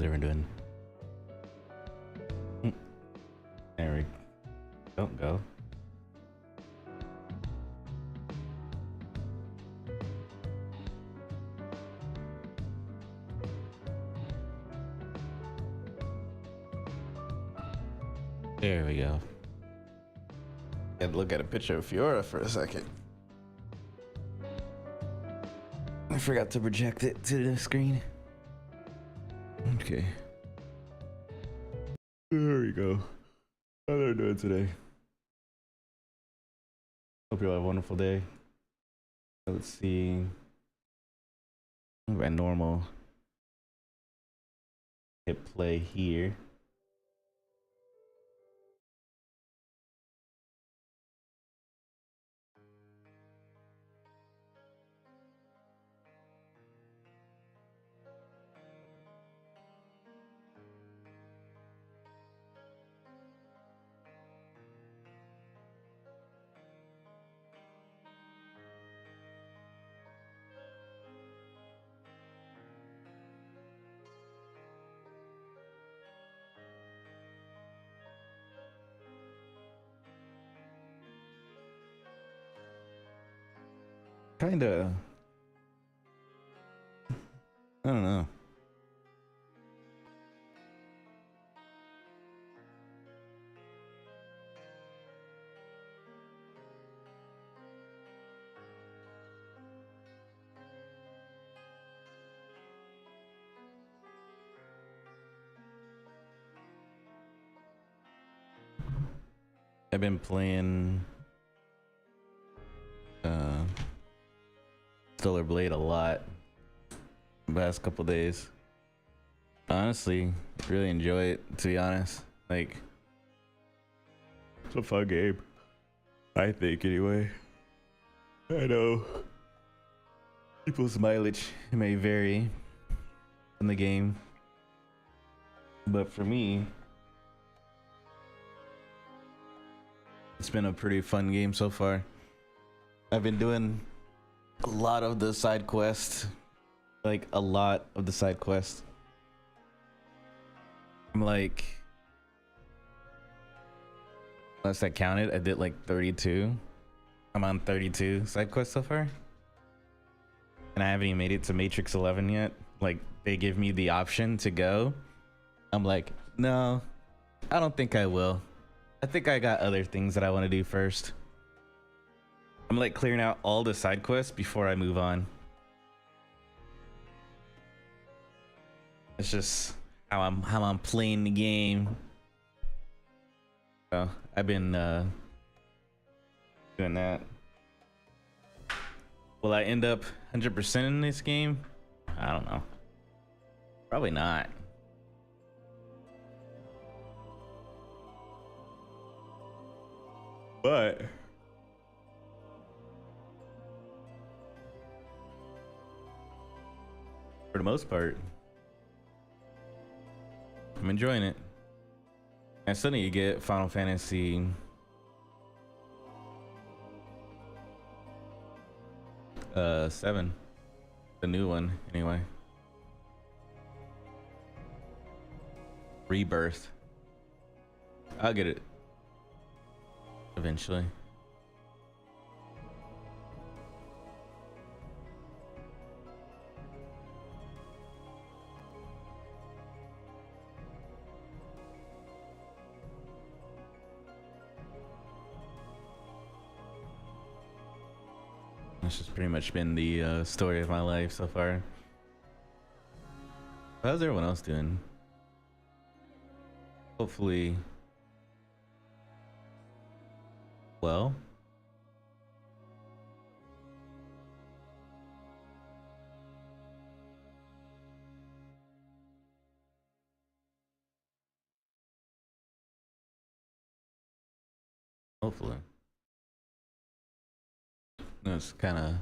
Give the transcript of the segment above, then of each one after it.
how's everyone doing? There we don't go. There we go. Had to look at a picture of Fiora for a second. I forgot to project it to the screen. Okay. There we go. How are you doing today? Hope you all have a wonderful day. Let's see. My normal hit play here. Kinda. I don't know. I've been playing Stellar Blade a lot the past couple days. Honestly, really enjoy it, to be honest. Like, it's a fun game, I think, anyway. I know people's mileage may vary in the game, but for me, it's been a pretty fun game so far. I've been doing a lot of the side quests, like a lot of the side quests. I'm like, last I counted, I did like 32. I'm on 32 side quests so far, and I haven't even made it to Matrix 11 yet. Like, they give me the option to go. I'm like, no, I don't think I will. I think I got other things that I want to do first. I'm like clearing out all the side quests before I move on. It's just how I'm playing the game. So I've been doing that. Will I end up 100% in this game? I don't know. Probably not. But for the most part, I'm enjoying it. I still need to get Final Fantasy 7, the new one anyway. Rebirth. I'll get it eventually. That's just pretty much been the story of my life so far. How's everyone else doing? Hopefully well. Hopefully. It's kind of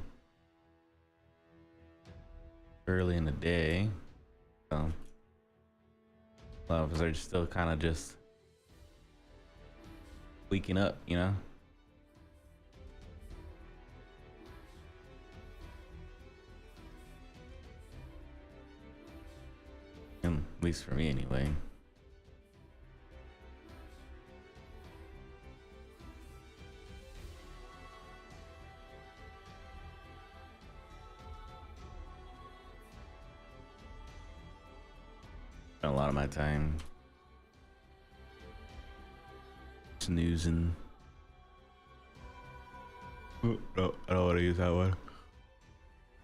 early in the day, so a lot of us are still kind of just waking up, you know? And At least for me, anyway. A lot of my time snoozing. Oh, no, I don't want to use that one.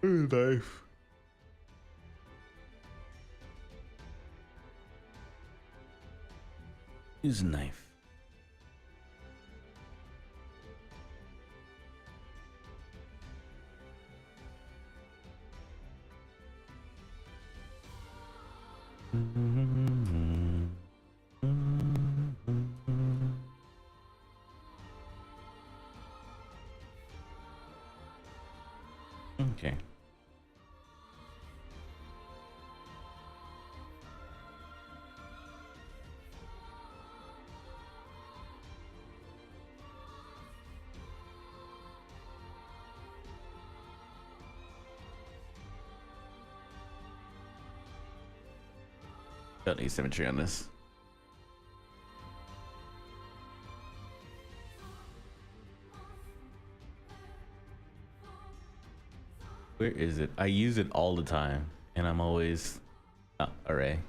Knife. Use a knife. Okay. Don't need symmetry on this. Where is it? I use it all the time, and I'm always array.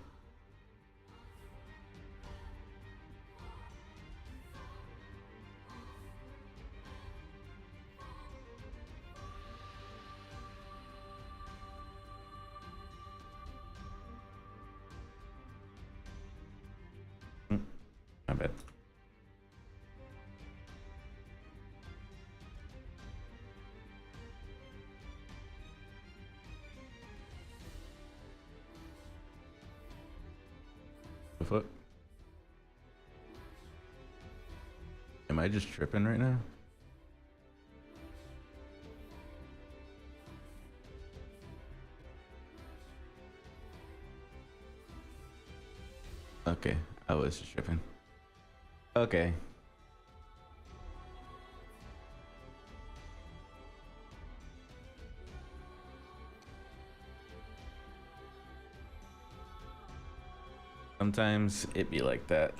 I bet. The fuck? Am I just tripping right now? Okay, I was just tripping. Okay. Sometimes it be like that.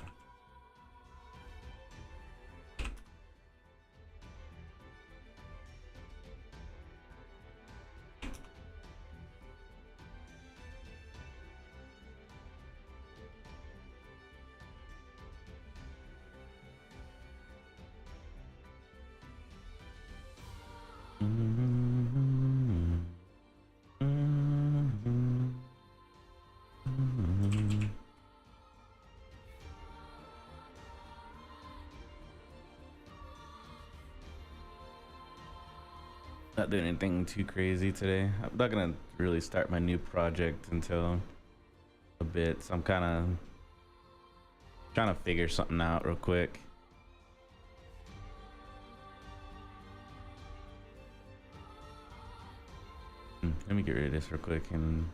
Not doing anything too crazy today. I'm not gonna really start my new project until a bit, so I'm kind of trying to figure something out real quick. Let me get rid of this real quick and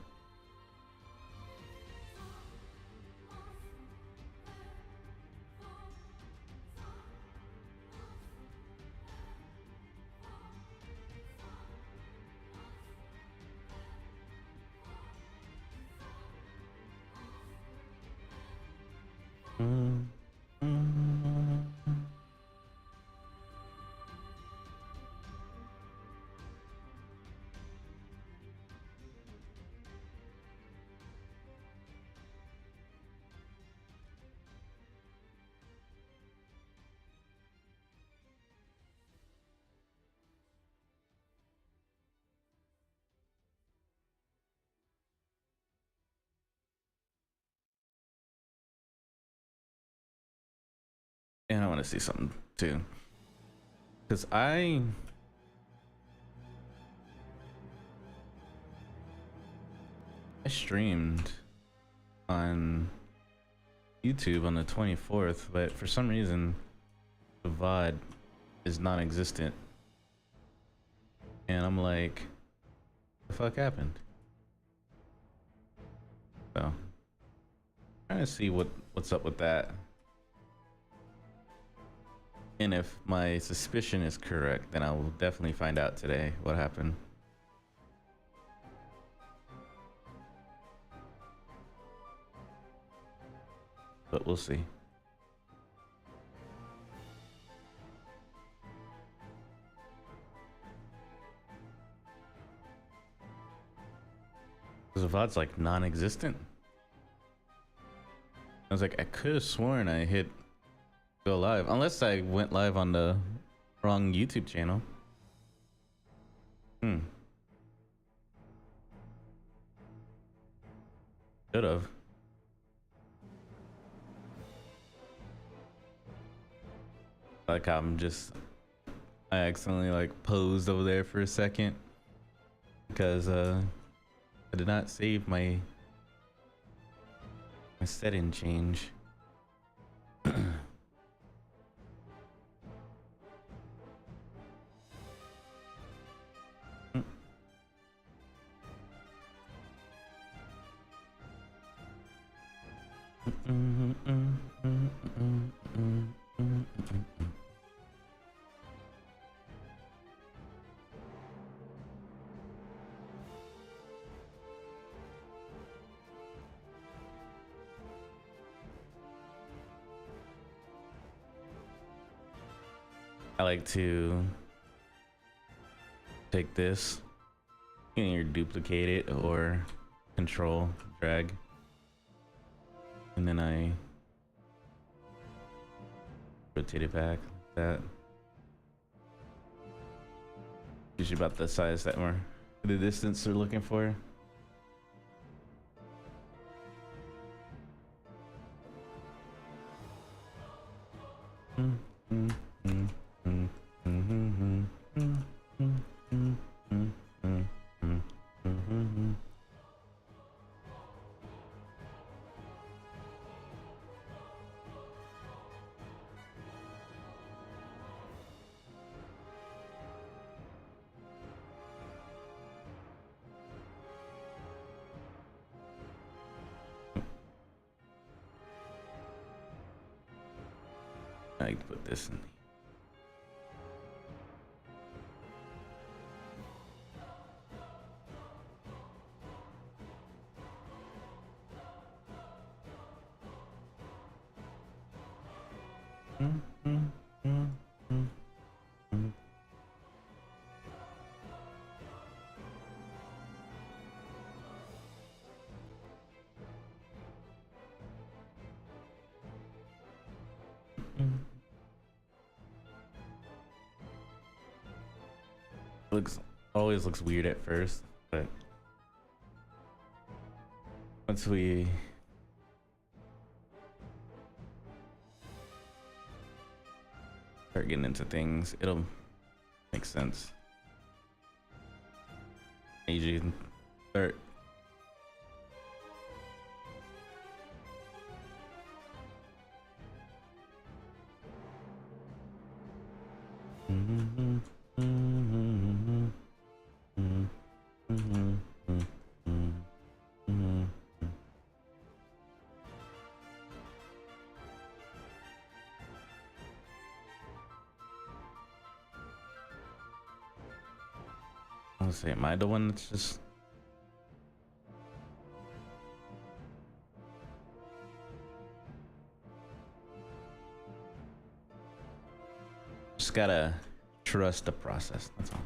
I want to see something too, because I streamed on YouTube on the 24th, but for some reason the VOD is non-existent, and I'm like, the fuck happened? So trying to see what's up with that. And if my suspicion is correct, then I will definitely find out today what happened. but we'll see. Because the VOD's like non-existent. I was like, I could have sworn I hit go live, unless I went live on the wrong YouTube channel. Should have. Like I accidentally like posed over there for a second because I did not save my setting change. I like to take this, you can either duplicate it or control drag, and then I rotate it back like that. Usually about the size that we're the distance we're looking for. I can put this in. Always looks weird at first, but once we start getting into things, it'll make sense. Usually start let's see, am I the one that's just gotta trust the process, that's all.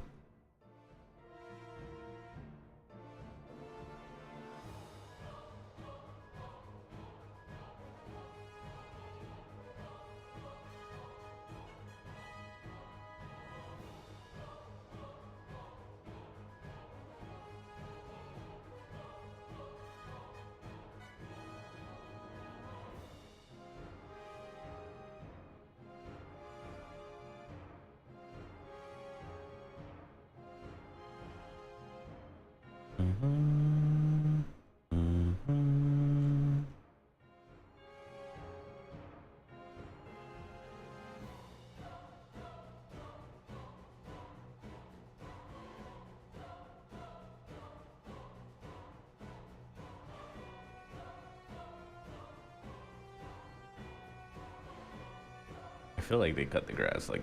I feel like they cut the grass like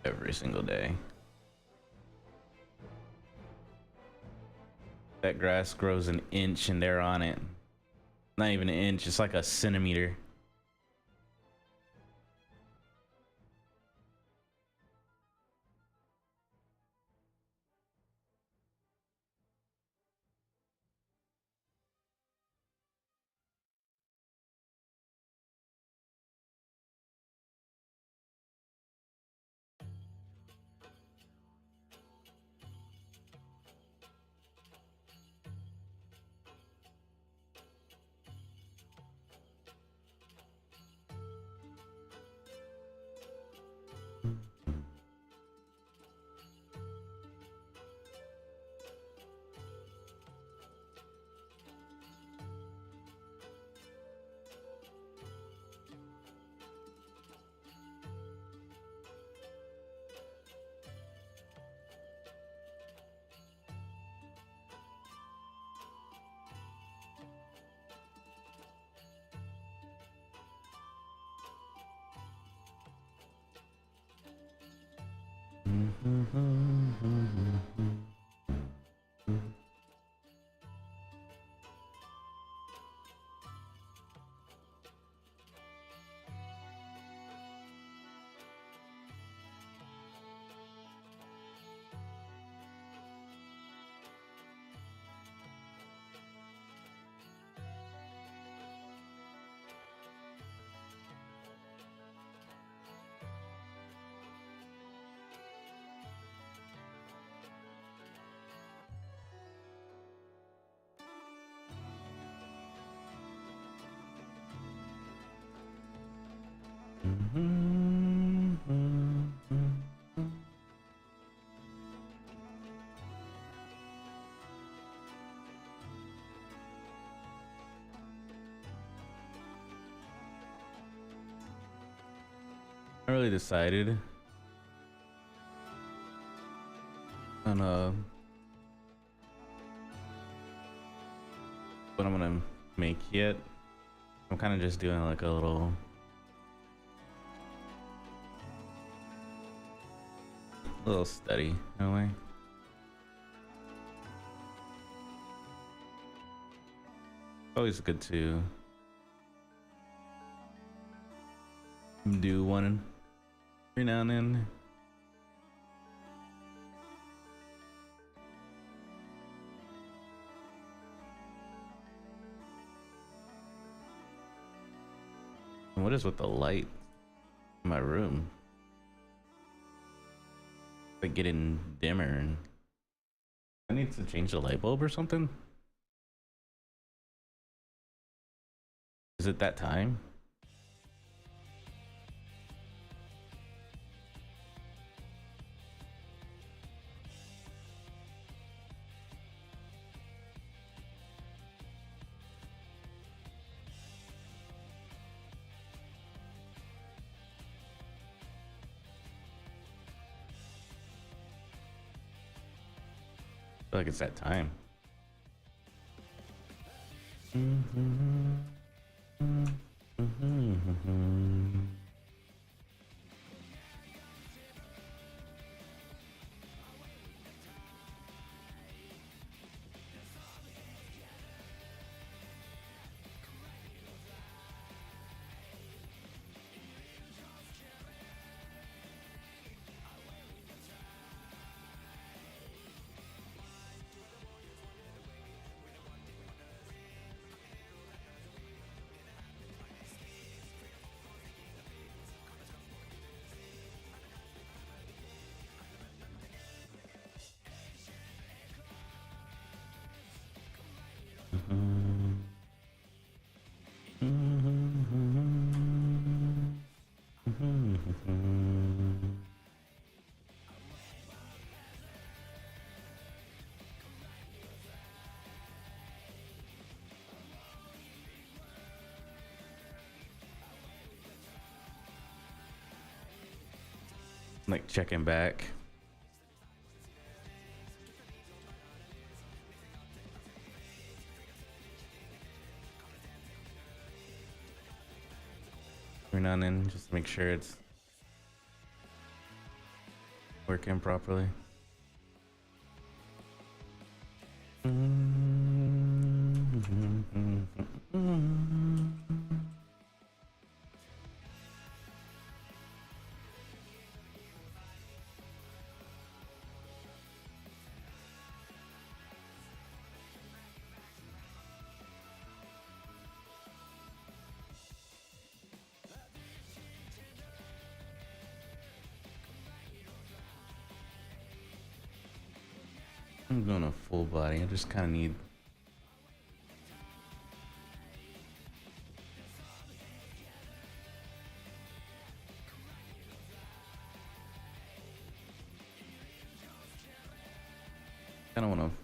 every single day. That grass grows an inch and they're on it. Not even an inch, it's like a centimeter. I really decided on what I'm gonna make yet. I'm kind of just doing like a little study in a way. Always good to do one every now and then. And what is with the light in my room? Like getting dimmer, and I need to change the light bulb or something. Is it that time? I feel like it's that time. Like checking back. Every now and then, just to make sure it's working properly. I'm going a full body. I just kind of need. I don't want to.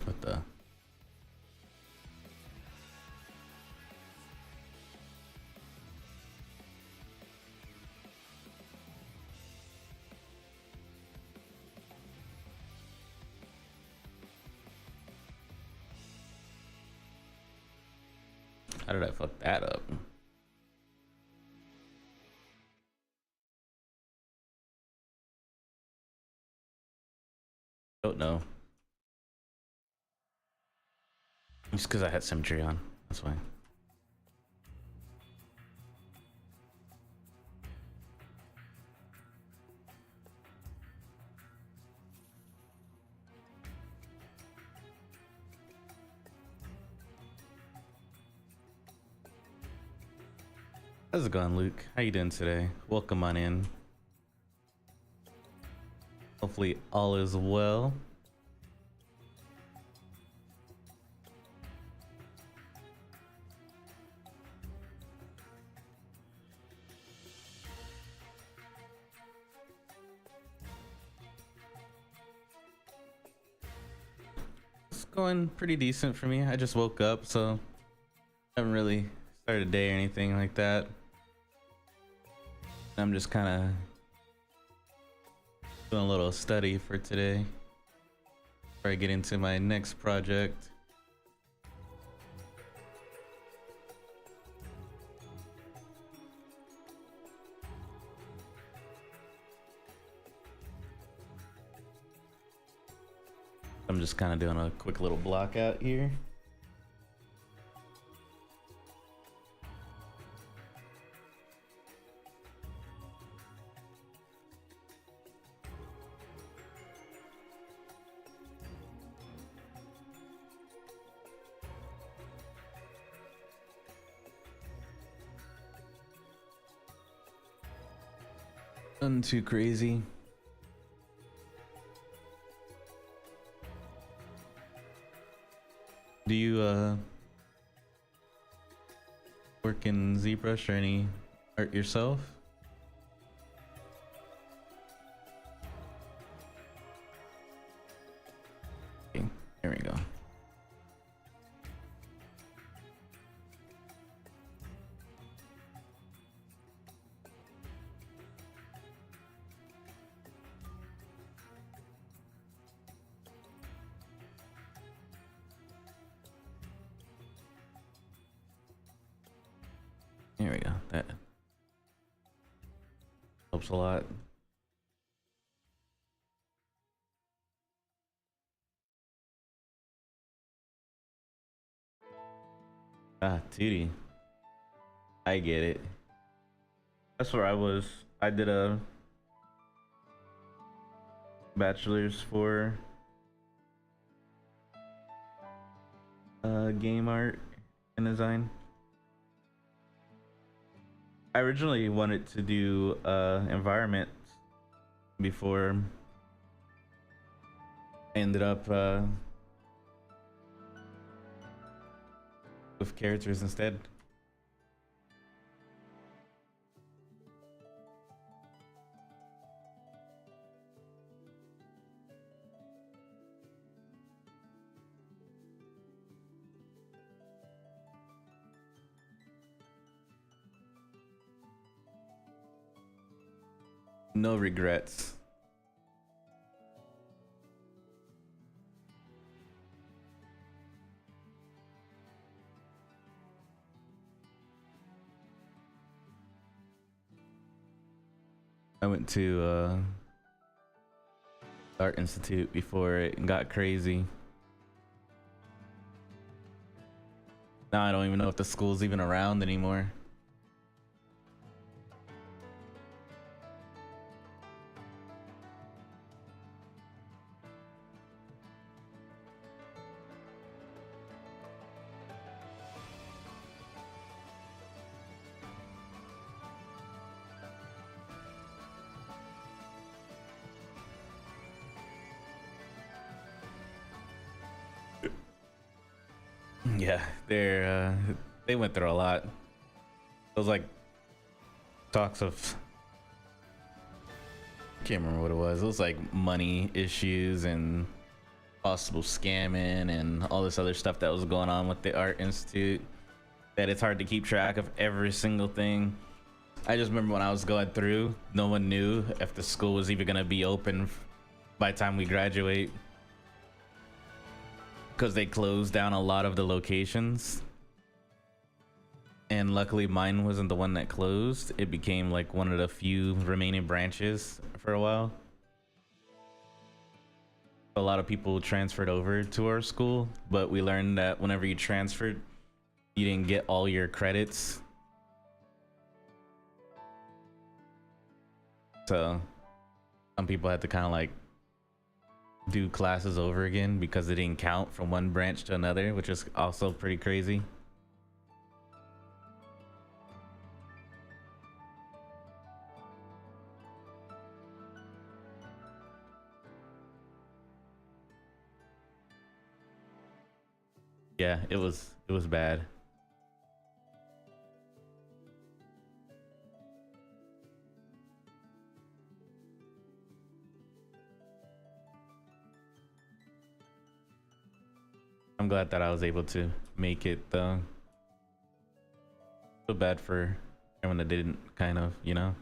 What the? How did I fuck that up? Don't know. Just because I had symmetry on. That's why. How's it going, Luke? How you doing today? Welcome on in. Hopefully all is well. It's going pretty decent for me. I just woke up, so I haven't really started a day or anything like that. I'm just kind of doing a little study for today before I get into my next project. I'm just kind of doing a quick little block out here. Nothing too crazy. Do you work in Zbrush or any art yourself? Okay, there we go. There we go. That helps a lot. Ah, 2D. I get it. That's where I was. I did a bachelor's for game art and design. I originally wanted to do environment before I ended up with characters instead. No regrets. I went to Art Institute before it got crazy. Now I don't even know if the school's even around anymore. Yeah, they went through a lot. It was like talks of, can't remember what it was. It was like money issues and possible scamming and all this other stuff that was going on with the Art Institute, that it's hard to keep track of every single thing. I just remember when I was going through, no one knew if the school was even gonna be open by the time we graduate, because they closed down a lot of the locations. And luckily mine wasn't the one that closed. It became like one of the few remaining branches for a while. A lot of people transferred over to our school, but we learned that whenever you transferred, you didn't get all your credits. So some people had to kind of like do classes over again because it didn't count from one branch to another, which is also pretty crazy. Yeah, it was bad. I'm glad that I was able to make it though. Feel bad for everyone that didn't, kind of, you know.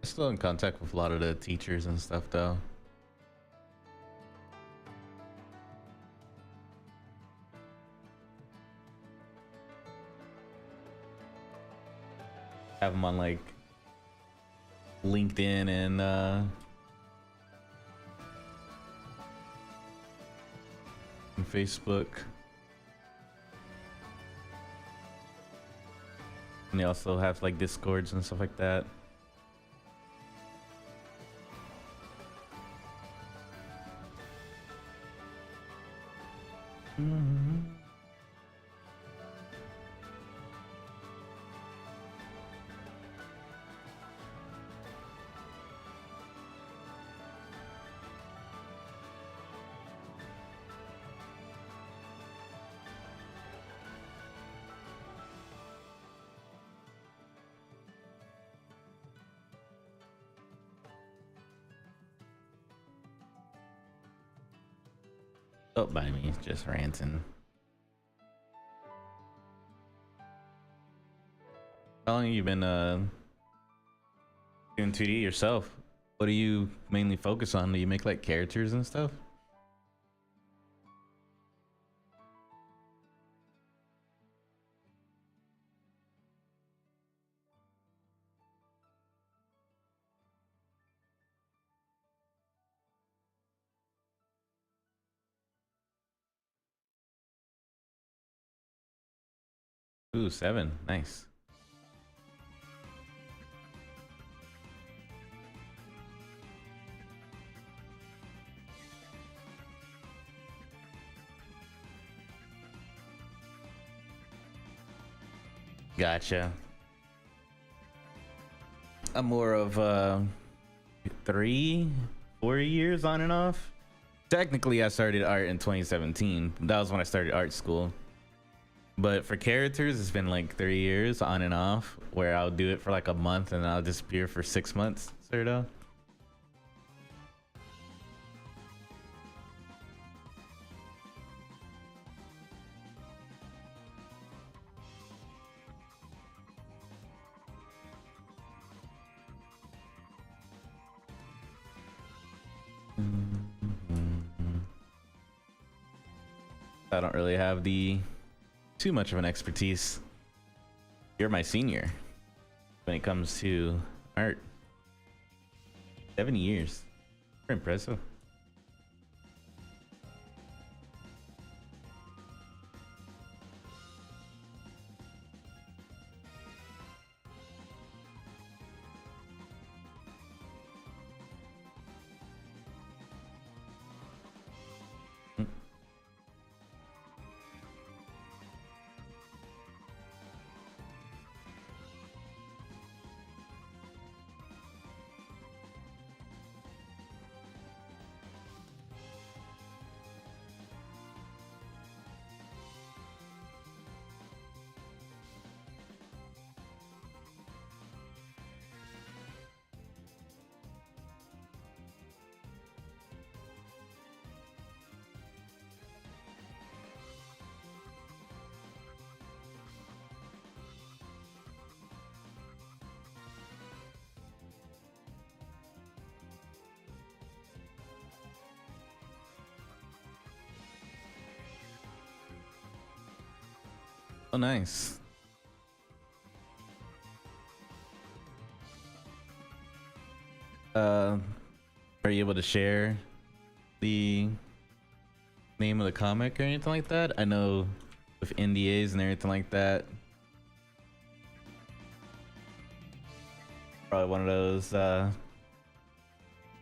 Still in contact with a lot of the teachers and stuff though. Have them on like LinkedIn and Facebook. And they also have like Discords and stuff like that. Don't by me, just ranting. How long have you been doing 2D yourself? What do you mainly focus on? Do you make like characters and stuff? Ooh, 7. Nice. Gotcha. I'm more of 3, 4 years on and off. Technically, I started art in 2017. That was when I started art school. But for characters, it's been like 3 years on and off, where I'll do it for like a month and then I'll disappear for 6 months, sort of. I don't really have too much of an expertise. You're my senior when it comes to art. 7 years. Very impressive. Oh, nice. Are you able to share the name of the comic or anything like that? I know with NDAs and everything like that. Probably one of those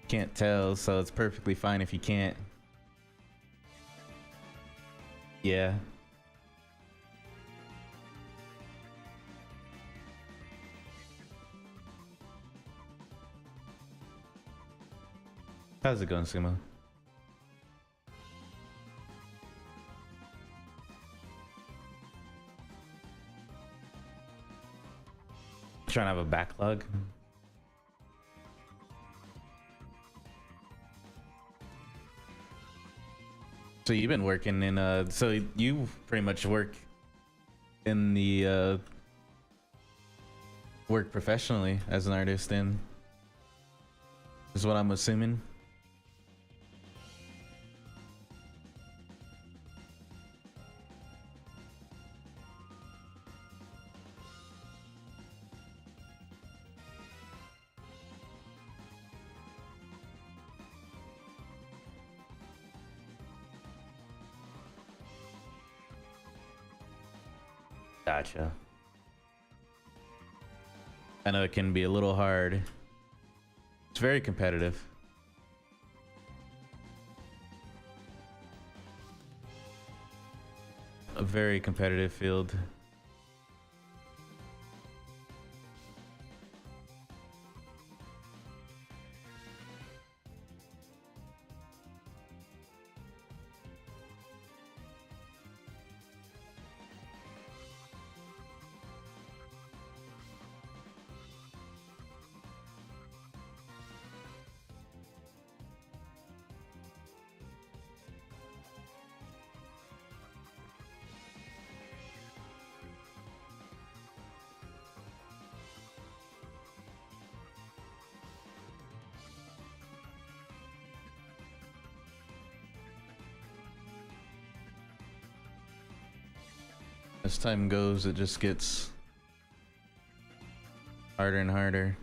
can't tell, so it's perfectly fine if you can't. Yeah. How's it going, Sumo? Trying to have a backlog. So you've been working in so you pretty much work in the work professionally as an artist then, is what I'm assuming. Gotcha. I know it can be a little hard. It's very competitive. A very competitive field. As time goes, it just gets harder and harder.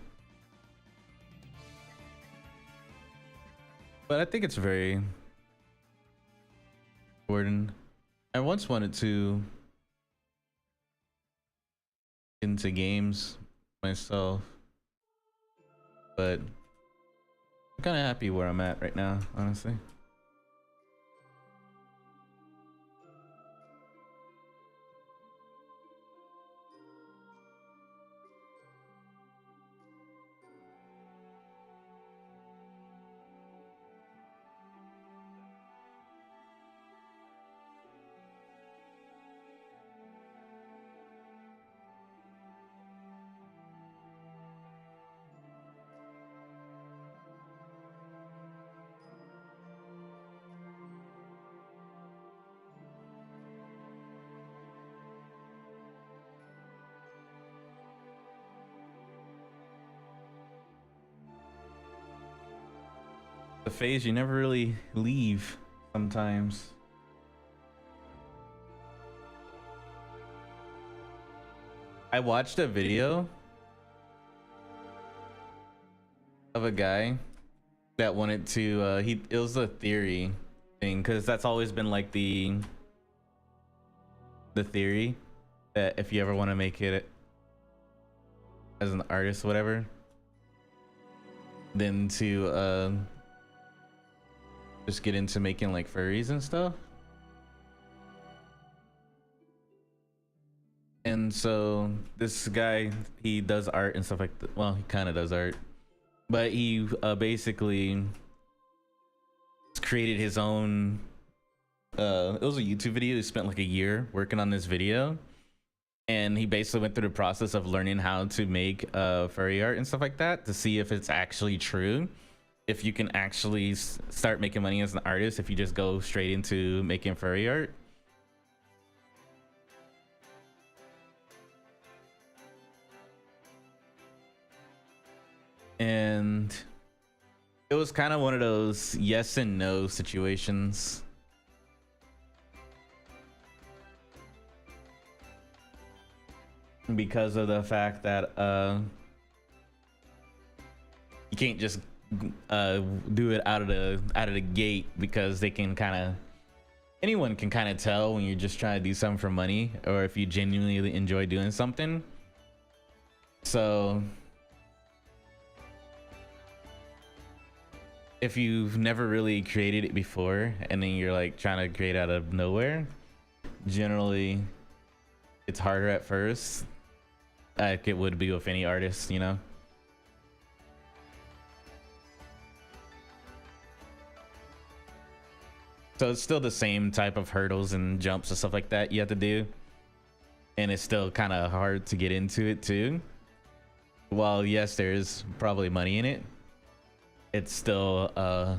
But I think it's very important. I once wanted to into games myself, but I'm kind of happy where I'm at right now, honestly. The phase you never really leave sometimes. I watched a video of a guy that wanted to it was a theory thing, because that's always been like the theory that if you ever want to make it as an artist, whatever, then to just get into making like furries and stuff. And so this guy, he does art and stuff like that. Well, he kind of does art, but he basically created his own it was a YouTube video. He spent like a year working on this video, and he basically went through the process of learning how to make furry art and stuff like that to see if it's actually true, if you can actually start making money as an artist if you just go straight into making furry art. And it was kind of one of those yes and no situations. Because of the fact that you can't just do it out of the gate, because they can anyone can kind of tell when you're just trying to do something for money or if you genuinely enjoy doing something. So if you've never really created it before and then you're like trying to create out of nowhere, generally it's harder at first, like it would be with any artist, you know. So it's still the same type of hurdles and jumps and stuff like that you have to do, and it's still kind of hard to get into it too. While yes, there is probably money in it, it's still a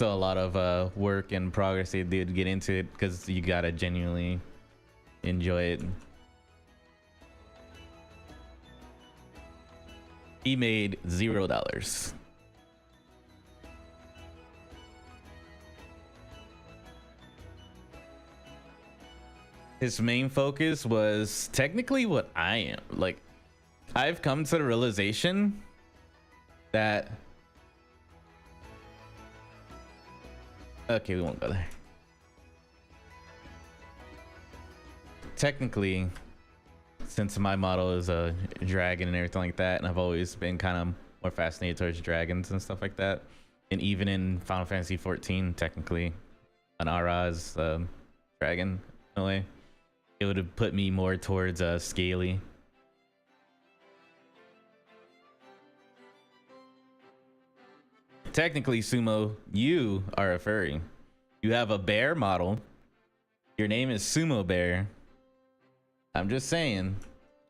lot of work and progress they do to get into it, because you gotta genuinely enjoy it. He made $0. His main focus was technically what I am. Like, I've come to the realization that, okay, we won't go there. Technically, since my model is a dragon and everything like that, and I've always been kind of more fascinated towards dragons and stuff like that, and even in Final Fantasy 14, technically, an Ara is a dragon in a way. It would have put me more towards scaly. Technically, Sumo, you are a furry. You have a bear model. Your name is Sumo Bear. I'm just saying.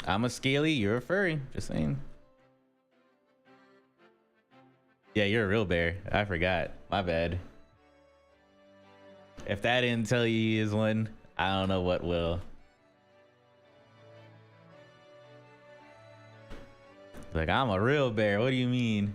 I'm a scaly, you're a furry. Just saying. Yeah, you're a real bear. I forgot. My bad. If that didn't tell you he is one, I don't know what will. Like, I'm a real bear. What do you mean?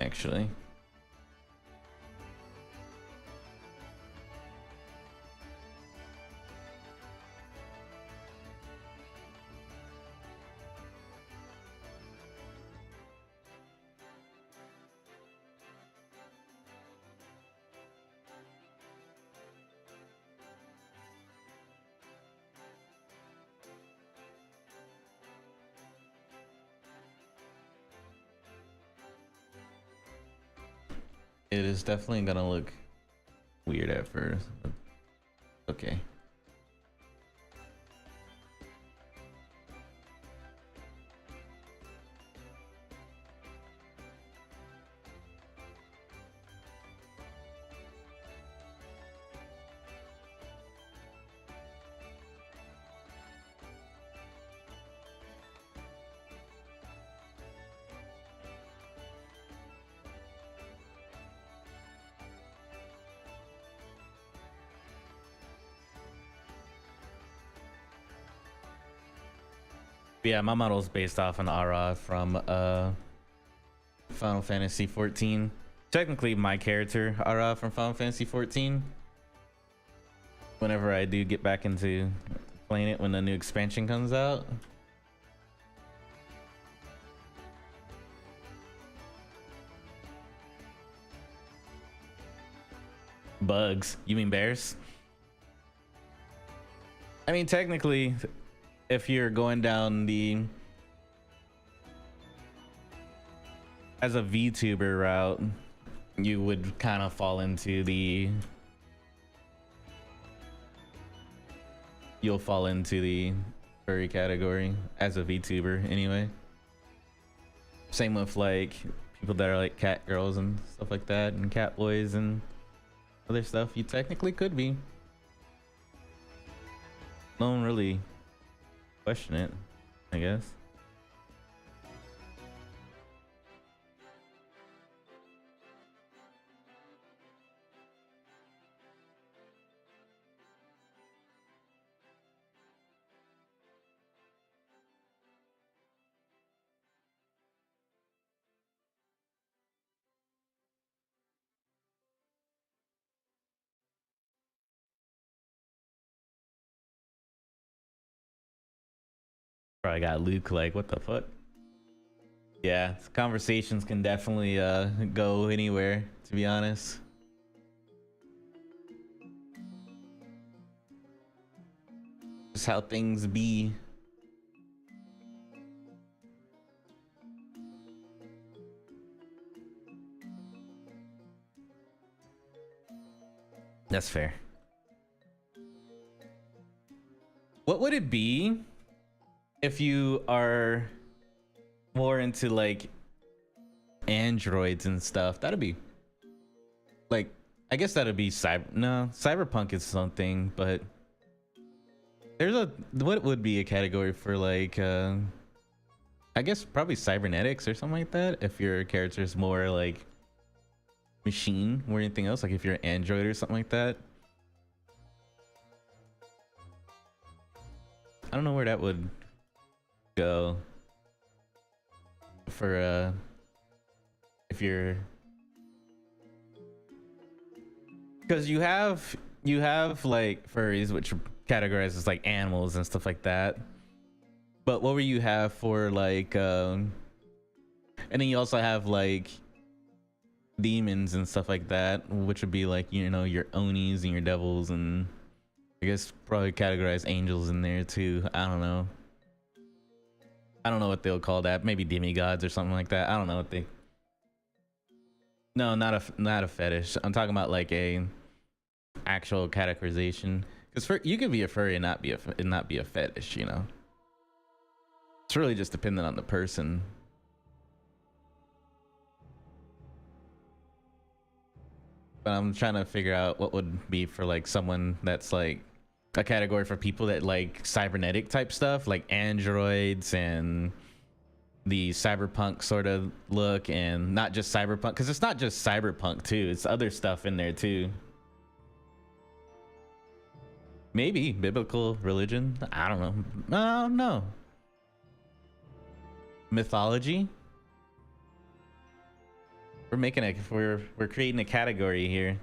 actually. It is definitely gonna look weird at first. Okay. Yeah, my model is based off an Ara from Final Fantasy 14. Technically, my character Ara from Final Fantasy 14. Whenever I do get back into playing it when the new expansion comes out. Bugs? You mean bears? I mean, technically, if you're going down the as a VTuber route, you would kind of fall into the you'll fall into the furry category as a VTuber anyway. Same with like people that are like cat girls and stuff like that, and cat boys and other stuff. You technically could be. No one really question it, I guess. Probably got Luke like, what the fuck? Yeah, conversations can definitely go anywhere, to be honest. Just how things be. That's fair. What would it be if you are more into like androids and stuff? That'd be like, I guess that'd be cyberpunk is something, but there's a what would be a category for like I guess probably cybernetics or something like that, if your character is more like machine or anything else, like if you're an android or something like that. I don't know where that would go for if you're, because you have like furries which are categorized as like animals and stuff like that, but what would you have for like and then you also have like demons and stuff like that, which would be like, you know, your onis and your devils, and I guess probably categorize angels in there too. I don't know what they'll call that. Maybe demigods or something like that. I don't know what they. No, not a fetish. I'm talking about like a actual categorization. Because you could be a furry and not be a fetish. You know, it's really just dependent on the person. But I'm trying to figure out what would be for like someone that's like a category for people that like cybernetic type stuff, like androids and the cyberpunk sort of look, and not just cyberpunk, because it's not just cyberpunk too, it's other stuff in there too. Maybe biblical religion, I don't know. No, mythology. We're making a we're creating a category here.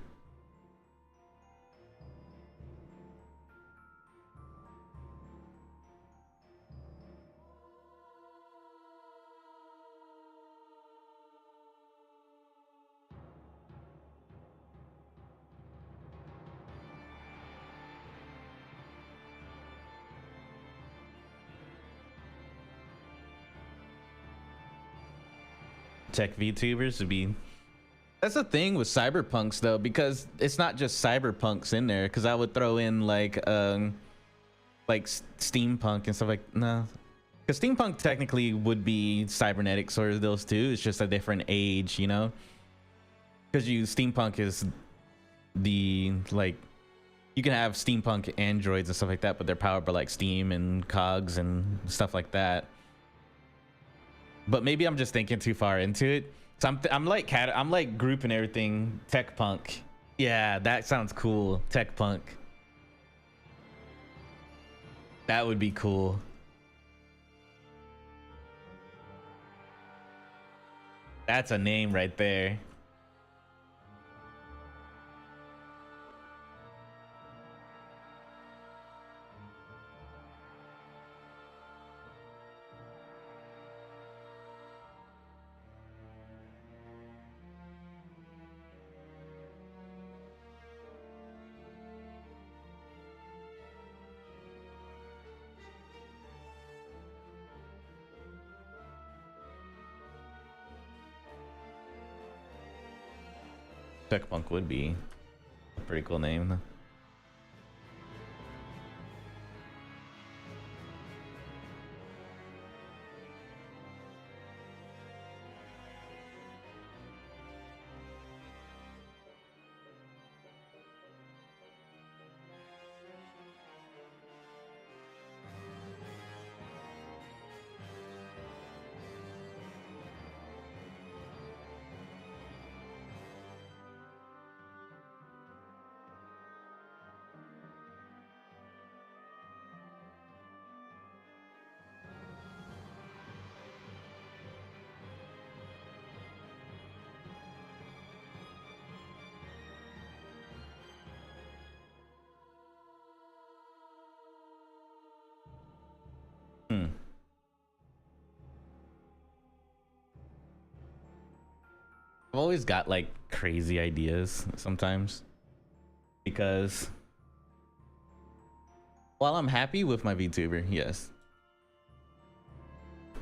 Tech VTubers would be. That's the thing with cyberpunks though, because it's not just cyberpunks in there. Because I would throw in like steampunk and stuff like no, because steampunk technically would be cybernetics or those two. It's just a different age, you know. Because steampunk is the like you can have steampunk androids and stuff like that, but they're powered by like steam and cogs and stuff like that. But maybe I'm just thinking too far into it. So I'm like grouping everything. Tech punk. Yeah, that sounds cool. Tech punk. That would be cool. That's a name right there. Tech punk would be a pretty cool name. I've always got like crazy ideas sometimes because while I'm happy with my VTuber, yes,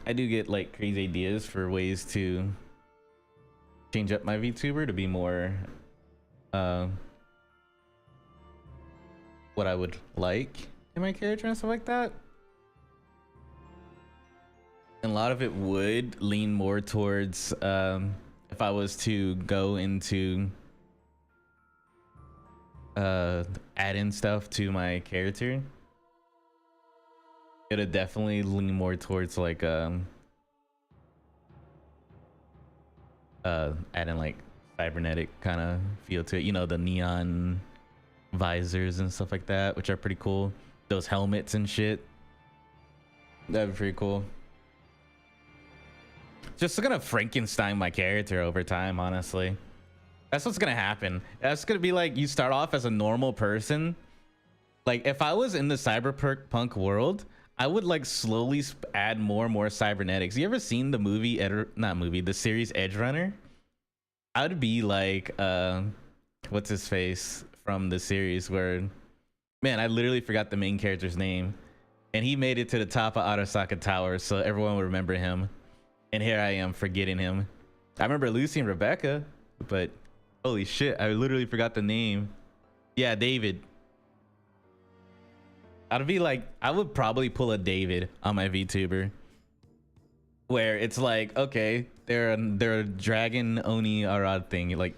I do get like crazy ideas for ways to change up my VTuber to be more what I would like in my character and stuff like that. And a lot of it would lean more towards if I was to go into add in stuff to my character, it'd definitely lean more towards like add in like cybernetic kind of feel to it, you know, the neon visors and stuff like that, which are pretty cool. Those helmets and shit, that'd be pretty cool. Just gonna Frankenstein my character over time, honestly. That's what's gonna happen. That's gonna be like, you start off as a normal person. Like if I was in the cyberpunk world, I would like slowly add more and more cybernetics. You ever seen the movie, the series Edge Runner? I would be like what's his face from the series where, man, I literally forgot the main character's name, and he made it to the top of Arasaka Tower so everyone would remember him. And here I am forgetting him. I remember Lucy and Rebecca, but holy shit, I literally forgot the name. Yeah, David. I'd be like, I would probably pull a David on my VTuber, where it's like, okay, they're a dragon Oni Arad thing, like,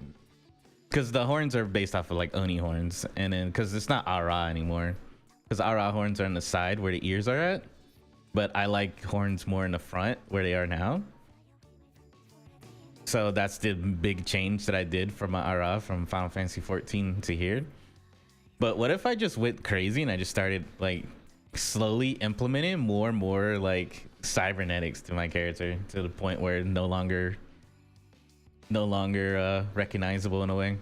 because the horns are based off of like Oni horns, and then because it's not Ara anymore, because Ara horns are on the side where the ears are at. But I like horns more in the front where they are now. So that's the big change that I did from my Ara from Final Fantasy 14 to here. But what if I just went crazy and I just started like slowly implementing more and more like cybernetics to my character to the point where no longer no longer recognizable in a way.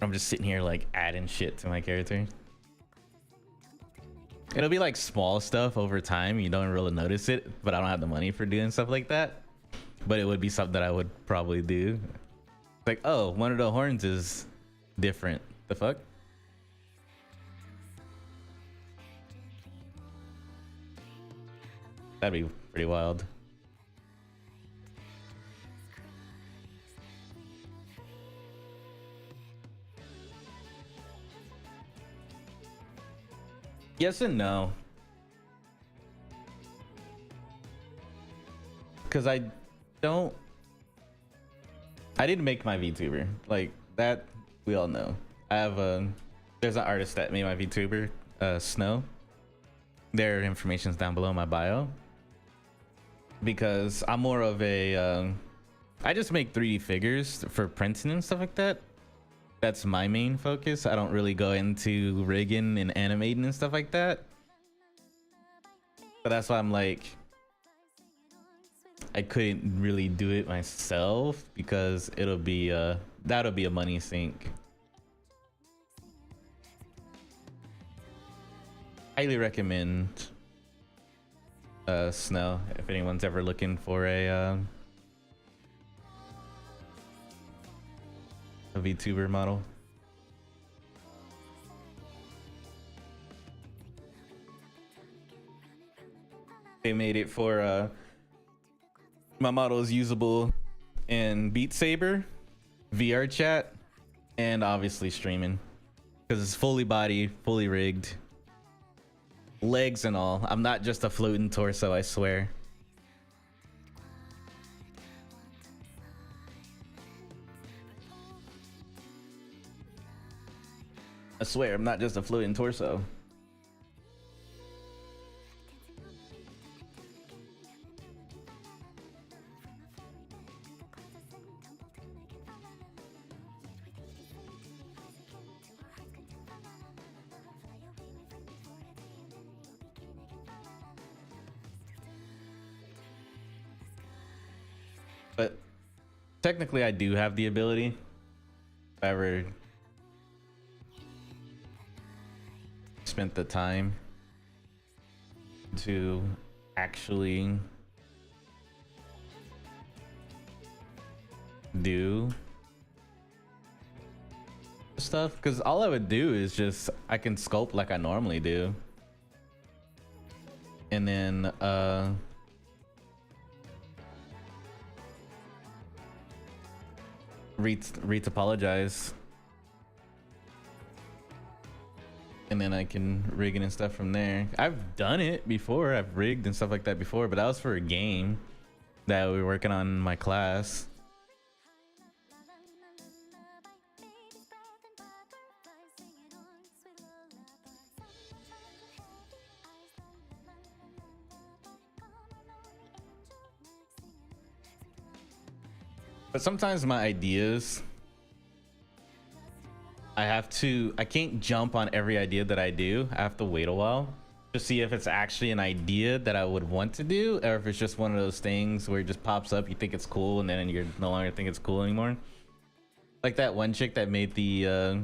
I'm just sitting here like adding shit to my character. It'll be like small stuff over time. You don't really notice it, but I don't have the money for doing stuff like that. But it would be something that I would probably do. Like, oh, one of the horns is different. The fuck? That'd be pretty wild. Yes and no. Because I didn't make my VTuber. Like, that, we all know. I have there's an artist that made my VTuber, Snow. Their information's down below in my bio. Because I'm more of a, I just make 3D figures for printing and stuff like that. That's my main focus. I don't really go into rigging and animating and stuff like that. But that's why I'm like, I couldn't really do it myself because it'll be that'll be a money sink. Highly recommend Snow if anyone's ever looking for a VTuber model. They made it for my model is usable in Beat Saber, VR chat, and obviously streaming because it's fully body, fully rigged, legs and all. I'm not just a floating torso, I swear. I swear, I'm not just a floating torso. But technically, I do have the ability. If I ever spent the time to actually do stuff, because all I would do is just I can sculpt like I normally do, and then retopologize, and then I can rig it and stuff from there. I've done it before. I've rigged and stuff like that before, but that was for a game that we were working on in my class. But sometimes my ideas, I can't jump on every idea that I do. I have to wait a while to see if it's actually an idea that I would want to do, or if it's just one of those things where it just pops up, you think it's cool, and then you're no longer think it's cool anymore. Like that one chick that made the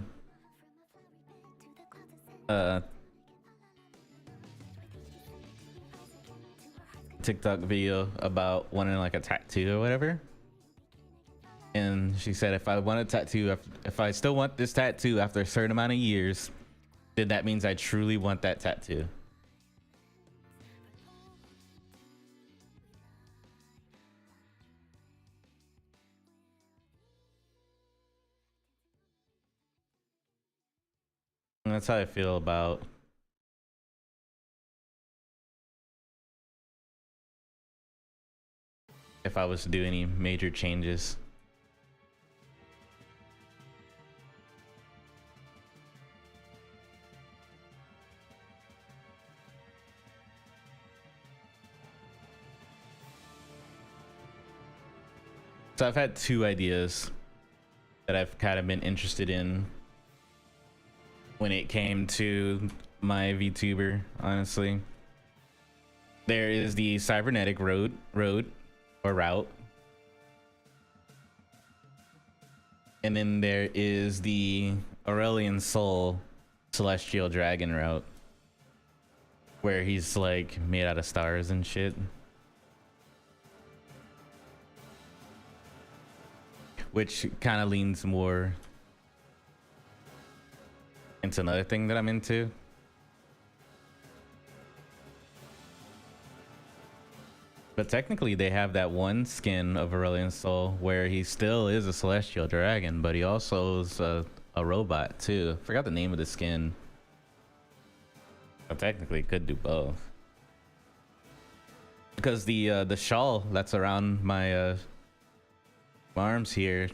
TikTok video about wanting like a tattoo or whatever. And she said, if I want a tattoo, if I still want this tattoo after a certain amount of years, then that means I truly want that tattoo. And that's how I feel about if I was to do any major changes. So I've had two ideas that I've kind of been interested in when it came to my VTuber, honestly. There is the cybernetic route, And then there is the Aurelian Soul Celestial Dragon route, where he's like made out of stars and shit. Which kind of leans more into another thing that I'm into. But technically they have that one skin of Aurelian Soul where he still is a celestial dragon, but he also is a robot too. Forgot the name of the skin. But technically could do both. Because the shawl that's around my arms here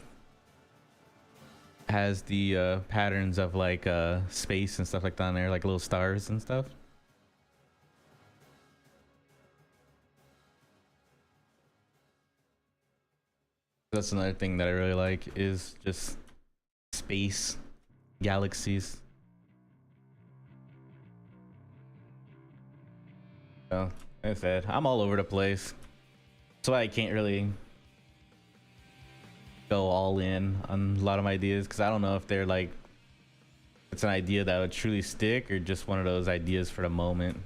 has the patterns of like space and stuff like that on there, like little stars and stuff. That's another thing that I really like, is just space, galaxies. So, like I said, I'm all over the place. That's why I can't really go all in on a lot of my ideas, because I don't know if they're like, it's an idea that would truly stick or just one of those ideas for the moment.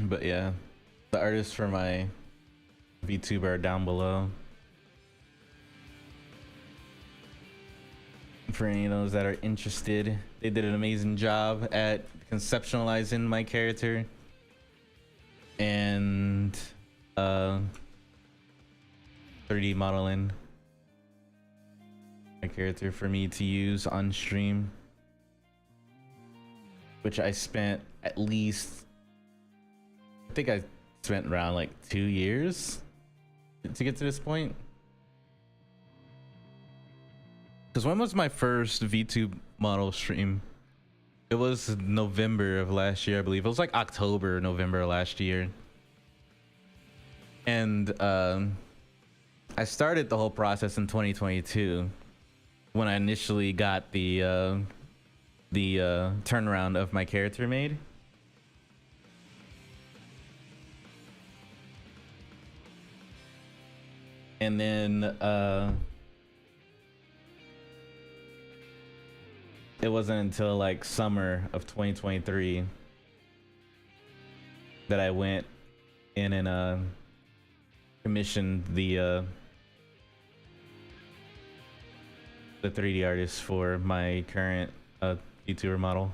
But yeah, the artists for my VTuber are down below. For any of those that are interested, they did an amazing job at conceptualizing my character and 3D modeling my character for me to use on stream, which I spent at least, I think I spent around like 2 years to get to this point. Because when was my first VTube model stream? It was November of last year, I believe. It was like October, November last year. And I started the whole process in 2022 when I initially got the turnaround of my character made. And then it wasn't until like summer of 2023 that I went in and commissioned the 3D artist for my current YouTuber model.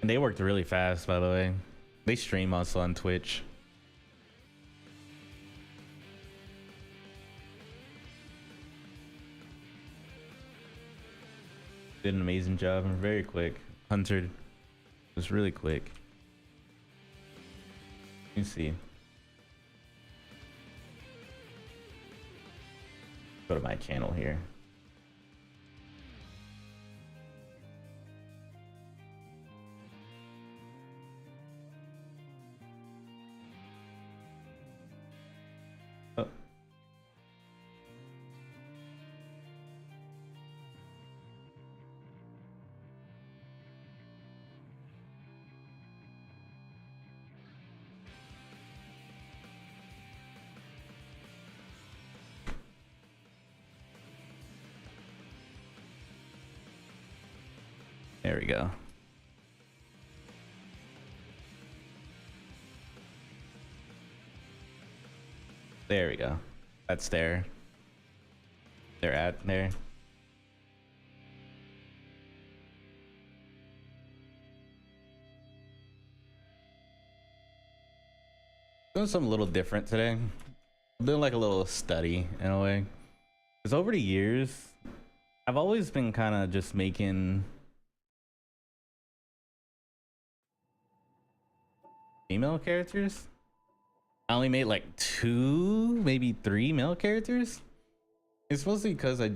And they worked really fast, by the way. They stream also on Twitch. Did an amazing job and very quick. Hunter was really quick. You see. Go to my channel here. Oh. There we go. There we go. That's there. They're at there. Doing something a little different today. I'm doing like a little study in a way. Because over the years, I've always been kind of just making female characters. I only made like 2, maybe 3 male characters. It's mostly because I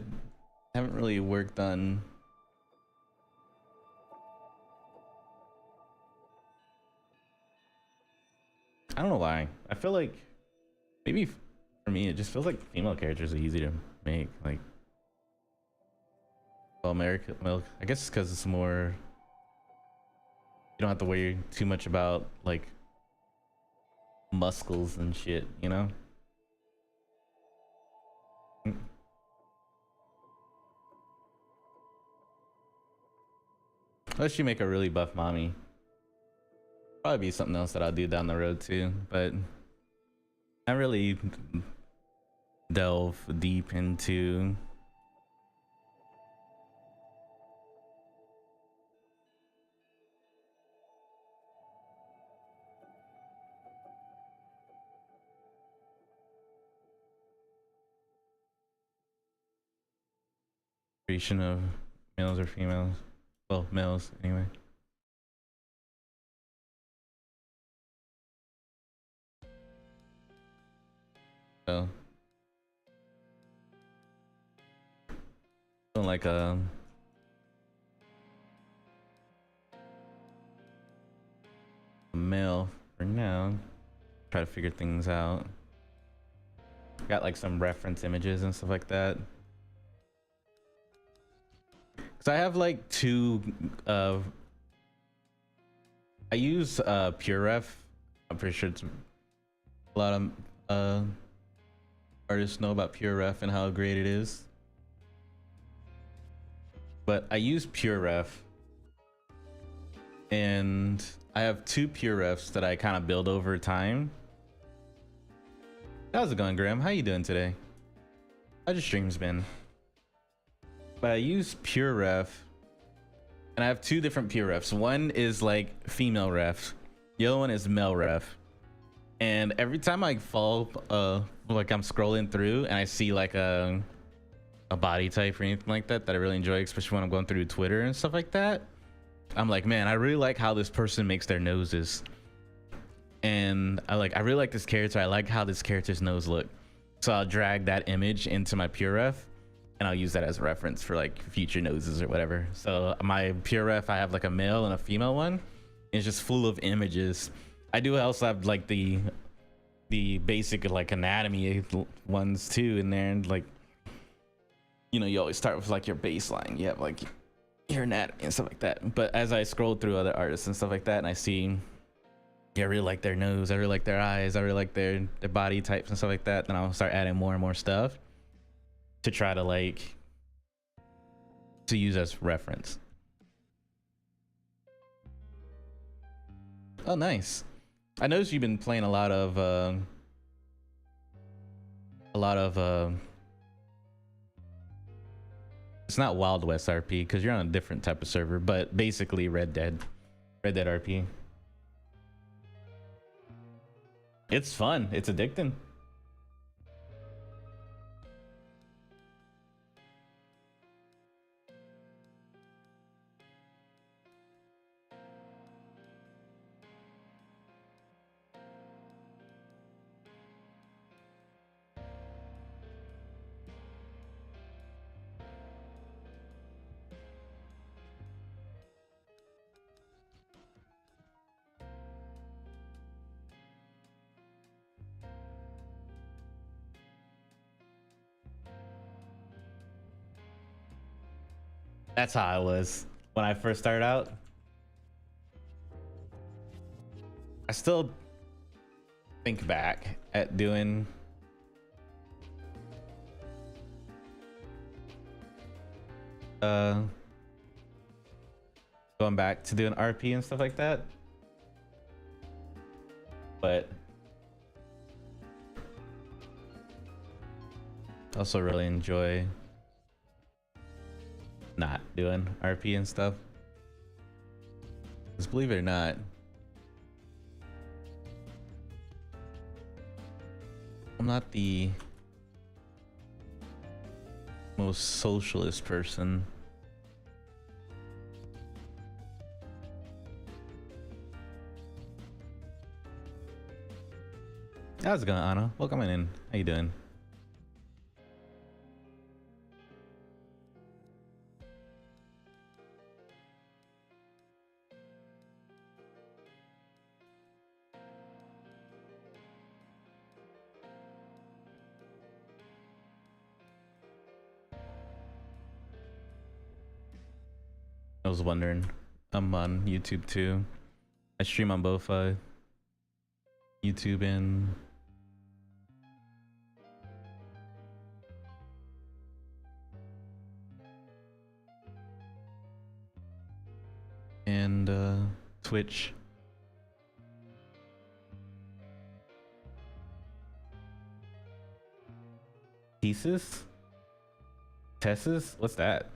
haven't really worked on I don't know why. I feel like maybe for me it just feels like female characters are easy to make. Like, well, America, well, I guess it's because it's more, you don't have to worry too much about like muscles and shit, you know? Unless you make a really buff mommy. Probably be something else that I'll do down the road too, but I really delve deep into creation of males or females. Well, males anyway. So, like a male for now. Try to figure things out. Got like some reference images and stuff like that. Cause I have like 2 I use PureRef. I'm pretty sure it's a lot of artists know about PureRef and how great it is. But I use PureRef, and I have 2 PureRefs that I kind of build over time. How's it going, Graham? How you doing today? How's your streams been? But I use PureRef, and I have 2 different PureRefs. One is like female ref, the other one is male ref. And every time I fall, like I'm scrolling through and I see like a body type or anything like that that I really enjoy, especially when I'm going through Twitter and stuff like that, I'm like, man, I really like how this person makes their noses. And I really like this character. I like how this character's nose look. So I'll drag that image into my PureRef, and I'll use that as a reference for like future noses or whatever. So my PureRef, I have like a male and a female one. It's just full of images. I do also have like the basic like anatomy ones too in there, and like, you know, you always start with like your baseline. You have like your anatomy and stuff like that. But as I scroll through other artists and stuff like that, and I see, yeah, I really like their nose, I really like their eyes, I really like their body types and stuff like that, then I'll start adding more and more stuff to try to like to use as reference. Oh, nice. I noticed you've been playing a lot of it's not Wild West RP because you're on a different type of server, but basically Red Dead RP. It's fun. It's addicting. That's how I was when I first started out. I still think back at doing going back to doing RP and stuff like that, but I also really enjoy not doing RP and stuff, because believe it or not, I'm not the most socialist person. How's it going, Anna? Welcome in. How you doing? I was wondering. I'm on YouTube too. I stream on both YouTube and Twitch. Thesis? Tessis? What's that?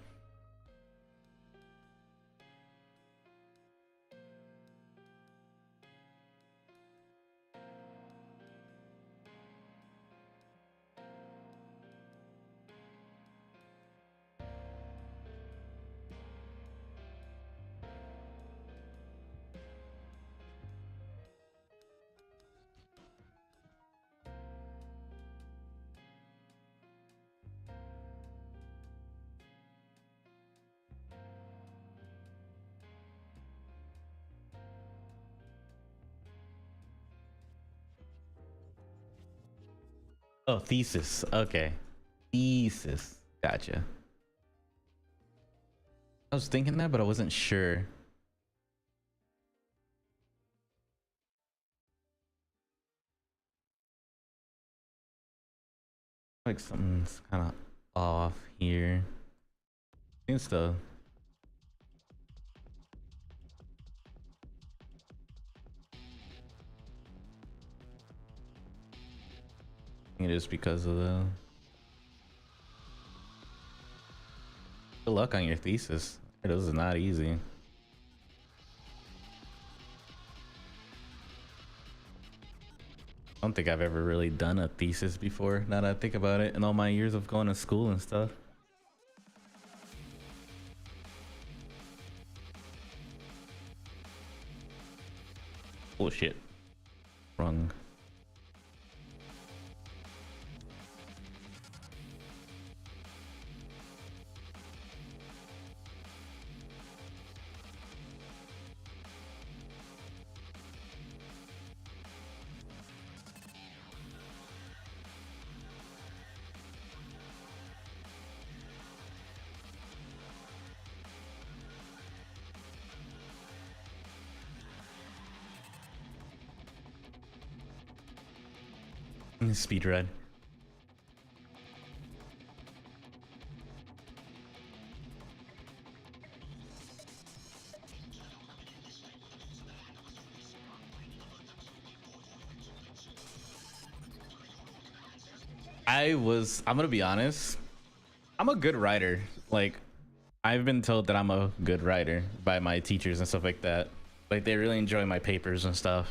Oh, thesis. Okay. Thesis. Gotcha. I was thinking that, but I wasn't sure. Like something's kind of off here. Seems to. It is because of the. Good luck on your thesis. It is not easy. I don't think I've ever really done a thesis before, now that I think about it, in all my years of going to school and stuff. Oh shit. Wrong. Speed run. I'm gonna be honest, I'm a good writer. Like, I've been told that I'm a good writer by my teachers and stuff like that. Like, they really enjoy my papers and stuff.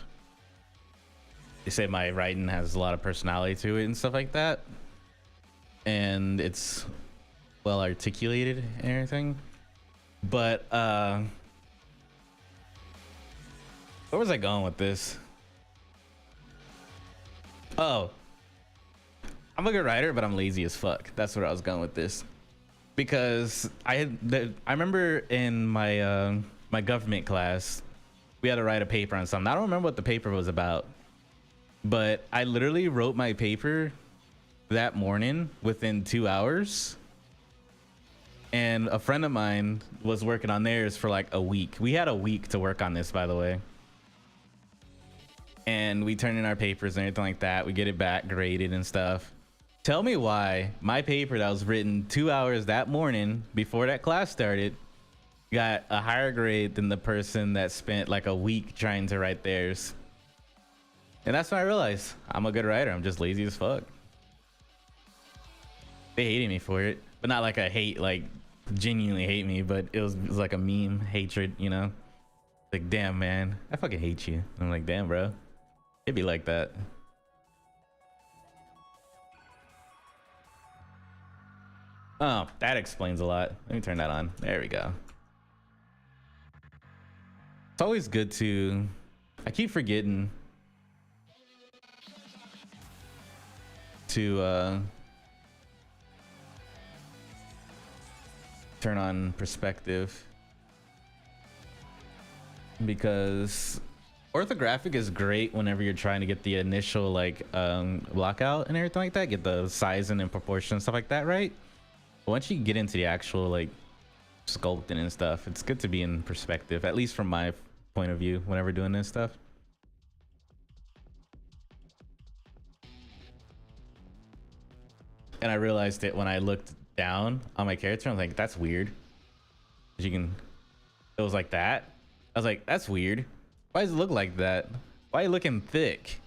They say my writing has a lot of personality to it and stuff like that, and it's well articulated and everything. But where was I going with this? Oh, I'm a good writer, but I'm lazy as fuck. That's where I was going with this, because I remember in my my government class, we had to write a paper on something. I don't remember what the paper was about, but I literally wrote my paper that morning within 2 hours. And a friend of mine was working on theirs for like a week. We had a week to work on this, by the way. And we turn in our papers and everything like that. We get it back graded and stuff. Tell me why my paper that was written 2 hours that morning before that class started got a higher grade than the person that spent like a week trying to write theirs. And that's when I realized I'm a good writer. I'm just lazy as fuck. They hated me for it, but not like a hate, like genuinely hate me, but it was like a meme hatred, you know? Like, damn, man, I fucking hate you. I'm like, damn, bro, it'd be like that. Oh, that explains a lot. Let me turn that on. There we go. It's always good to, I keep forgetting to turn on perspective, because orthographic is great whenever you're trying to get the initial like blockout and everything like that, get the size and proportion and stuff like that right. But once you get into the actual like sculpting and stuff, it's good to be in perspective, at least from my point of view whenever doing this stuff. And I realized it when I looked down on my character. I'm like, that's weird. You can, it was like that. I was like, that's weird. Why does it look like that? Why are you looking thick?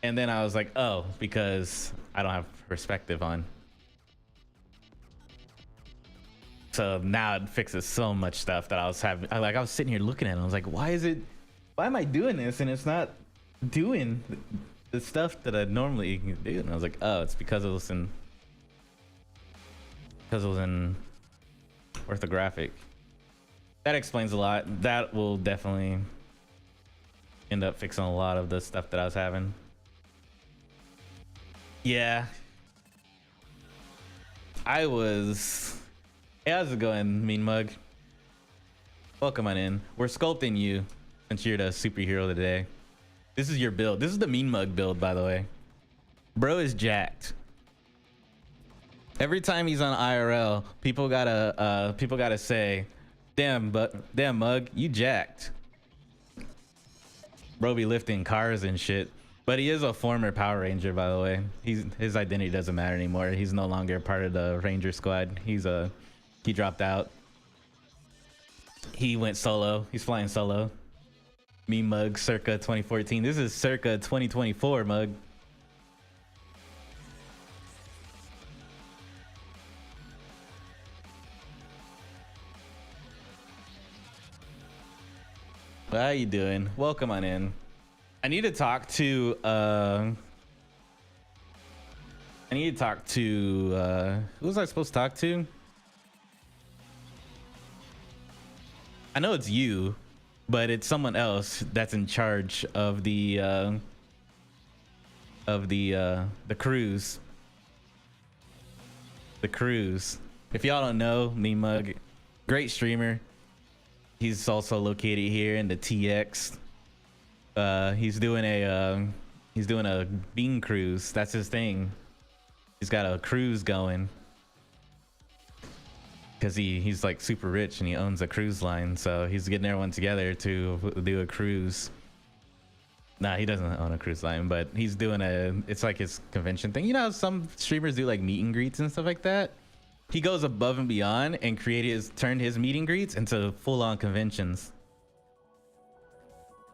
And then I was like, oh, because I don't have perspective on. So now it fixes so much stuff that I was having. I was sitting here looking at it. I was like, why am I doing this? And it's not doing the stuff that I normally do. And I was like, oh, it's because it was in orthographic. That explains a lot. That will definitely end up fixing a lot of the stuff that I was having. Yeah. Hey, how's it going, Mean Mug? Welcome on in. We're sculpting you since you're the superhero today. This is your build. This is the Mean Mug build, by the way. Bro is jacked. Every time he's on IRL, people gotta say, damn Mug, you jacked. Bro be lifting cars and shit. But he is a former Power Ranger, by the way. His identity doesn't matter anymore. He's no longer part of the Ranger squad. He dropped out. He went solo. He's flying solo. Me Mug circa 2014. This is circa 2024, Mug. How you doing? Welcome on in. I need to talk to who was I supposed to talk to? I know it's you, but it's someone else that's in charge of the cruise. The cruise. If y'all don't know, Mean Mug, great streamer. He's also located here in the TX. He's doing a bean cruise. That's his thing. He's got a cruise going because he's like super rich and he owns a cruise line. So he's getting everyone together to do a cruise. Nah, he doesn't own a cruise line, but he's doing it's like his convention thing. You know how some streamers do like meet and greets and stuff like that? He goes above and beyond and turned his meet and greets into full-on conventions.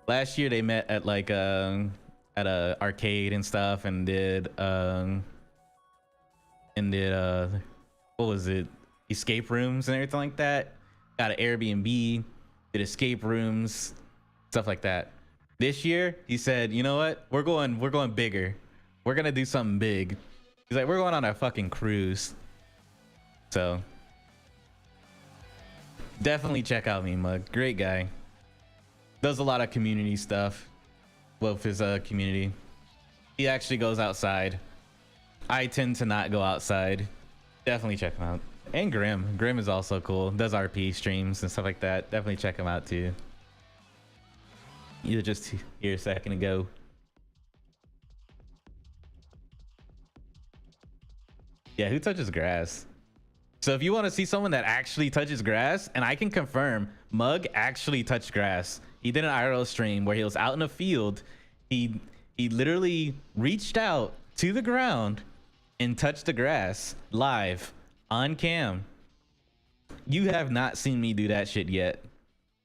Last year they met at like at a arcade and stuff and did what was it, escape rooms and everything like that. Got an Airbnb, did escape rooms, stuff like that. This year he said, you know what, we're going bigger. We're gonna do something big. He's like, we're going on a fucking cruise. So definitely check out Mean Mug. Great guy. Does a lot of community stuff with his community. He actually goes outside. I tend to not go outside. Definitely check him out. And Grim is also cool. Does RP streams and stuff like that. Definitely check him out too. You were just here a second ago. Yeah, who touches grass? So if you want to see someone that actually touches grass, and I can confirm, Mug actually touched grass. He did an IRL stream where he was out in a field. He literally reached out to the ground and touched the grass live on cam. You have not seen me do that shit yet.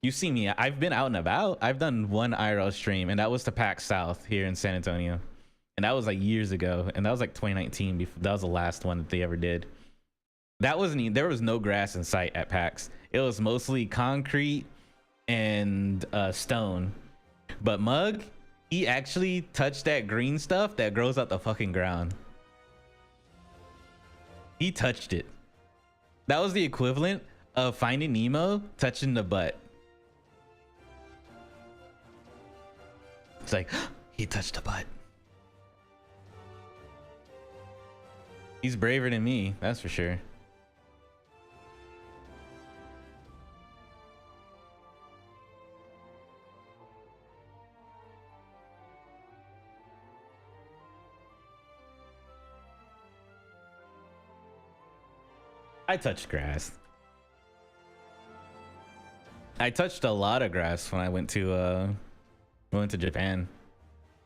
You see me. I've been out and about. I've done one IRL stream, and that was to PAX South here in San Antonio. And that was like years ago. And that was like 2019. That was the last one that they ever did. That wasn't, there was no grass in sight at PAX. It was mostly concrete and stone. But Mug, he actually touched that green stuff that grows out the fucking ground. He touched it. That was the equivalent of Finding Nemo touching the butt. It's like, he touched the butt. He's braver than me, that's for sure. I touched grass. I touched a lot of grass when I went to Japan.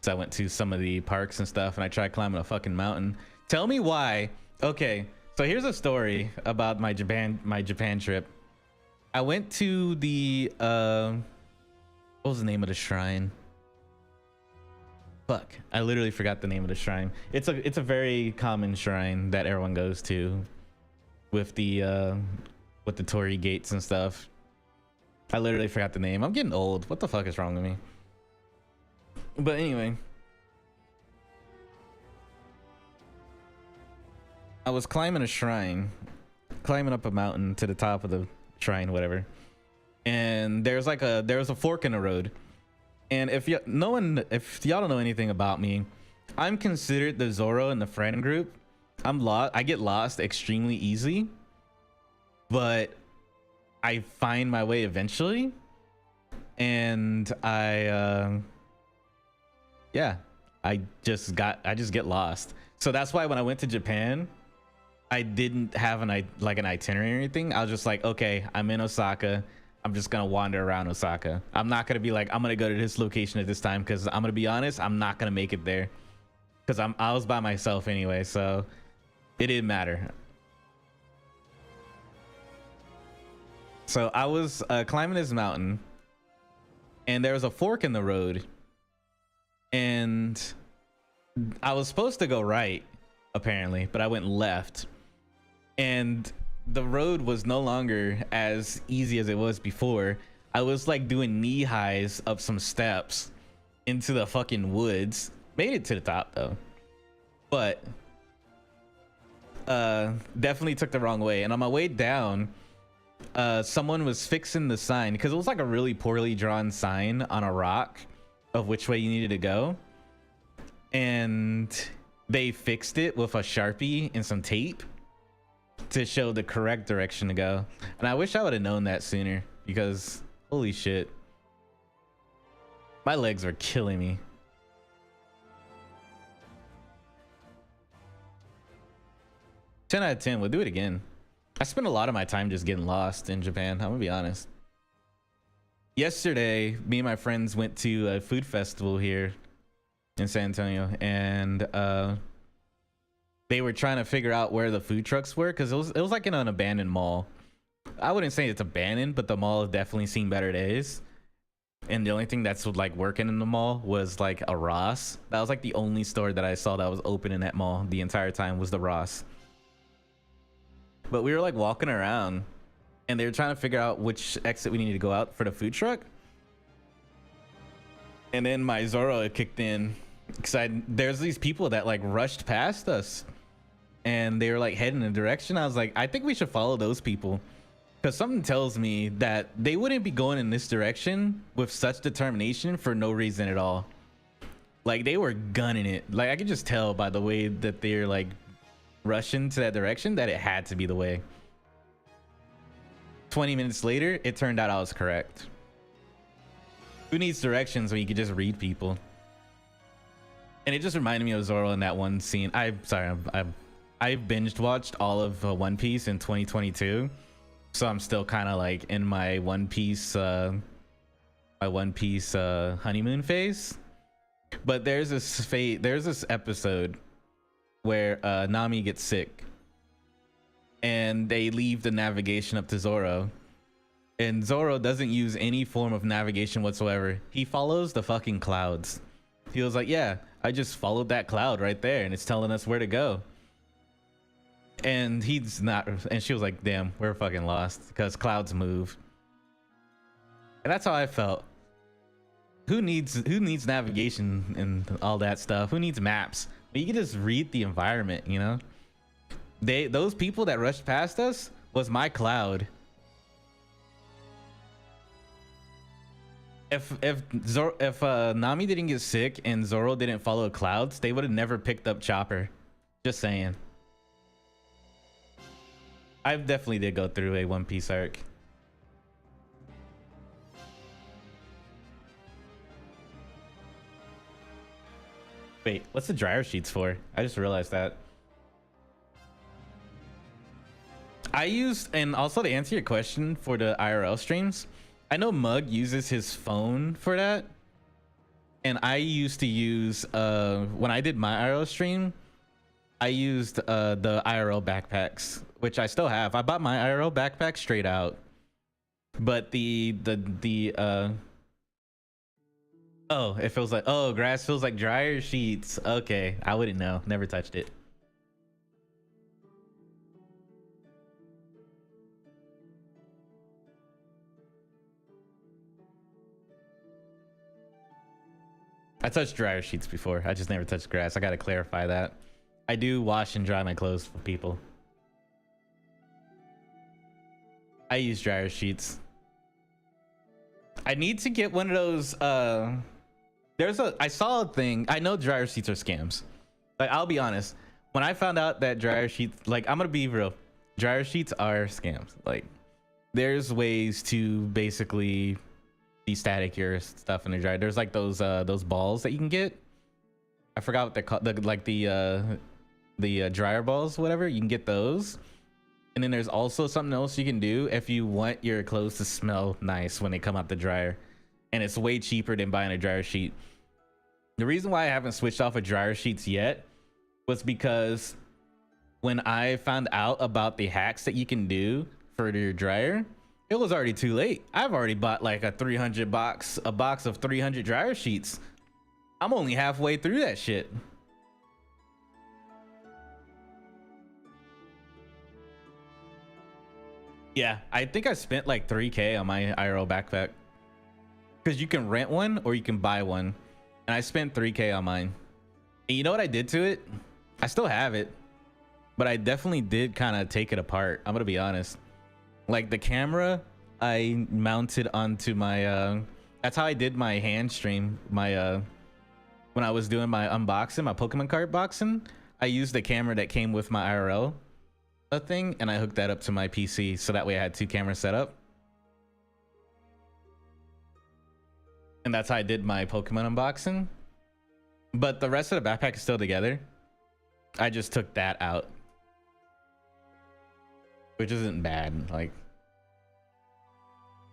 So I went to some of the parks and stuff, and I tried climbing a fucking mountain. Tell me why. Okay, so here's a story about my Japan trip. I went to the what was the name of the shrine? Fuck, I literally forgot the name of the shrine. It's a very common shrine that everyone goes to with the torii gates and stuff. I literally forgot the name. I'm getting old. What the fuck is wrong with me? But anyway, I was climbing a shrine, climbing up a mountain to the top of the shrine, whatever. And there's a fork in the road. And if y'all don't know anything about me, I'm considered the Zoro in the friend group. I get lost extremely easy, but I find my way eventually. And I just get lost. So that's why when I went to Japan, I didn't have an itinerary or anything. I was just like, okay, I'm in Osaka. I'm just gonna wander around Osaka. I'm not gonna be like, I'm gonna go to this location at this time, because I'm gonna be honest, I'm not gonna make it there, because I was by myself anyway, so it didn't matter. So I was climbing this mountain, and there was a fork in the road, and I was supposed to go right, apparently, but I went left, and the road was no longer as easy as it was before. I was like doing knee highs up some steps into the fucking woods. Made it to the top though, but definitely took the wrong way. And on my way down, someone was fixing the sign, because it was like a really poorly drawn sign on a rock of which way you needed to go, and they fixed it with a Sharpie and some tape to show the correct direction to go. And I wish I would have known that sooner, because holy shit, my legs were killing me. Ten out of 10. We'll do it again. I spent a lot of my time just getting lost in Japan, I'm gonna be honest. Yesterday, me and my friends went to a food festival here in San Antonio, and they were trying to figure out where the food trucks were, because it was like in an abandoned mall. I wouldn't say it's abandoned, but the mall has definitely seen better days. And the only thing that's like working in the mall was like a Ross. That was like the only store that I saw that was open in that mall the entire time, was the Ross. But we were like walking around, and they were trying to figure out which exit we needed to go out for the food truck. And then my Zoro kicked in, because there's these people that like rushed past us, and they were like heading in a direction. I was like, I think we should follow those people, because something tells me that they wouldn't be going in this direction with such determination for no reason at all. Like, they were gunning it. Like, I could just tell by the way that they're like rushing to that direction that it had to be the way. 20 minutes later, it turned out I was correct. Who needs directions when you can just read people? And it just reminded me of Zoro in that one scene. I binged watched all of One Piece in 2022, so I'm still kind of like in my One Piece honeymoon phase. But there's this episode where Nami gets sick, and they leave the navigation up to Zoro, and Zoro doesn't use any form of navigation whatsoever. He follows the fucking clouds. He was like, yeah, I just followed that cloud right there, and it's telling us where to go. And he's not, and she was like, damn, we're fucking lost, because clouds move. And that's how I felt. Who needs navigation and all that stuff? Who needs maps? But you can just read the environment, you know? Those people that rushed past us was my cloud. If Nami didn't get sick and Zoro didn't follow clouds, they would have never picked up Chopper. Just saying. I definitely did go through a One Piece arc. Wait, what's the dryer sheets for? I just realized that. I used, and also to answer your question for the IRL streams, I know Mug uses his phone for that. And I used to use, when I did my IRL stream, I used the IRL backpacks, which I still have. I bought my IRL backpack straight out. But oh, it feels like, oh, grass feels like dryer sheets. Okay, I wouldn't know. Never touched it. I touched dryer sheets before. I just never touched grass. I gotta clarify that. I do wash and dry my clothes for people. I use dryer sheets. I need to get one of those, I saw a thing. I know dryer sheets are scams. Like, I'll be honest. When I found out that dryer sheets, like, I'm gonna be real. Dryer sheets are scams. Like, there's ways to basically de-static your stuff in the dryer. There's like those balls that you can get. I forgot what they're called. The dryer balls, whatever. You can get those. And then there's also something else you can do if you want your clothes to smell nice when they come out the dryer. And it's way cheaper than buying a dryer sheet. The reason why I haven't switched off of dryer sheets yet was because when I found out about the hacks that you can do for your dryer, it was already too late. I've already bought like a box of 300 dryer sheets. I'm only halfway through that shit. Yeah, I think I spent like 3K on my IRL backpack. Because you can rent one or you can buy one. And I spent 3K on mine. And you know what I did to it? I still have it. But I definitely did kind of take it apart. I'm going to be honest. Like the camera, I mounted onto my... that's how I did my hand stream. My when I was doing my unboxing, my Pokemon card boxing, I used the camera that came with my IRL thing, and I hooked that up to my PC, so that way I had 2 cameras set up. And that's how I did my Pokemon unboxing. But the rest of the backpack is still together. I just took that out, which isn't bad. Like,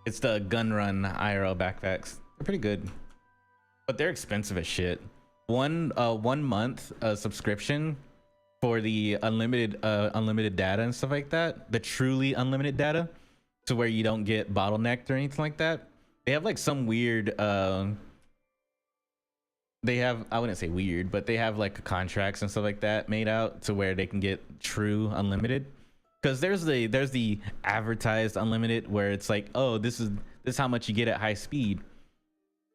it's the Gun Run IRL backpacks. They're pretty good, but they're expensive as shit. One month subscription for the unlimited data and stuff like that, the truly unlimited data, to where you don't get bottlenecked or anything like that. They have like some weird they have, I wouldn't say weird, but they have like contracts and stuff like that made out to where they can get true unlimited. Because there's the advertised unlimited where it's like, oh, this is how much you get at high speed,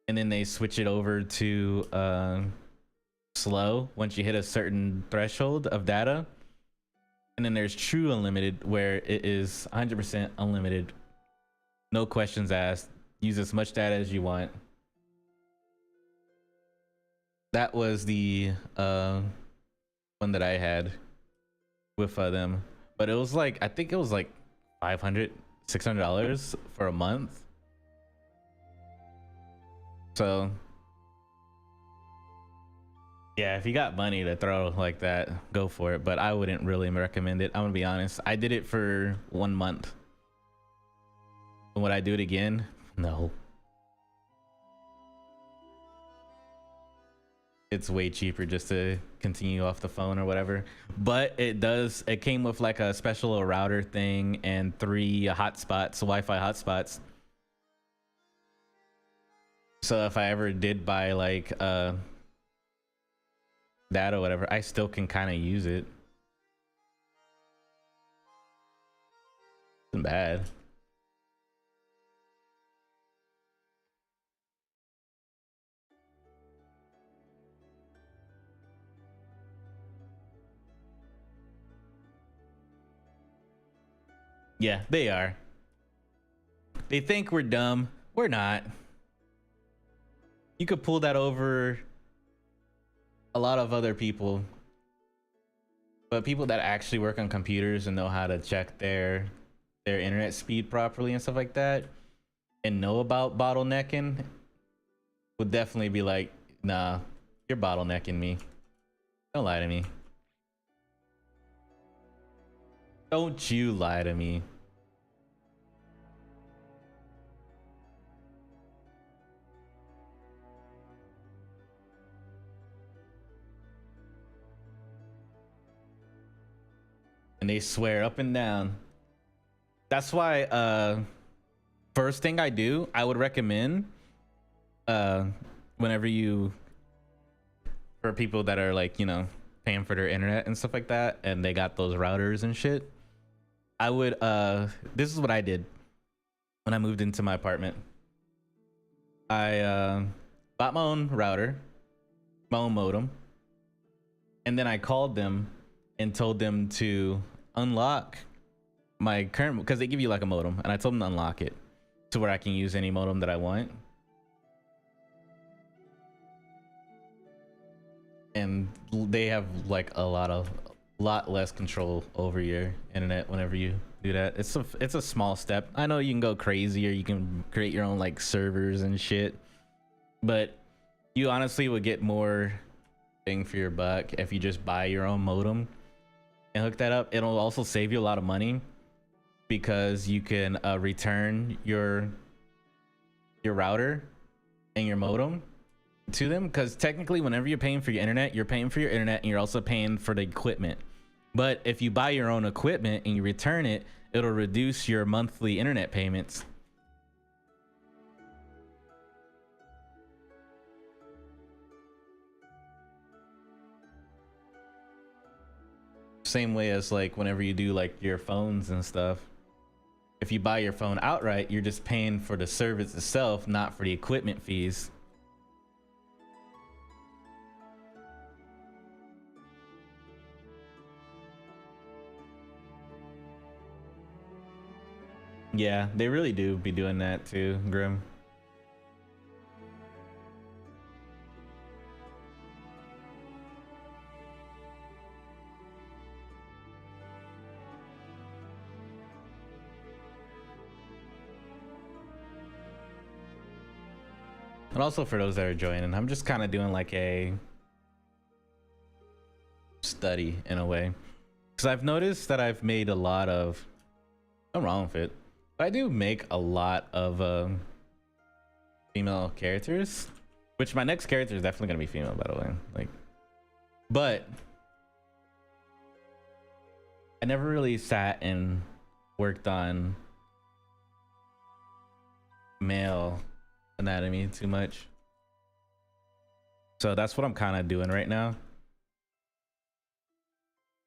and then they switch it over to slow once you hit a certain threshold of data. And then there's true unlimited, where it is 100% unlimited, no questions asked, use as much data as you want. That was the one that I had with them, but it was like, I think it was like $500-$600 for a month. So yeah, if you got money to throw like that, go for it. But I wouldn't really recommend it. I'm gonna be honest. I did it for 1 month. And would I do it again? No. It's way cheaper just to continue off the phone or whatever. But it came with like a special router thing and 3 hotspots, Wi-Fi hotspots. So if I ever did buy like that or whatever, I still can kind of use it. Isn't bad. Yeah, they are. They think we're dumb. We're not. You could pull that over a lot of other people. But people that actually work on computers and know how to check their internet speed properly and stuff like that, and know about bottlenecking, would definitely be like, nah, you're bottlenecking me. Don't lie to me. Don't you lie to me. And they swear up and down. That's why first thing I do, I would recommend whenever you, for people that are like, you know, paying for their internet and stuff like that, and they got those routers and shit, I would this is what I did when I moved into my apartment. I bought my own router, my own modem, and then I called them and told them to unlock my current, because they give you like a modem, and I told them to unlock it to where I can use any modem that I want. And they have like a lot less control over your internet whenever you do that. It's a small step. I know you can go crazy, or you can create your own like servers and shit, but you honestly would get more bang for your buck if you just buy your own modem and hook that up. It'll also save you a lot of money because you can return your router and your modem to them, because technically whenever you're paying for your internet, you're paying for your internet and you're also paying for the equipment. But if you buy your own equipment and you return it, it'll reduce your monthly internet payments. Same way as like whenever you do like your phones and stuff. If you buy your phone outright, you're just paying for the service itself, not for the equipment fees. Yeah, they really do be doing that too, Grim. And also for those that are joining, I'm just kind of doing like a study in a way, because I've noticed that I've made a lot of, nothing wrong with it, but I do make a lot of female characters, which my next character is definitely gonna be female, by the way. Like, but I never really sat and worked on male anatomy too much, so that's what I'm kind of doing right now.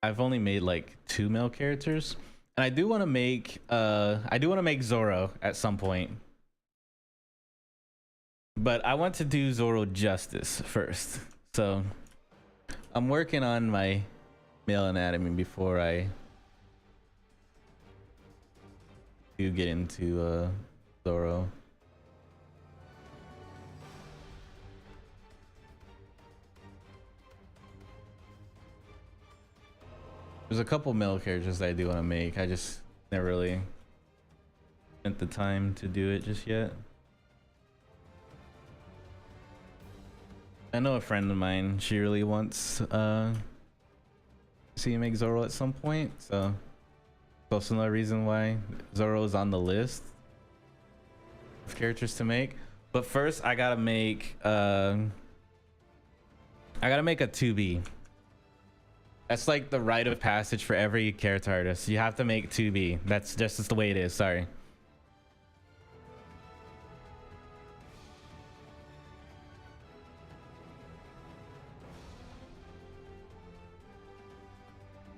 I've only made like 2 male characters, and I do want to make Zoro at some point, but I want to do Zoro justice first. So I'm working on my male anatomy before I do get into Zoro. There's a couple male characters that I do want to make. I just never really spent the time to do it just yet. I know a friend of mine, she really wants to see me make Zoro at some point, so that's another reason why Zoro is on the list of characters to make. But first I gotta make a 2B. That's like the rite of passage for every character artist. You have to make 2B. That's just the way it is. Sorry.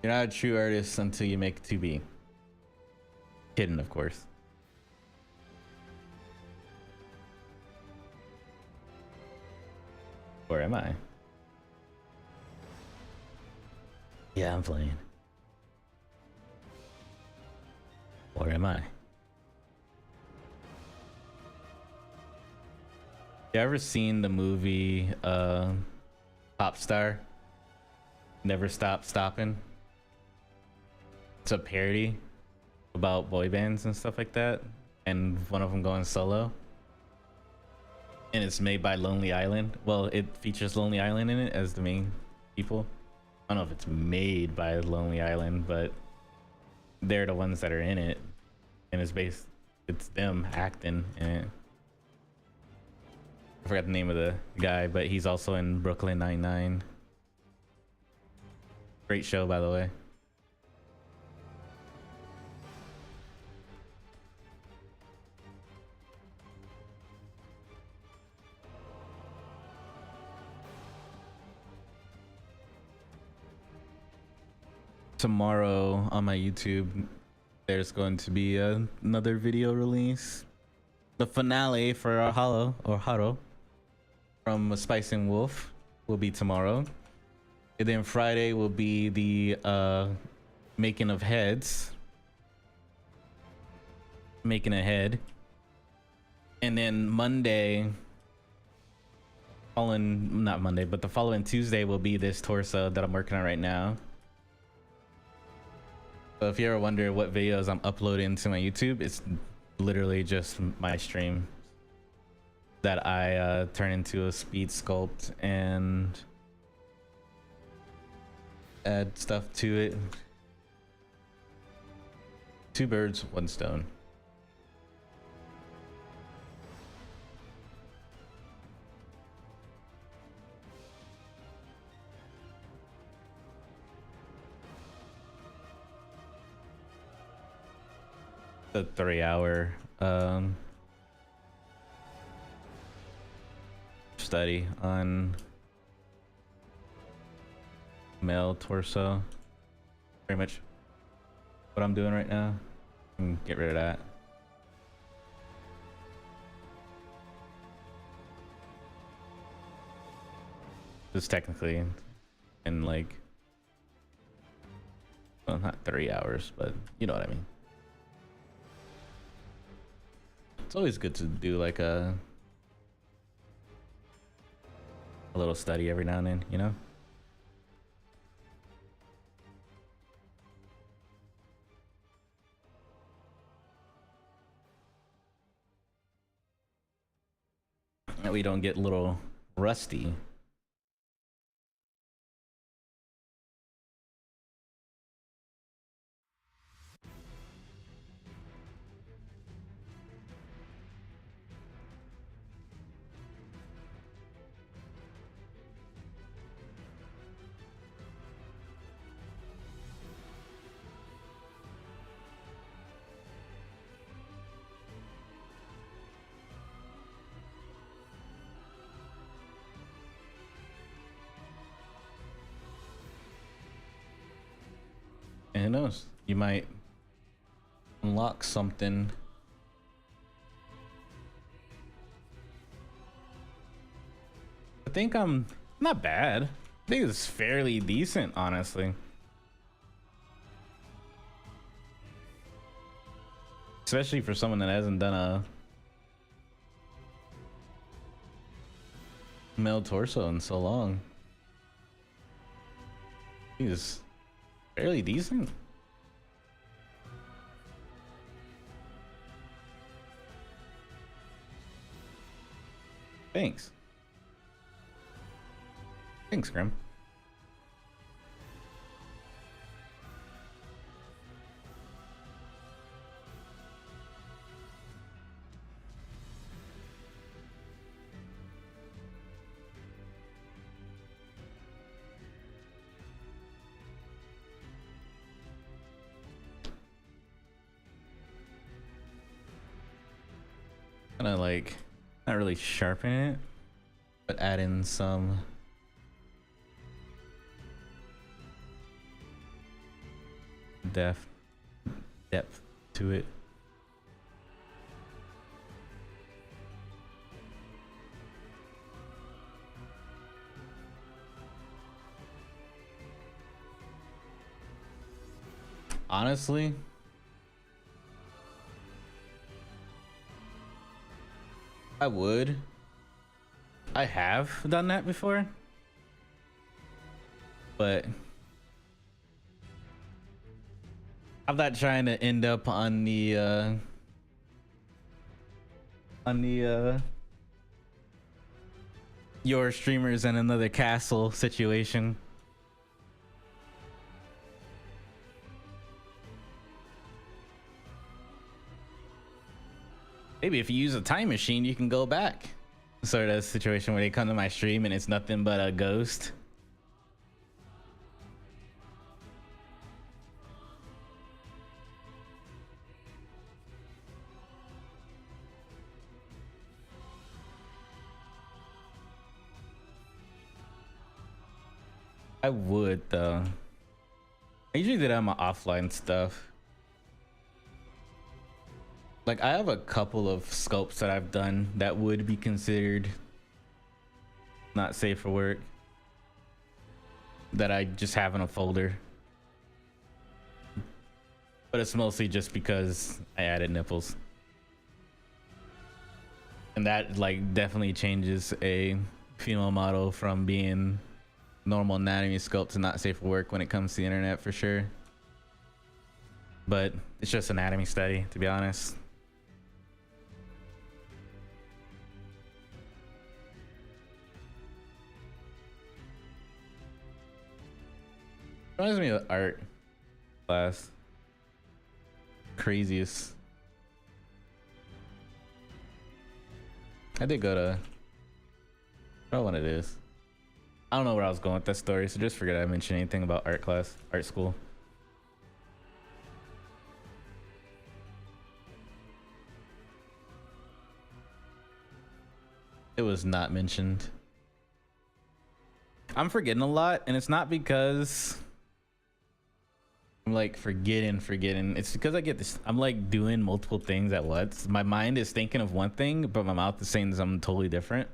You're not a true artist until you make 2B. Kidding, of course. Or am I? Yeah, I'm playing. Or am I? You ever seen the movie Pop Star? Never Stop Stopping? It's a parody about boy bands and stuff like that, and one of them going solo. And it's made by Lonely Island. Well, it features Lonely Island in it as the main people. I don't know if it's made by Lonely Island, but they're the ones that are in it, and it's them acting in it. I forgot the name of the guy, but he's also in Brooklyn Nine-Nine. Great show, by the way. Tomorrow on my YouTube, there's going to be another video release. The finale for our Holo from Spice and Wolf will be tomorrow. And then Friday will be the making of heads. Making a head. And then not Monday, but the following Tuesday will be this torso that I'm working on right now. So if you ever wonder what videos I'm uploading to my YouTube, it's literally just my stream that I turn into a speed sculpt and add stuff to it. Two birds, one stone. The 3-hour study on male torso. Pretty much what I'm doing right now. Get rid of that. It's technically in like, well, not 3 hours, but you know what I mean. It's always good to do like a little study every now and then, you know? And we don't get a little rusty. And who knows, you might unlock something. I think I'm not bad. I think it's fairly decent, honestly. Especially for someone that hasn't done a male torso in so long. He's fairly decent. Thanks. Thanks, Grim. Kind of like not really sharpen it, but add in some depth to it. Honestly, I would. I have done that before, but I'm not trying to end up on the your streamers in another castle situation. Maybe if you use a time machine, you can go back. Sort of situation where they come to my stream and it's nothing but a ghost. I would though. I usually do that on my offline stuff. Like I have a couple of sculpts that I've done that would be considered not safe for work that I just have in a folder. But it's mostly just because I added nipples. And that like definitely changes a female model from being normal anatomy sculpt to not safe for work when it comes to the internet for sure. But it's just anatomy study, to be honest. Reminds me of art class. Craziest. I did go to, I don't know what it is. I don't know where I was going with that story, so just forget I mentioned anything about art class, art school. It was not mentioned. I'm forgetting a lot, and it's not because I'm like forgetting. It's because I get this. I'm like doing multiple things at once. My mind is thinking of one thing, but my mouth is saying something totally different.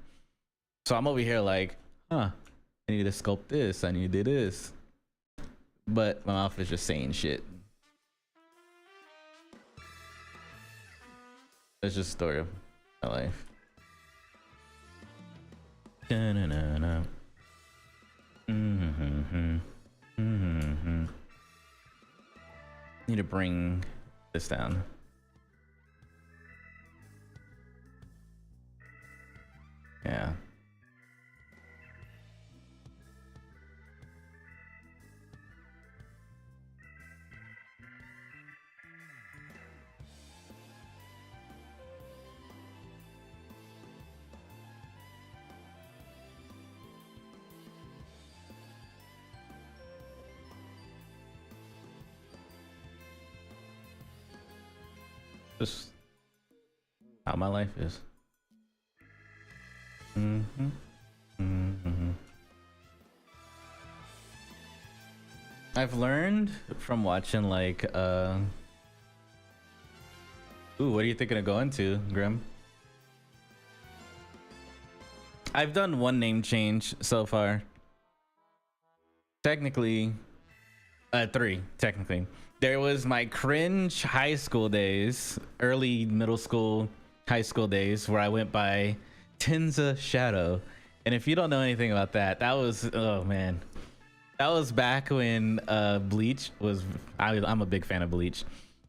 So I'm over here like, huh, I need to sculpt this. I need to do this. But my mouth is just saying shit. That's just a story of my life. Da-na-na-na. Need to bring this down. Yeah. Just how my life is. I've learned from watching like ooh, what are you thinking of going to, Grim? I've done one name change so far. Technically, 3 technically. There was my cringe high school days, early middle school, high school days, where I went by Tenza Shadow. And if you don't know anything about that, that was, oh man, that was back when Bleach was, I'm a big fan of Bleach.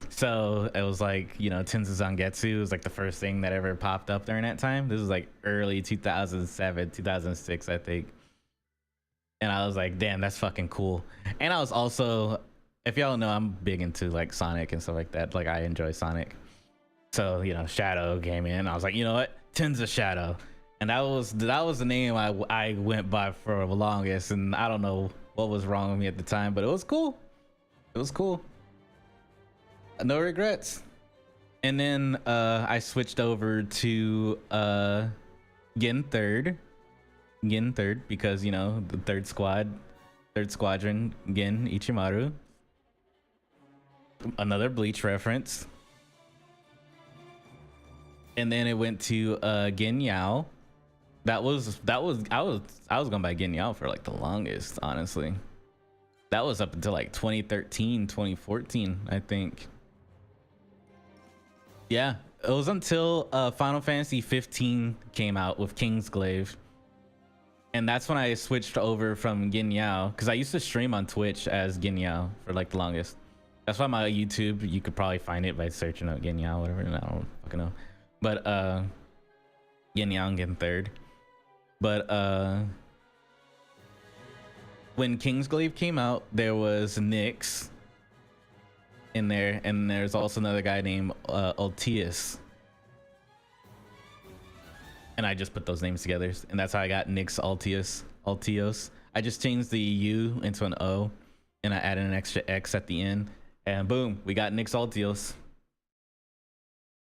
So it was like, you know, Tenza Zangetsu was like the first thing that ever popped up during that time. This was like early 2007, 2006, I think. And I was like, damn, that's fucking cool. And I was also, if y'all know, I'm big into like Sonic and stuff like that. Like I enjoy Sonic. So, you know, Shadow came in. I was like, you know what? Tenza Shadow. And that was the name I went by for the longest. And I don't know what was wrong with me at the time, but it was cool. It was cool. No regrets. And then I switched over to Gin Third because, you know, the third squadron, Gin Ichimaru. Another Bleach reference. And then it went to Gin Yao. I was going by Gin Yao for like the longest, honestly. That was up until like 2013, 2014, I think. Yeah, it was until Final Fantasy 15 came out with Kingsglaive. And that's when I switched over from Gin Yao, because I used to stream on Twitch as Gin Yao for like the longest. That's why my YouTube, you could probably find it by searching up Genyao, whatever. I don't fucking know. But Genyao getting third. But when Kingsglaive came out, there was Nyxx in there, and there's also another guy named Altios. And I just put those names together, and that's how I got Nyxx Altios. I just changed the U into an O, and I added an extra X at the end. And boom, we got Nyxx Altios.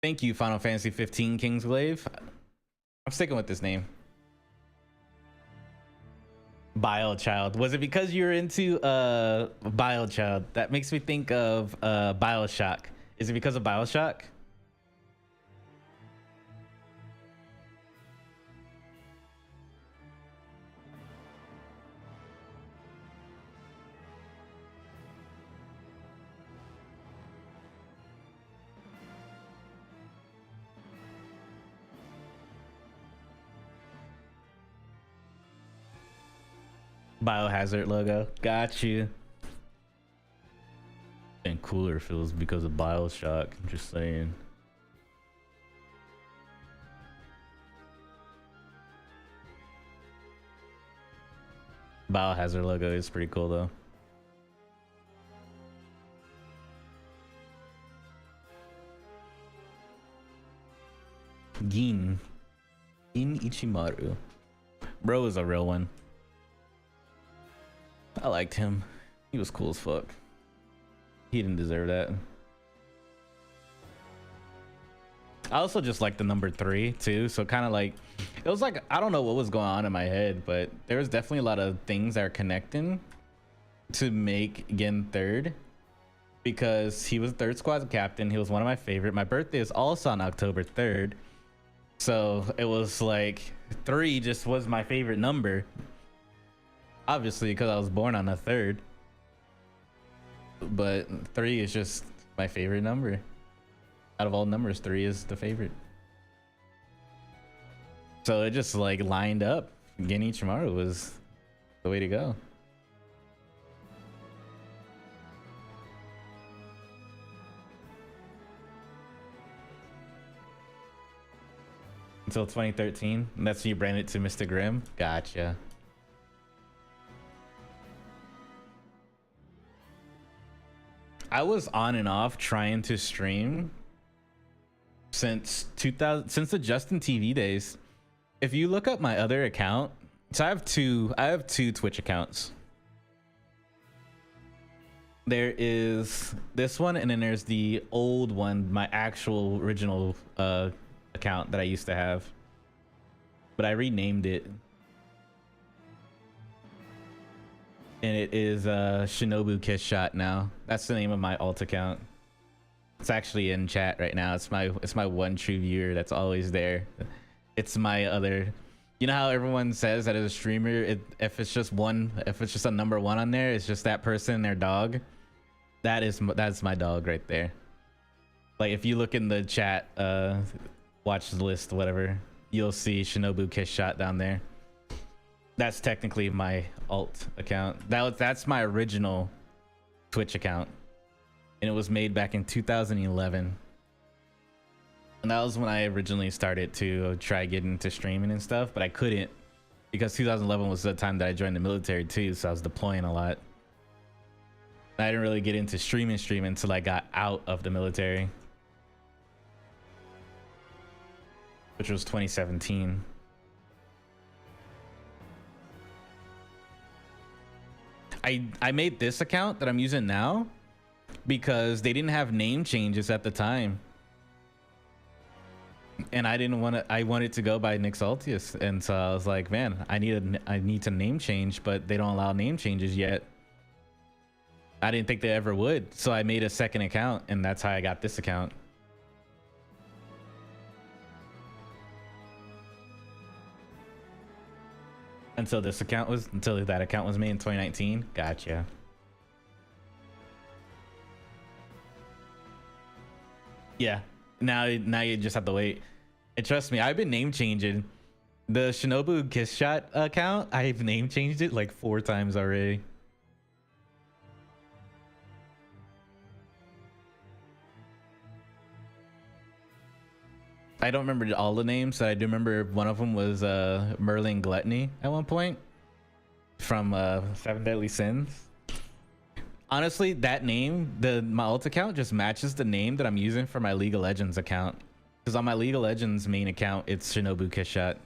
Thank you, Final Fantasy 15 Kingsglaive. I'm sticking with this name. Biochild. Was it because you were into Biochild? That makes me think of Bioshock. Is it because of Bioshock? Biohazard logo. Got you. And cooler feels because of Bioshock. I'm just saying. Biohazard logo is pretty cool though. Gin Ichimaru. Bro is a real one. I liked him. He was cool as fuck. He didn't deserve that. I also just like the number 3 too. So kind of like, it was like, I don't know what was going on in my head, but there was definitely a lot of things that are connecting to make Gen third, because he was third squad captain. He was one of my favorite. My birthday is also on October 3rd. So it was like 3 just was my favorite number. Obviously, because I was born on the 3rd, but 3 is just my favorite number. Out of all numbers, 3 is the favorite. So it just like lined up. Gen Ichimaru was the way to go. Until 2013. And that's when you branded it to Mr. Grimm. Gotcha. I was on and off trying to stream since the Justin TV days. If you look up my other account, so I have two Twitch accounts. There is this one, and then there's the old one, my actual original account that I used to have, but I renamed it. And it is Shinobu Kiss Shot now. That's the name of my alt account. It's actually in chat right now. It's my one true viewer that's always there. It's my other. You know how everyone says that as a streamer, if it's just a number 1 on there, it's just that person and their dog. That's my dog right there. Like if you look in the chat, watch the list, whatever, you'll see Shinobu Kiss Shot down there. That's technically my alt account. That's my original Twitch account, and it was made back in 2011. And that was when I originally started to try getting into streaming and stuff, but I couldn't because 2011 was the time that I joined the military too, so I was deploying a lot. I didn't really get into streaming until I got out of the military, which was 2017. I made this account that I'm using now because they didn't have name changes at the time, and I wanted to go by Nyxx Altios, and so I was like, man, I need to name change, but they don't allow name changes yet. I didn't think they ever would, so I made a second account, and that's how I got this account. Until that account was made in 2019. Gotcha. Yeah. Now you just have to wait. And trust me, I've been name changing. The Shinobu Kiss Shot account, I've name changed it like 4 times already. I don't remember all the names, but I do remember one of them was Merlin Gluttony at one point from Seven Deadly Sins. Honestly, that name, my alt account just matches the name that I'm using for my League of Legends account. Because on my League of Legends main account, it's Shinobu Kishot.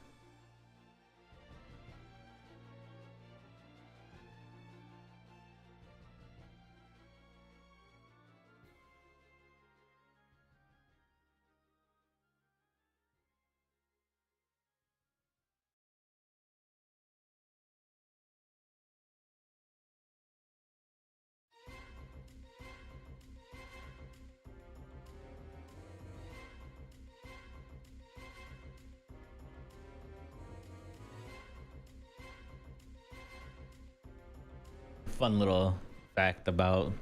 Fun little fact about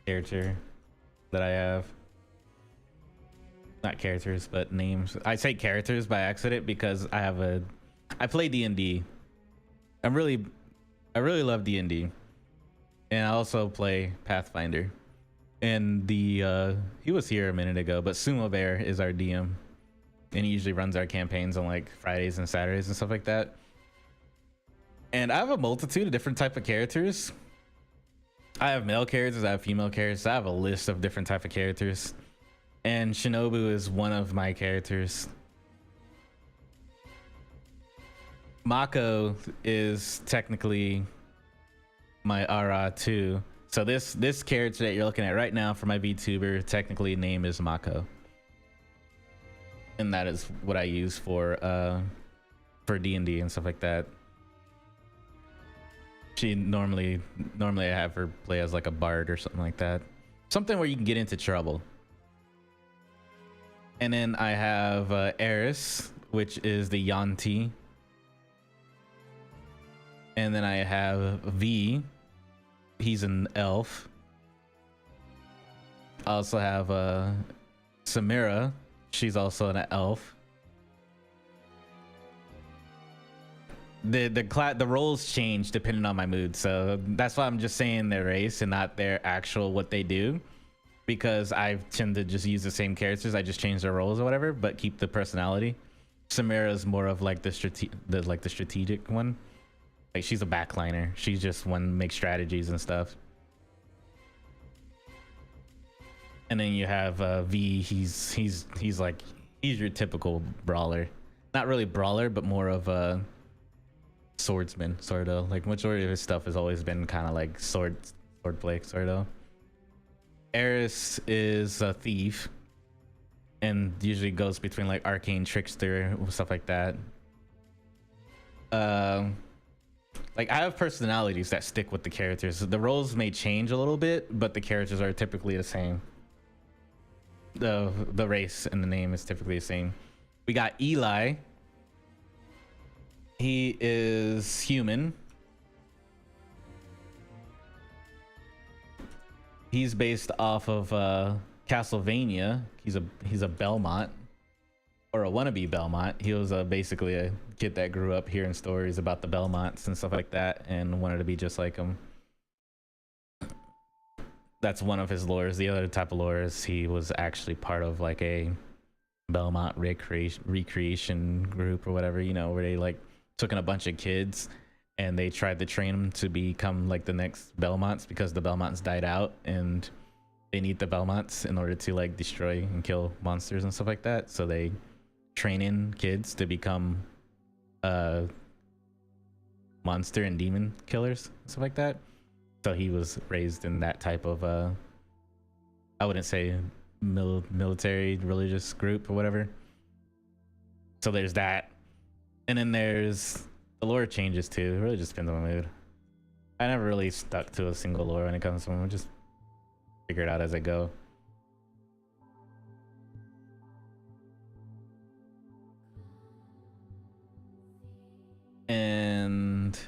character that I have. Not characters, but names. I say characters by accident because I play D&D. I really love D&D. And I also play Pathfinder. And he was here a minute ago, but Sumo Bear is our DM. And he usually runs our campaigns on like Fridays and Saturdays and stuff like that. And I have a multitude of different type of characters. I have male characters, I have female characters. I have a list of different type of characters. And Shinobu is one of my characters. Mako is technically my Ara too. So this character that you're looking at right now for my VTuber, technically name is Mako. And that is what I use for D&D and stuff like that. She normally I have her play as like a bard or something like that. Something where you can get into trouble. And then I have Eris, which is the Yanti. And then I have V. He's an elf. I also have Samira. She's also an elf. The roles change depending on my mood, so that's why I'm just saying their race and not their actual what they do, because I tend to just use the same characters. I just change their roles or whatever, but keep the personality. Samira is more of like the strategic one. Like she's a backliner. She's just one makes strategies and stuff. And then you have V. He's your typical brawler. Not really brawler, but more of a swordsman, sort of. Like majority of his stuff has always been kind of like swordplay, sort of. Eris is a thief and usually goes between like arcane trickster, stuff like that. Like I have personalities that stick with the characters. The roles may change a little bit, but the characters are typically the same. The race and the name is typically the same. We got Eli. He is human. He's based off of Castlevania. He's a Belmont, or a wannabe Belmont. He was basically a kid that grew up hearing stories about the Belmonts and stuff like that and wanted to be just like them. That's one of his lores. The other type of lore is he was actually part of like a Belmont recreation group or whatever, you know, where they like took in a bunch of kids and they tried to train them to become like the next Belmonts, because the Belmonts died out and they need the Belmonts in order to like destroy and kill monsters and stuff like that. So they train in kids to become monster and demon killers and stuff like that. So he was raised in that type of I wouldn't say military religious group or whatever. So there's that. And then there's the lore changes too. It really just depends on my mood. I never really stuck to a single lore when it comes to them. I just figure it out as I go. And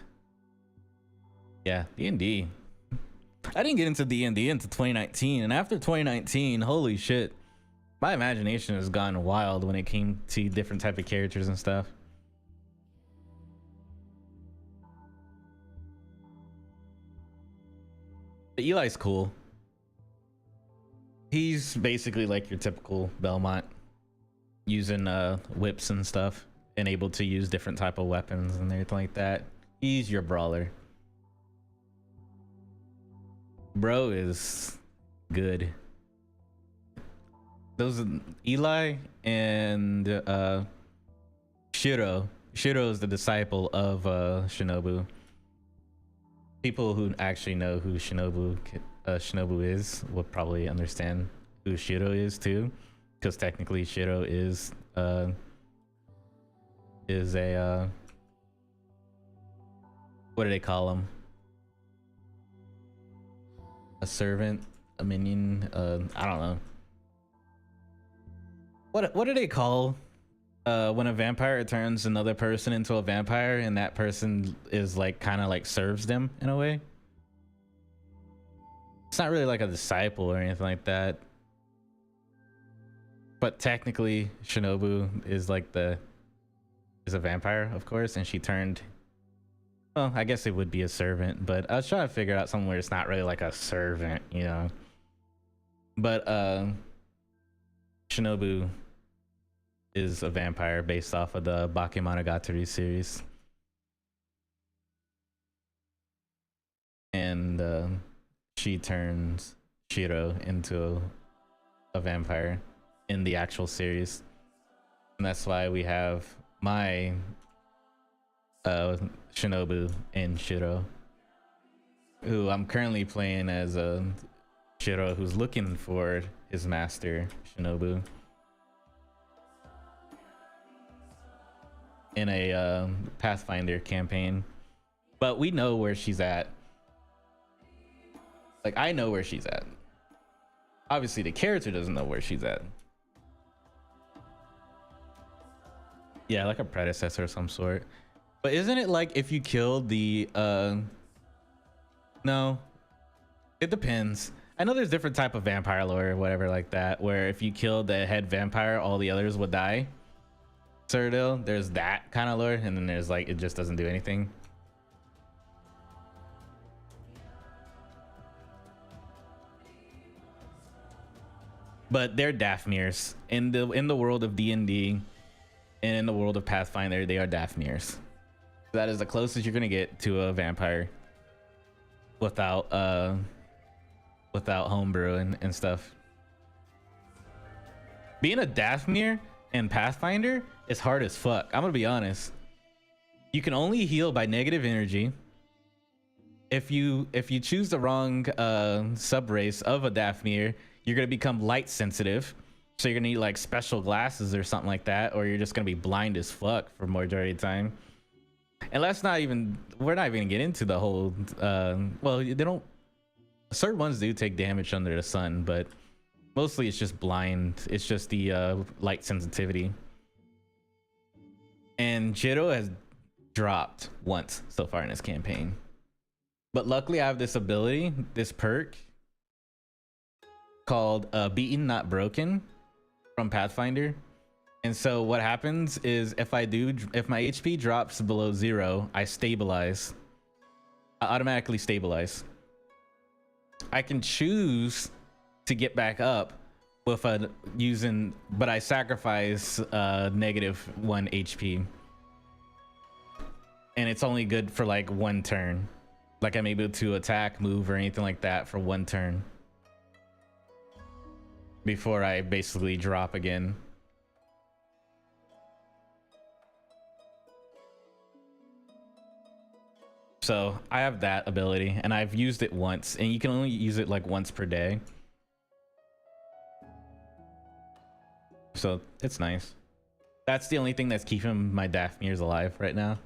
yeah, D&D. I didn't get into D&D until 2019, and after 2019, holy shit, my imagination has gone wild when it came to different type of characters and stuff. But Eli's cool. He's basically like your typical Belmont. using whips and stuff, and able to use different type of weapons and everything like that. He's your brawler. Bro is good. Those Eli and Shiro. Shiro is the disciple of Shinobu. People who actually know who Shinobu is will probably understand who Shiro is too, because technically Shiro is a what do they call him? A servant, a minion. I don't know. What do they call when a vampire turns another person into a vampire and that person is like kind of like serves them in a way? It's not really like a disciple or anything like that, but technically Shinobu is like is a vampire, of course, and she turned, well, I guess it would be a servant, but I was trying to figure out somewhere it's not really like a servant, you know. But Shinobu is a vampire based off of the Bakemonogatari series. And she turns Shiro into a vampire in the actual series. And that's why we have my Shinobu and Shiro, who I'm currently playing as a Shiro who's looking for his master Shinobu in a Pathfinder campaign. But we know where she's at. Like, I know where she's at. Obviously the character doesn't know where she's at. Yeah, like a predecessor of some sort. But isn't it like if you killed the no, it depends. I know there's different type of vampire lore or whatever like that, where if you killed the head vampire all the others would die. Cyrodiil, there's that kind of lore, and then there's like it just doesn't do anything. But they're Daphnirs in the world of D&D and in the world of Pathfinder. They are Daphnirs. That is the closest you're gonna get to a vampire without homebrew and stuff. Being a Daphmir in Pathfinder is hard as fuck. I'm gonna be honest. You can only heal by negative energy. If you choose the wrong sub race of a Daphmir, you're gonna become light sensitive. So you're gonna need like special glasses or something like that, or you're just gonna be blind as fuck for majority of the time. And we're not even gonna get into the whole well, they don't, certain ones do take damage under the sun, but mostly it's just blind. It's just the light sensitivity. And Jiro has dropped once so far in this campaign, but luckily I have this ability, this perk called Beaten Not Broken from Pathfinder. And so what happens is if my HP drops below 0, I stabilize. I automatically stabilize. I can choose to get back up with but I sacrifice -1 HP. And it's only good for like 1 turn. Like I'm able to attack, move, or anything like that for 1 turn before I basically drop again. So I have that ability, and I've used it once, and you can only use it like once per day. So it's nice. That's the only thing that's keeping my Daphnirs alive right now,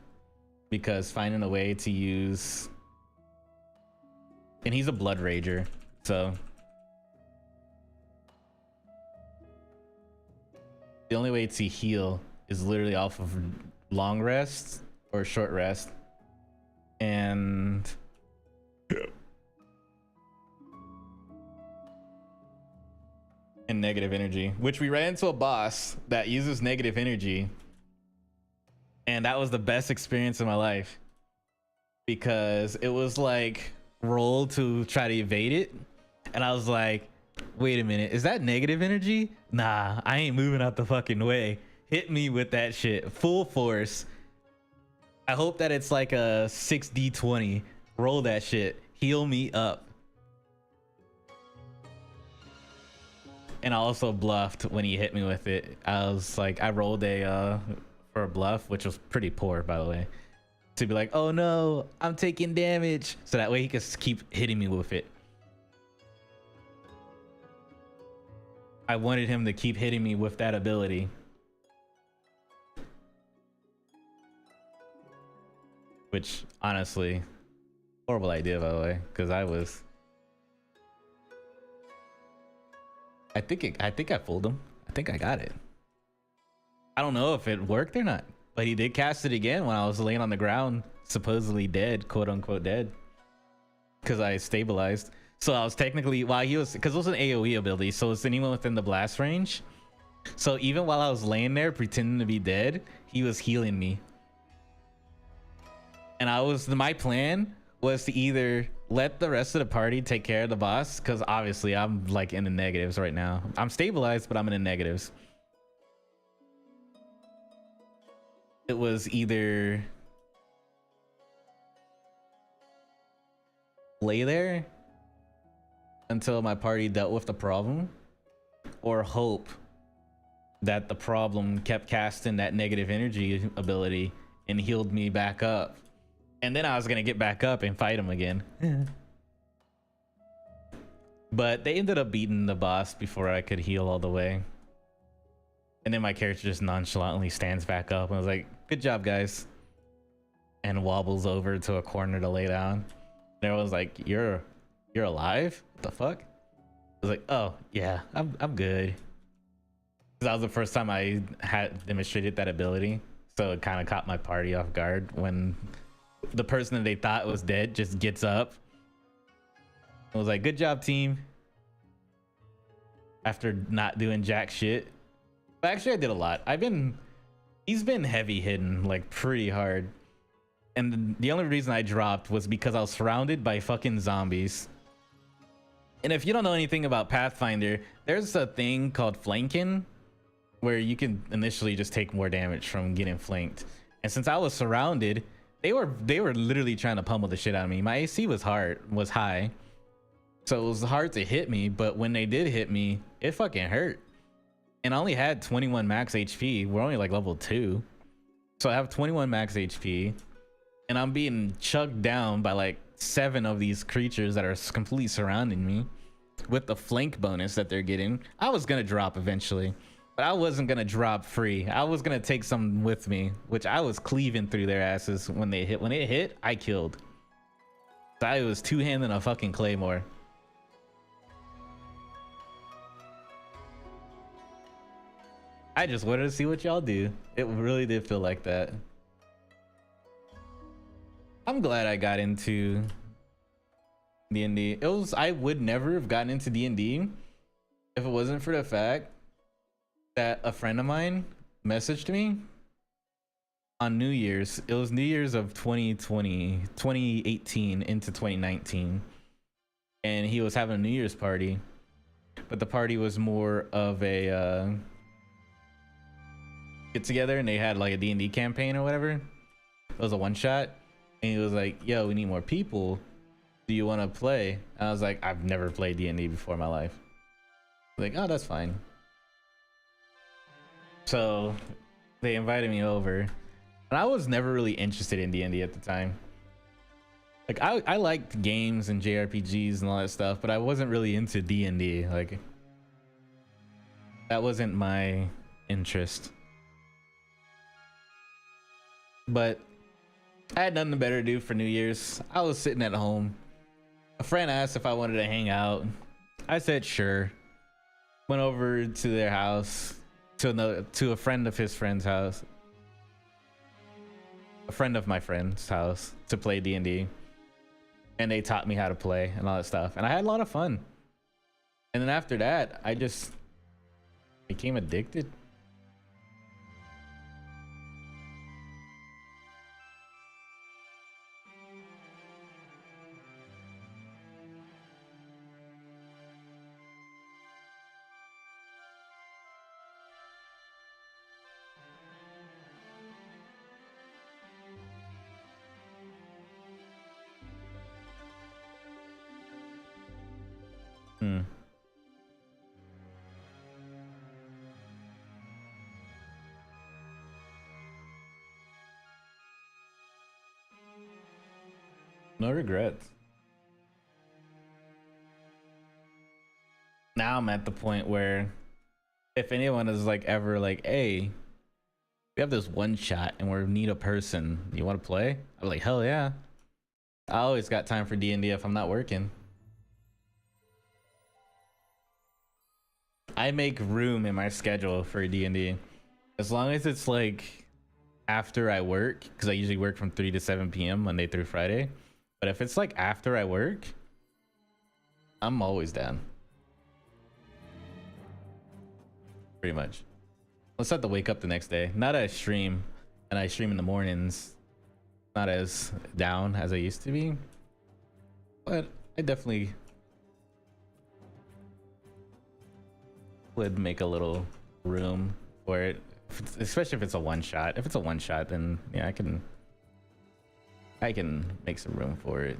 because finding a way to use, and he's a blood rager, so the only way to heal is literally off of long rest or short rest. And negative energy, which we ran into a boss that uses negative energy, and that was the best experience of my life, because it was like roll to try to evade it, and I was like, Wait a minute, is that negative energy? Nah, I ain't moving out the fucking way. Hit me with that shit full force. I hope that it's like a 6d20. Roll that shit. Heal me up. And I also bluffed when he hit me with it. I was like, I rolled a for a bluff, which was pretty poor, by the way, to be like, oh no, I'm taking damage, so that way he could keep hitting me with it. I wanted him to keep hitting me with that ability, which honestly, horrible idea, by the way, because I think I fooled him. I think I got it. I don't know if it worked or not, but he did cast it again when I was laying on the ground, supposedly dead, quote unquote dead, because I stabilized. So I was technically, while he was, because it was an AoE ability, so it's anyone within the blast range. So even while I was laying there pretending to be dead, he was healing me. And my plan was to either let the rest of the party take care of the boss, because obviously I'm like in the negatives right now. I'm stabilized, but I'm in the negatives. It was either lay there until my party dealt with the problem, or hope that the problem kept casting that negative energy ability and healed me back up. And then I was gonna get back up and fight him again. But they ended up beating the boss before I could heal all the way. And then my character just nonchalantly stands back up and was like, good job, guys. And wobbles over to a corner to lay down. And everyone's like, you're alive? What the fuck? I was like, oh yeah, I'm good. That was the first time I had demonstrated that ability. So it kind of caught my party off guard when the person that they thought was dead just gets up. I was like, good job, team. After not doing jack shit. But actually I did a lot. He's been heavy hitting like pretty hard. And the only reason I dropped was because I was surrounded by fucking zombies. And if you don't know anything about Pathfinder, there's a thing called flanking where you can initially just take more damage from getting flanked. And since I was surrounded, they were literally trying to pummel the shit out of me. My AC was high. So it was hard to hit me, but when they did hit me, it fucking hurt. And I only had 21 max HP. We're only like level 2. So I have 21 max HP. And I'm being chugged down by like 7 of these creatures that are completely surrounding me with the flank bonus that they're getting. I was gonna drop eventually, but I wasn't gonna drop free. I was gonna take some with me, which I was cleaving through their asses when they hit. When it hit, I killed. I was two-handing a fucking claymore. I just wanted to see what y'all do. It really did feel like that. I'm glad I got into D&D. I would never have gotten into D&D if it wasn't for the fact that a friend of mine messaged me on New Year's. It was New Year's of 2018 into 2019. And he was having a New Year's party. But the party was more of a get together, and they had like a D&D campaign or whatever. It was a one shot. And he was like, yo, we need more people. Do you want to play? And I was like, I've never played D&D before in my life. Like, oh, that's fine. So they invited me over. And I was never really interested in D&D at the time. Like, I liked games and JRPGs and all that stuff, but I wasn't really into D&D. Like, that wasn't my interest. But I had nothing better to do for New Year's. I was sitting at home. A friend asked if I wanted to hang out. I said sure. Went over to their house, to a friend of his friend's house. A friend of my friend's house to play D&D. And they taught me how to play and all that stuff. And I had a lot of fun. And then after that, I just became addicted. Hmm. No regrets. Now I'm at the point where if anyone is like ever like, hey, we have this one shot and we need a person, you want to play? I'm like, hell yeah. I always got time for D&D if I'm not working. I make room in my schedule for D&D as long as it's like after I work, because I usually work from 3 to 7 p.m. Monday through Friday. But if it's like after I work, I'm always down. Pretty much. Let's have to wake up the next day. Not I stream, and I stream in the mornings. Not as down as I used to be, but I definitely would make a little room for it, especially if it's a one shot. If it's a one shot, then yeah, I can make some room for it.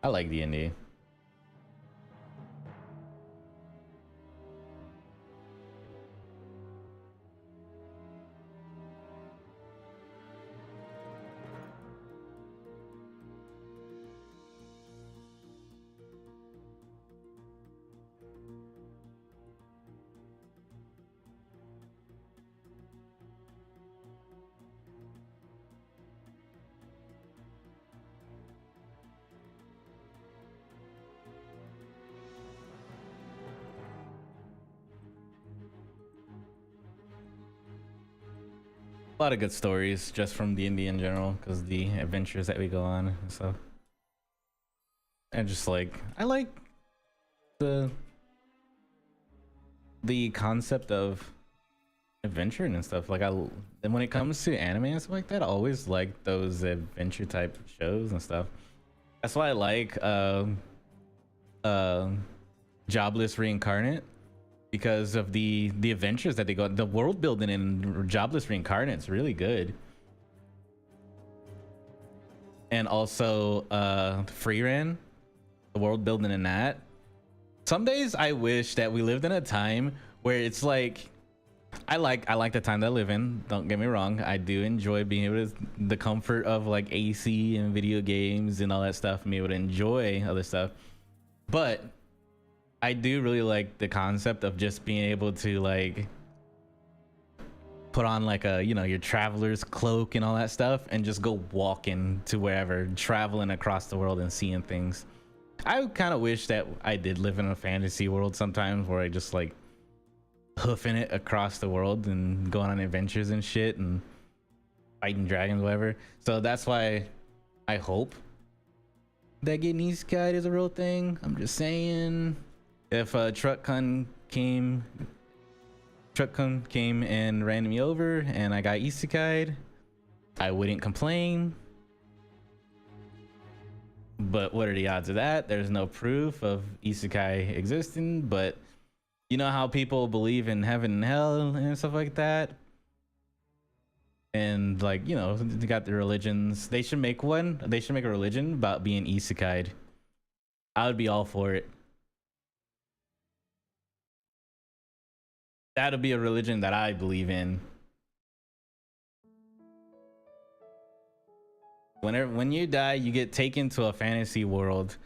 I like D&D. A lot of good stories just from D&D in general, because the adventures that we go on and stuff. And just like, I like the concept of adventure and stuff. Like and when it comes to anime and stuff like that, I always like those adventure type shows and stuff. That's why I like Jobless Reincarnate, because of the adventures that they go, the world building in Jobless Reincarnate is really good. And also Free Ran, the world building in that. Some days I wish that we lived in a time where it's like, I like the time that I live in, don't get me wrong. I do enjoy being able to, the comfort of like AC and video games and all that stuff, and be able to enjoy other stuff. But I do really like the concept of just being able to like put on like a, you know, your traveler's cloak and all that stuff and just go walking to wherever, traveling across the world and seeing things. I kind of wish that I did live in a fantasy world sometimes where I just like hoofing it across the world and going on adventures and shit and fighting dragons, whatever. So that's why I hope that getting isekai is a real thing. I'm just saying, if Truck-kun came and ran me over and I got isekai'd, I wouldn't complain. But what are the odds of that? There's no proof of isekai existing, but you know how people believe in heaven and hell and stuff like that? And like, you know, they got the religions. They should make one. They should make a religion about being isekai'd. I would be all for it. That'll be a religion that I believe in. When you die, you get taken to a fantasy world.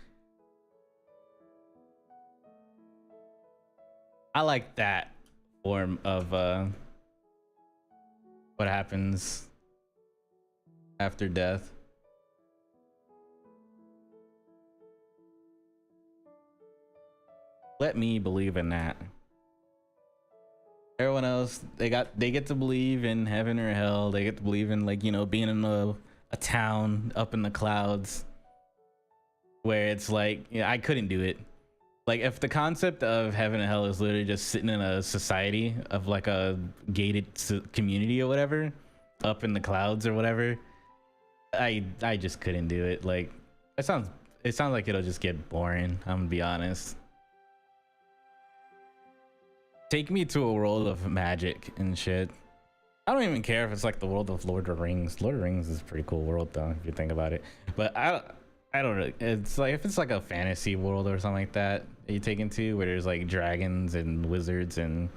I like that form of what happens after death. Let me believe in that. Everyone else, they get to believe in heaven or hell. They get to believe in, like, you know, being in a town up in the clouds where it's like, yeah, I couldn't do it. Like, if the concept of heaven and hell is literally just sitting in a society of like a gated community or whatever up in the clouds or whatever, I just couldn't do it. Like, it sounds like it'll just get boring, I'm gonna be honest. Take me to a world of magic and shit. I don't even care if it's like the world of Lord of the Rings. Lord of the Rings is a pretty cool world though, if you think about it. But I don't really. It's like if it's like a fantasy world or something like that you take into, where there's like dragons and wizards and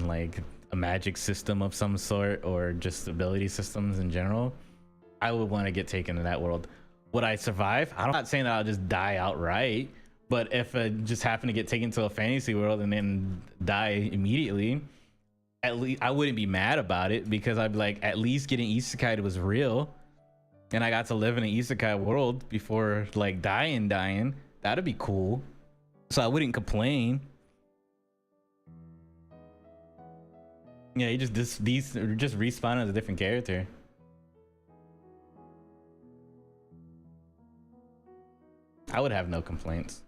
like a magic system of some sort, or just ability systems in general, I would want to get taken to that world. Would I survive? I'm not saying that I'll just die outright, but if I just happen to get taken to a fantasy world and then die immediately, at least I wouldn't be mad about it, because I'd be like, at least getting isekai was real, and I got to live in an isekai world before like dying. That'd be cool. So I wouldn't complain. Yeah, you just respawn as a different character. I would have no complaints.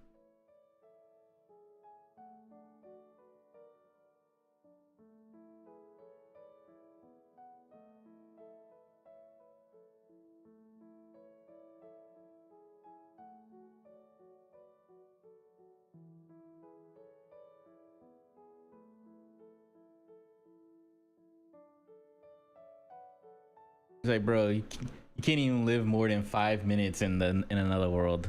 It's like, bro, you can't even live more than 5 minutes in another world.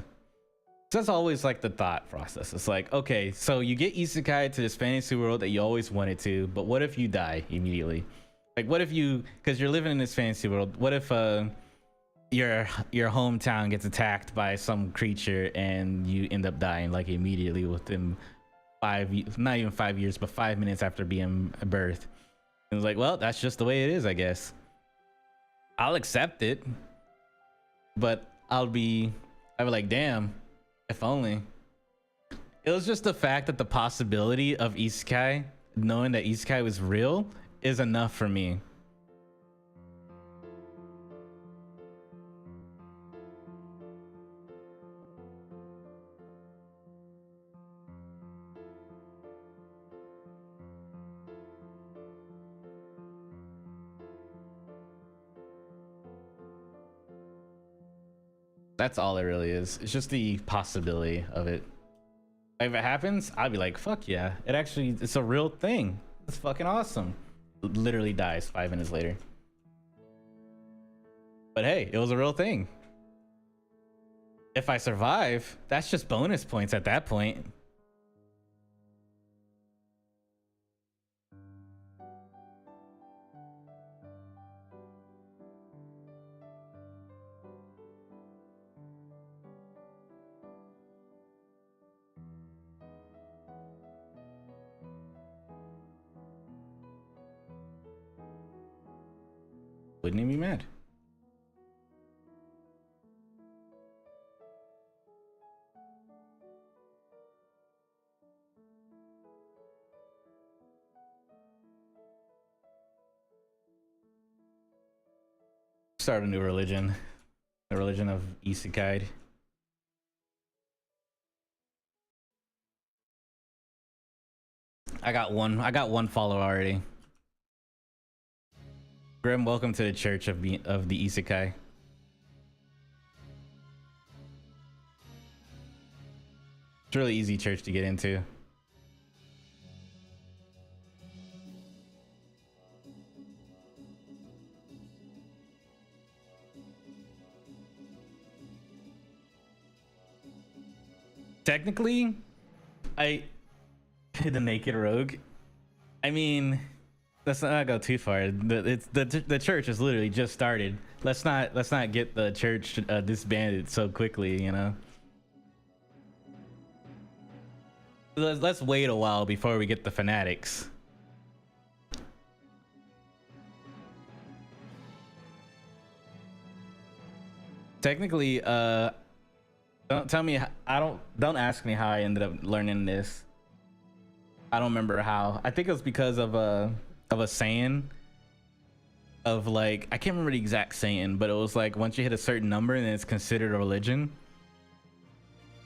So that's always like the thought process. It's like, okay, so you get isekai to this fantasy world that you always wanted to, but what if you die immediately? Like, what if you, because you're living in this fantasy world, what if your hometown gets attacked by some creature and you end up dying like immediately within not even 5 years, but 5 minutes after being birthed? And it's like, well, that's just the way it is, I guess. I'll accept it, but I'll be like, damn, if only. It was just the fact that the possibility of isekai, knowing that isekai was real, is enough for me. That's all it really is. It's just the possibility of it. If it happens, I'd be like, fuck yeah. It's a real thing. It's fucking awesome. Literally dies 5 minutes later. But hey, it was a real thing. If I survive, that's just bonus points at that point. Wouldn't even be mad. Start a new religion. The religion of isekai. I got one follower already. Grim, welcome to the church of the isekai. It's a really easy church to get into. Technically, the naked rogue. I mean, let's not go too far. The church is literally just started. Let's not get the church disbanded so quickly, you know. Let's wait a while before we get the fanatics. Technically, don't tell me. Don't ask me how I ended up learning this. I don't remember how. I think it was because of a saying of like, I can't remember the exact saying, but it was like once you hit a certain number, then it's considered a religion.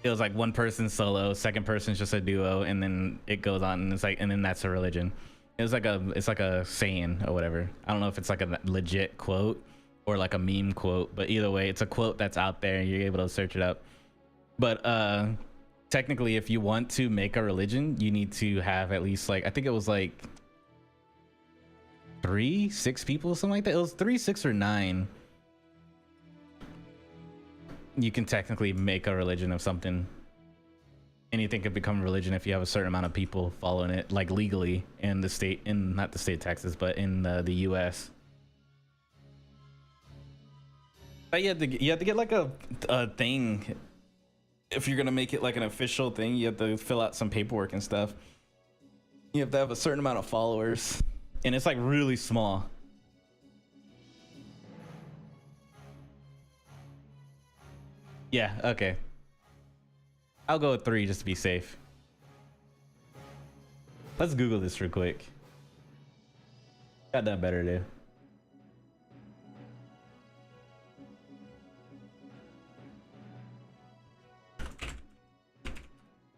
It was like one person solo, second person's just a duo, and then it goes on, and it's like, and then that's a religion. It's like a saying or whatever. I don't know if it's like a legit quote or like a meme quote, but either way, it's a quote that's out there, and you're able to search it up. But technically, if you want to make a religion, you need to have at least like, I think it was like 3, 6 people, something like that. It was 3, 6, or 9. You can technically make a religion of something. Anything could become a religion if you have a certain amount of people following it, like legally in the state, in not the state of Texas, but in the US. But you have to get like a thing. If you're gonna make it like an official thing, you have to fill out some paperwork and stuff. You have to have a certain amount of followers, and it's like really small. Yeah, okay. I'll go with 3 just to be safe. Let's Google this real quick. Got done better, dude.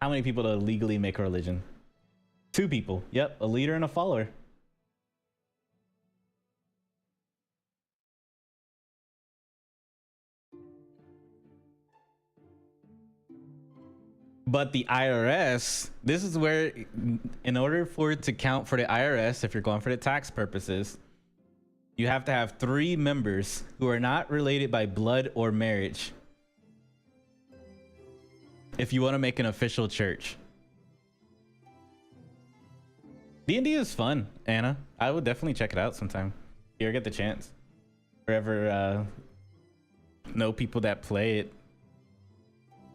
How many people to legally make a religion? 2 people. Yep, a leader and a follower. But the IRS, this is where, in order for it to count for the IRS, if you're going for the tax purposes, you have to have 3 members who are not related by blood or marriage if you want to make an official church. D&D is fun, Anna. I would definitely check it out sometime. If you ever get the chance. Or ever know people that play it.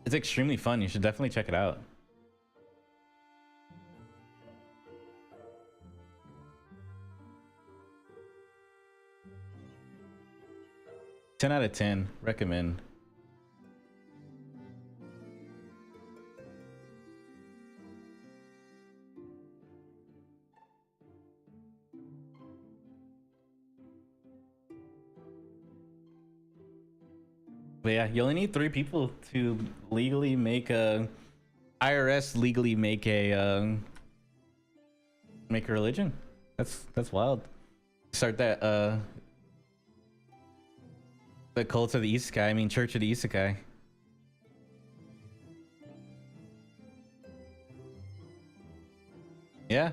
It's extremely fun. You should definitely check it out. Ten out of 10. Recommend. But yeah, you only need 3 people to legally make a IRS legally make a religion. That's wild. Start that the cult of the Isekai. I mean, Church of the Isekai. Yeah.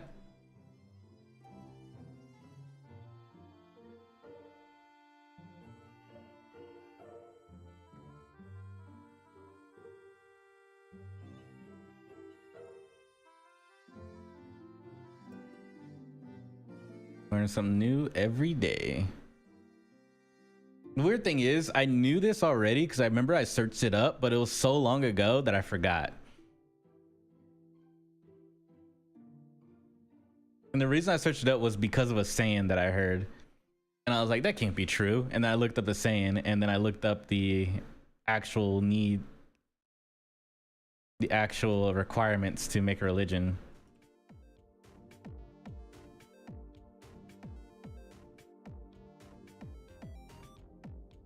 Learn something new every day. The weird thing is, I knew this already because I remember I searched it up, but it was so long ago that I forgot. And the reason I searched it up was because of a saying that I heard. And I was like, that can't be true. And then I looked up the saying, and then I looked up the actual requirements to make a religion.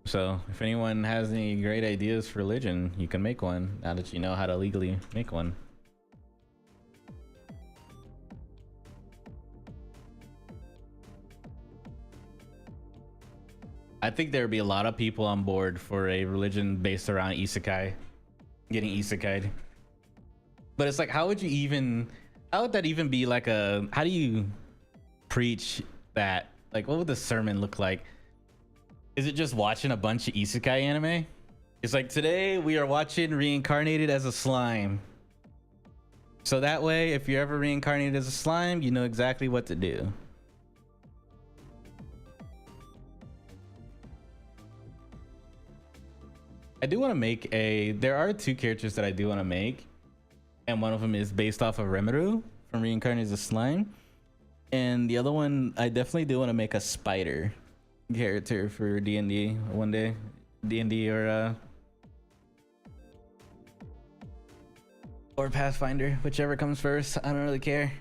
So if anyone has any great ideas for religion, you can make one now that you know how to legally make one. I think there would be a lot of people on board for a religion based around isekai, getting isekai'd. But it's like, how would that even be like how do you preach that? Like, what would the sermon look like? Is it just watching a bunch of isekai anime? It's like, today we are watching Reincarnated as a Slime. So that way, if you're ever reincarnated as a slime, you know exactly what to do. I do want to make there are 2 characters that I do want to make. And one of them is based off of Rimuru from Reincarnated as a Slime. And the other one, I definitely do want to make a spider character for D&D one day. D&D or Pathfinder, whichever comes first. I don't really care.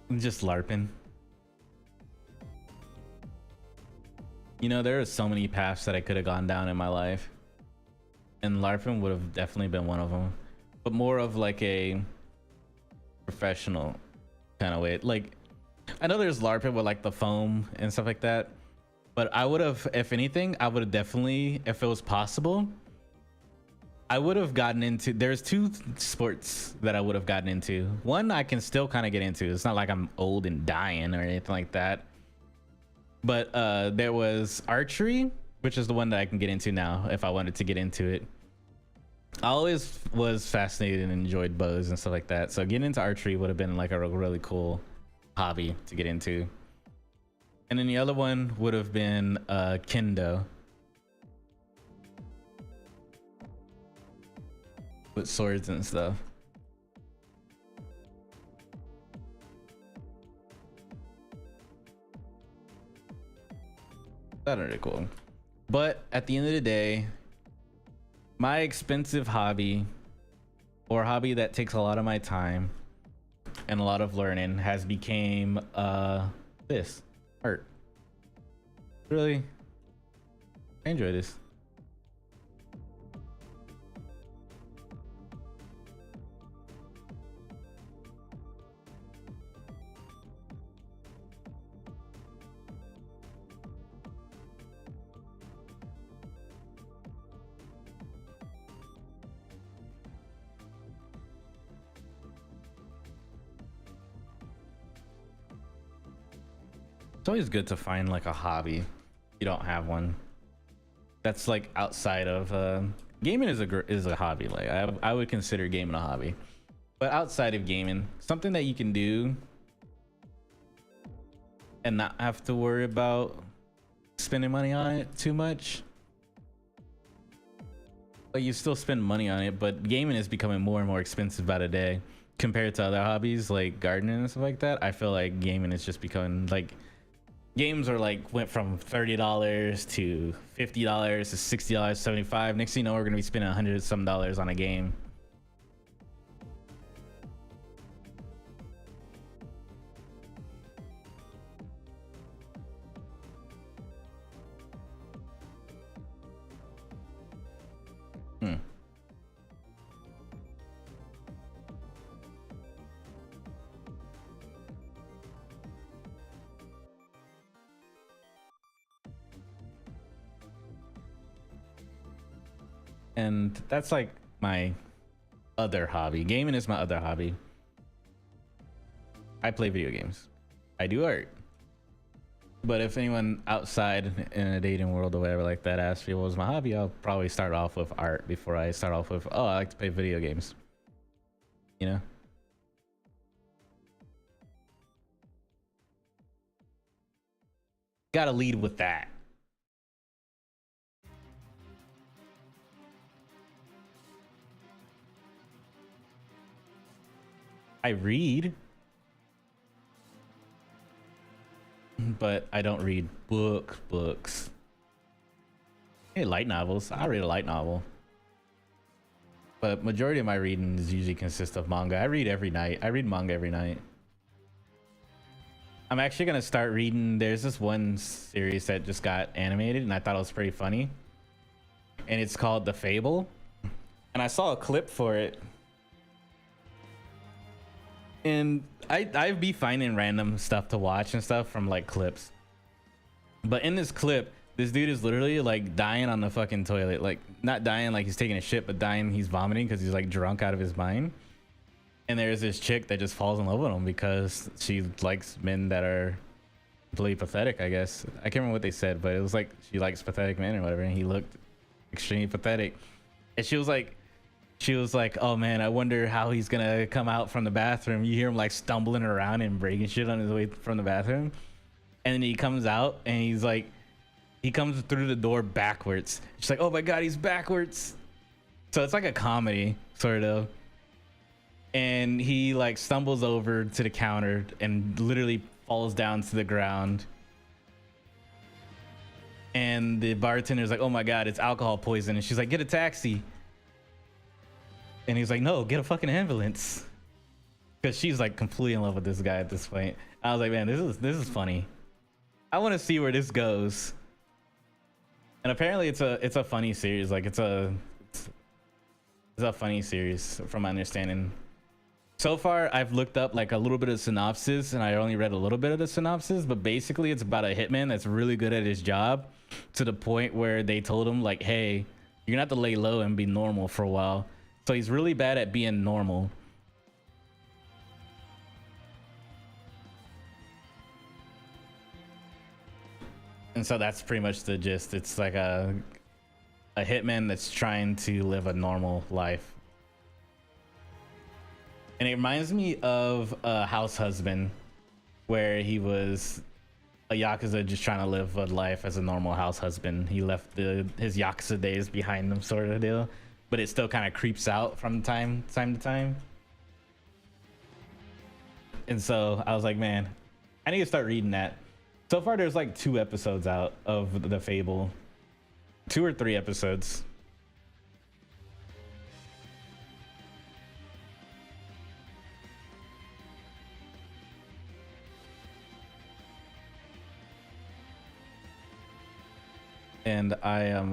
I'm just LARPing. You know, there are so many paths that I could have gone down in my life, and LARPing would have definitely been one of them, but more of like a professional kind of way. Like, I know there's LARPing with like the foam and stuff like that, but I would have, if anything, I would have definitely, if it was possible, I would have gotten into, there's two sports that I would have gotten into. One I can still kind of get into. It's not like I'm old and dying or anything like that. But there was archery, which is the one that I can get into now if I wanted to get into it. I always was fascinated and enjoyed bows and stuff like that. So getting into archery would have been like a really cool hobby to get into. And then the other one would have been kendo. With swords and stuff. That's really cool. But at the end of the day, my expensive hobby, or hobby that takes a lot of my time and a lot of learning, has became this art. Really, I enjoy this. It's always good to find like a hobby. You don't have one that's like outside of gaming is a hobby. Like I would consider gaming a hobby, but outside of gaming, something that you can do and not have to worry about spending money on it too much. Like you still spend money on it, but gaming is becoming more and more expensive by the day compared to other hobbies like gardening and stuff like that. I feel like gaming is just becoming like, games are like went from $30 to $50 to $60, $75. Next thing you know, we're gonna be spending $100 some on a game. And that's like my other hobby. Gaming is my other hobby. I play video games. I do art. But if anyone outside in a dating world or whatever like that asks me what was my hobby, I'll probably start off with art before I start off with, oh, I like to play video games. You know? Gotta lead with that. I read, but I don't read books. Hey, light novels. I read a light novel, but majority of my reading is usually consists of manga. I read every night. I read manga every night. I'm actually gonna start reading. There's this one series that just got animated, and I thought it was pretty funny, and it's called The Fable. And I saw a clip for it. And I'd be finding random stuff to watch and stuff from like clips. But in this clip, this dude is literally like dying on the fucking toilet. Like not dying like he's taking a shit, but dying he's vomiting because he's like drunk out of his mind. And there's this chick that just falls in love with him because she likes men that are completely pathetic, I guess. I can't remember what they said, but it was like she likes pathetic men or whatever. And he looked extremely pathetic. And she was like, oh man, I wonder how he's gonna come out from the bathroom. You hear him like stumbling around and breaking shit on his way from the bathroom. And then he comes out and he's like, he comes through the door backwards. She's like, oh my God, he's backwards. So it's like a comedy, sort of. And he like stumbles over to the counter and literally falls down to the ground. And the bartender's like, oh my God, it's alcohol poison. And she's like, get a taxi. And he's like, no, get a fucking ambulance. Because she's like completely in love with this guy at this point. I was like, man, this is funny. I want to see where this goes. And apparently it's a funny series. Like it's a funny series from my understanding. So far, I've looked up like a little bit of synopsis, and I only read a little bit of the synopsis, but basically it's about a hitman that's really good at his job, to the point where they told him like, hey, you're gonna have to lay low and be normal for a while. So he's really bad at being normal. And so that's pretty much the gist. It's like a hitman that's trying to live a normal life. And it reminds me of a House Husband, where he was a Yakuza just trying to live a life as a normal house husband. He left his Yakuza days behind him, sort of deal. But it still kind of creeps out from time to time. And so I was like, man, I need to start reading that. So far, there's like 2 episodes out of the Fable. 2 or 3 episodes. And I am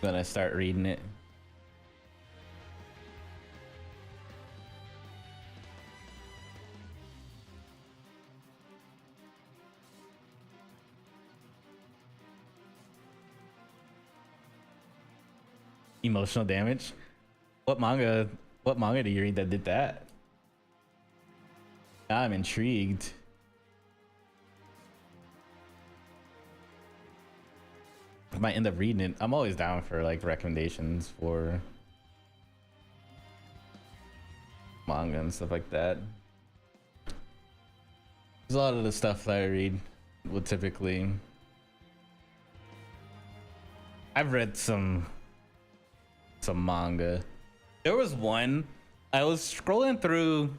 gonna start reading it. Emotional damage. What manga do you read that did that? I'm intrigued. I might end up reading it. I'm always down for like recommendations for manga and stuff like that. There's a lot of the stuff that I read will typically, I've read some manga. There was one, I was scrolling through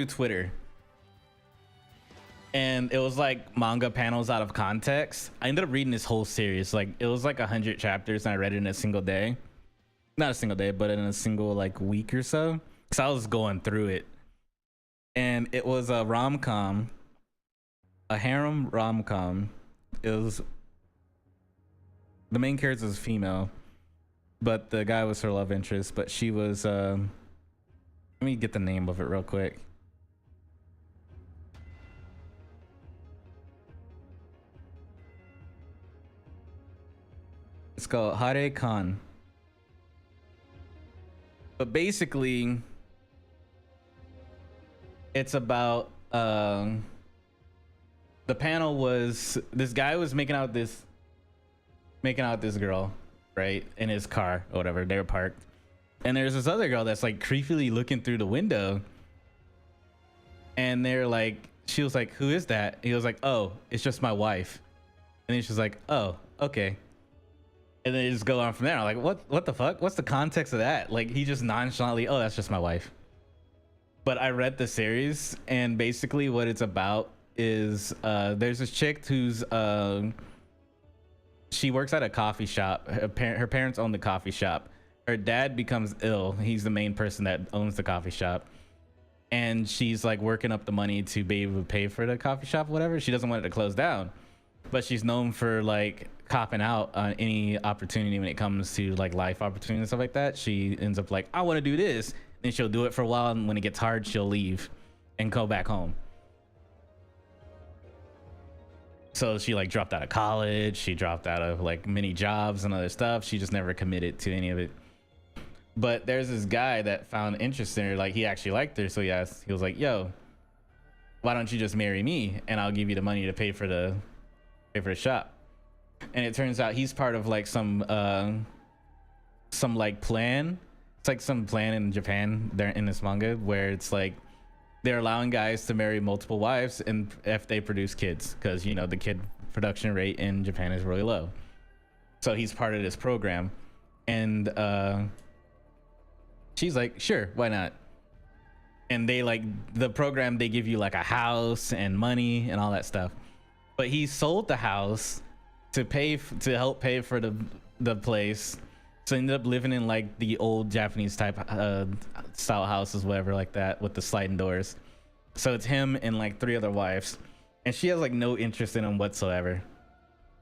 Twitter, and it was like manga panels out of context. I ended up reading this whole series. Like it was like 100 chapters, and I read it in a single day. Not a single day, but in a single like week or so. So I was going through it, and it was a rom-com, a harem rom-com. It was, the main character was female, but the guy was her love interest. But she was let me get the name of it real quick. It's called Hare Khan. But basically, it's about the panel was, this guy was making out with this girl, right, in his car or whatever. They were parked, and there's this other girl that's like creepily looking through the window, and they're like, she was like, who is that? He was like, oh, it's just my wife. And then she's like, oh, okay. And then they just go on from there. I'm like, what the fuck? What's the context of that? Like, he just nonchalantly, oh, that's just my wife. But I read the series, and basically what it's about is there's this chick who's she works at a coffee shop. Her parents own the coffee shop. Her dad becomes ill. He's the main person that owns the coffee shop, and she's like working up the money to be able to pay for the coffee shop, whatever. She doesn't want it to close down, but she's known for like copping out on any opportunity when it comes to like life opportunities and stuff like that. She ends up like, I want to do this. Then she'll do it for a while, and when it gets hard, she'll leave and go back home. So she like dropped out of college. She dropped out of like many jobs and other stuff. She just never committed to any of it. But there's this guy that found interest in her. Like, he actually liked her. So he was like, yo, why don't you just marry me, and I'll give you the money to pay for the shop. And it turns out he's part of like some like plan. It's like some plan in Japan there in this manga, where it's like they're allowing guys to marry multiple wives and if they produce kids, because you know the kid production rate in Japan is really low. So he's part of this program, and she's like, sure, why not? And they like the program, they give you like a house and money and all that stuff. But he sold the house to help pay for the place. So ended up living in like the old Japanese type style houses, whatever, like that, with the sliding doors. So it's him and like 3 other wives, and she has like no interest in him whatsoever.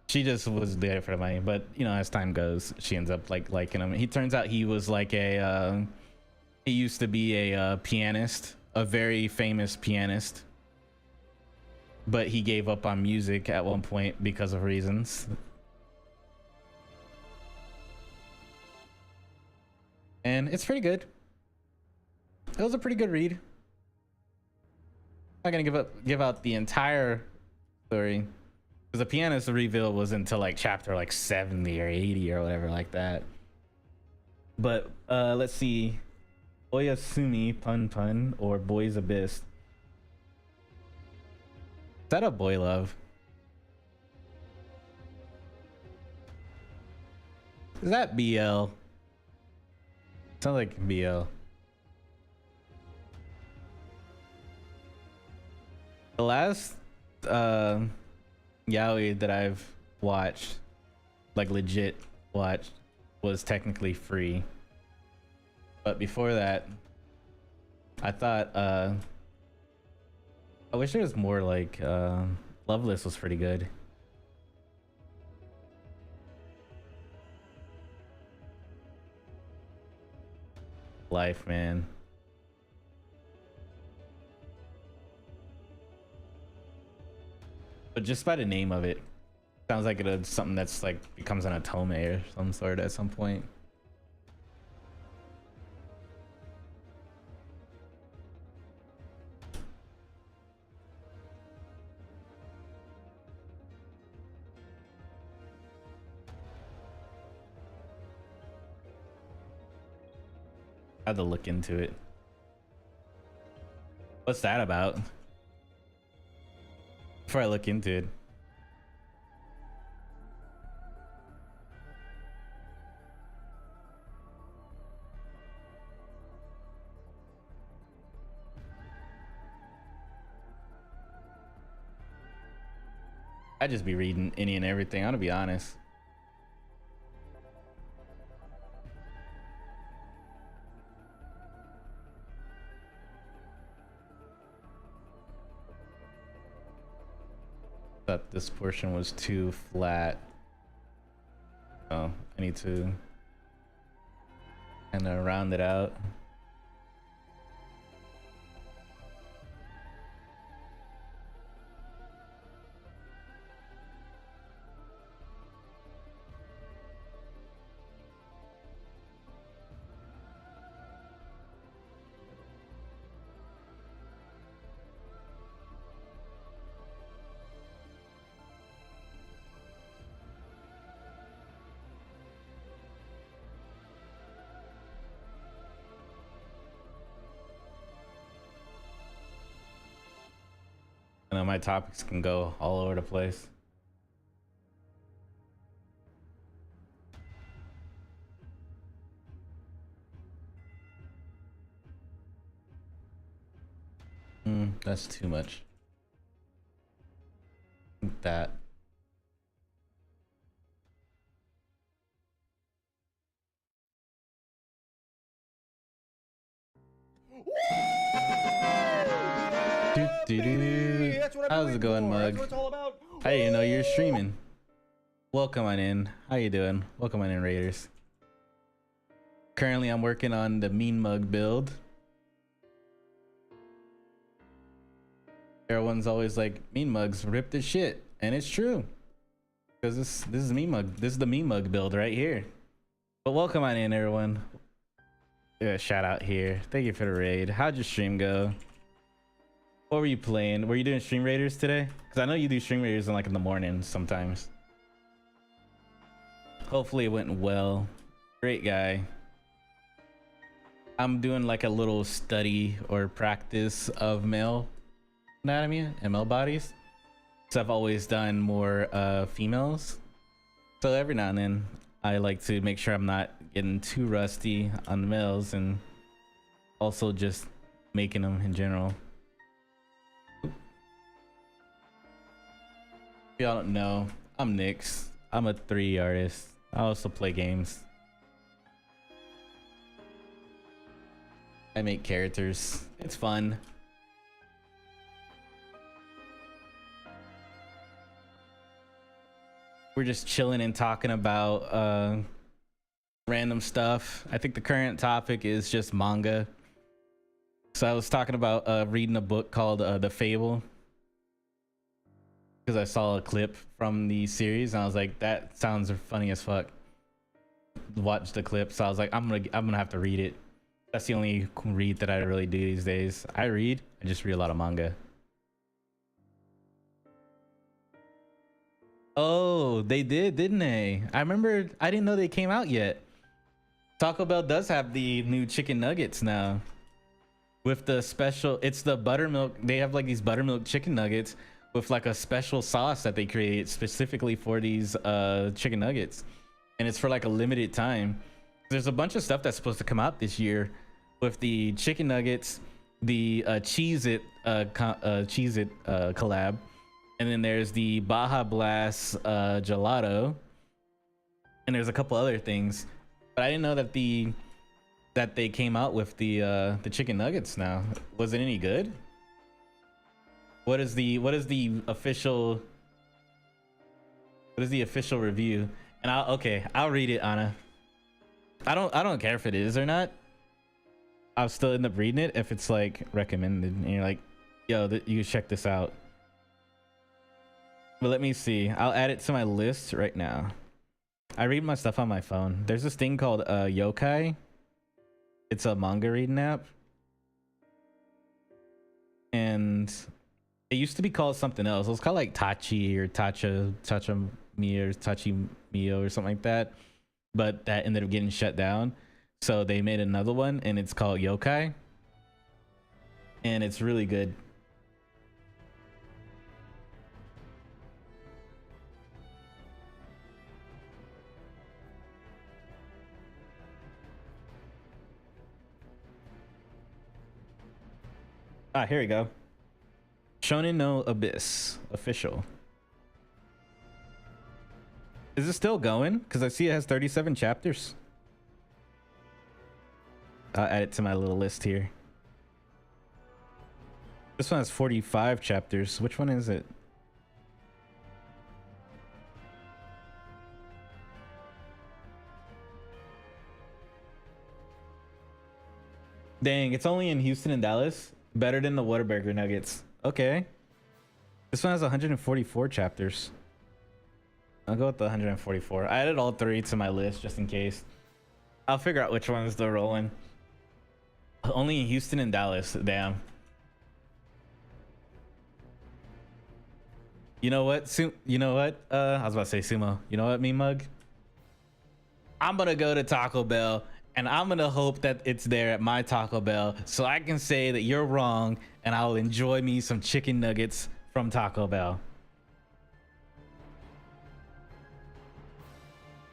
She just was there for the money, but you know, as time goes, she ends up like liking him. He turns out he was like a he used to be a pianist, a very famous pianist, but he gave up on music at one point because of reasons. And it's pretty good. It was a pretty good read. I'm not gonna give out the entire story, because the pianist reveal was until like chapter like 70 or 80 or whatever like that. But let's see. Oyasumi Pun Pun or Boy's Abyss. Is that a boy love? Is that BL? Sounds like BL. The last yaoi that I've watched, like legit watched, was technically free. But before that, I thought I wish there was more. Like Loveless was pretty good. Life, man. But just by the name of it, sounds like it's something that's like becomes an otome or some sort at some point. I had to look into it. What's that about? Before I look into it. I just be reading any and everything, I'm gonna be honest. Thought this portion was too flat. Oh, I need to kind of round it out. I know my topics can go all over the place. That's too much. That. How's it going, Mug? I didn't know you're streaming. Welcome on in. How you doing? Welcome on in, Raiders. Currently, I'm working on the Mean Mug build. Everyone's always like, Mean Mugs ripped the shit, and it's true. Because this is Mean Mug. This is the Mean Mug build right here. But welcome on in, everyone. Yeah, shout out here. Thank you for the raid. How'd your stream go? What were you playing? Were you doing stream raiders today? Because I know you do stream raiders in like in the morning sometimes. Hopefully it went well. Great guy. I'm doing like a little study or practice of male anatomy and male bodies. So I've always done more females. So every now and then I like to make sure I'm not getting too rusty on the males and also just making them in general. Y'all don't know, I'm Nyxx. I'm a 3D artist. I also play games. I make characters. It's fun. we're just chilling and talking about random stuff. I think the current topic is just manga. So I was talking about reading a book called The Fable, because I saw a clip from the series and I was like, that sounds funny as fuck. Watch the clip, so I was like, I'm gonna have to read it. That's the only read that I really do these days. I just read a lot of manga. Oh, they did, didn't they? I remember. I didn't know they came out yet. Taco Bell does have the new chicken nuggets now with the special, it's the buttermilk. They have like these buttermilk chicken nuggets with like a special sauce that they created specifically for these chicken nuggets, and it's for like a limited time. There's a bunch of stuff that's supposed to come out this year with the chicken nuggets, the Cheez-It collab, and then there's the Baja Blast gelato, and there's a couple other things. But I didn't know that they came out with the chicken nuggets now. Was it any good? What is the official review? And I'll read it, Anna. I don't care if it is or not. I'll still end up reading it if it's like recommended and you're like, yo, you check this out. But let me see. I'll add it to my list right now. I read my stuff on my phone. There's this thing called Yokai. It's a manga reading app. And it used to be called something else. It was called like Tachi or Tacha-Mi or Tachi-Mio or something like that. But that ended up getting shut down. So they made another one and it's called Yokai. And it's really good. Ah, here we go. Shonen no Abyss official. Is it still going? Because I see it has 37 chapters. I'll add it to my little list here. This one has 45 chapters. Which one is it? Dang, it's only in Houston and Dallas. Better than the Whataburger Nuggets. Okay. This one has 144 chapters. I'll go with the 144. I added all three to my list just in case. I'll figure out which ones they're rolling. Only in Houston and Dallas. Damn. You know what? You know what? I was about to say Sumo. You know what, me mug? I'm gonna go to Taco Bell and I'm gonna hope that it's there at my Taco Bell so I can say that you're wrong and I'll enjoy me some chicken nuggets from Taco Bell.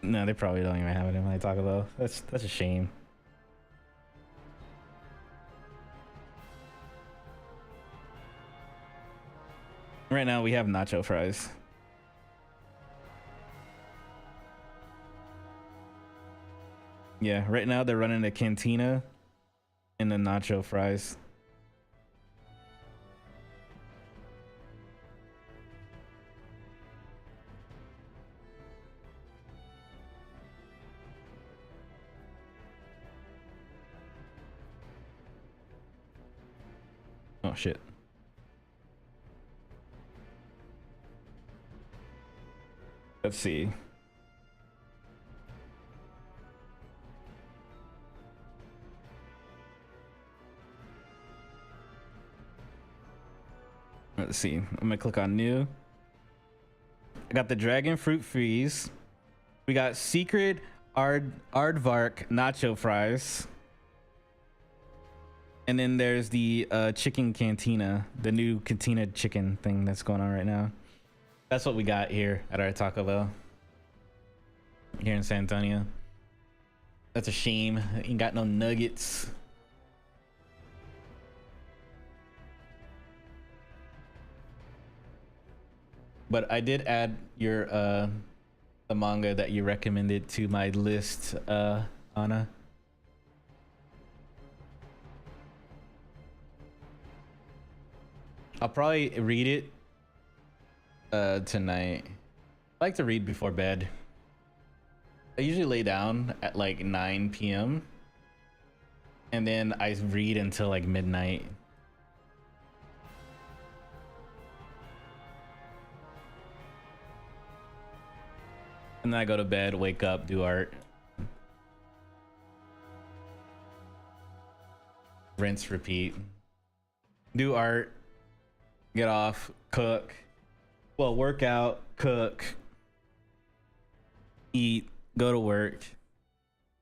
No, they probably don't even have it in my Taco Bell. That's a shame. Right now we have nacho fries. Yeah, right now they're running a cantina and the nacho fries. Oh shit. Let's see. Let's see. I'm gonna click on new. I got the dragon fruit freeze. We got secret aardvark nacho fries. And then there's the chicken cantina, the new cantina chicken thing that's going on right now. That's what we got here at our Taco Bell here in San Antonio. That's a shame. Ain't got no nuggets. But I did add your the manga that you recommended to my list, Anna. I'll probably read it tonight. I like to read before bed. I usually lay down at like 9 p.m. and then I read until like midnight. And then I go to bed, wake up, do art. Rinse, repeat. Do art, get off, cook. Well, work out, cook, eat, go to work,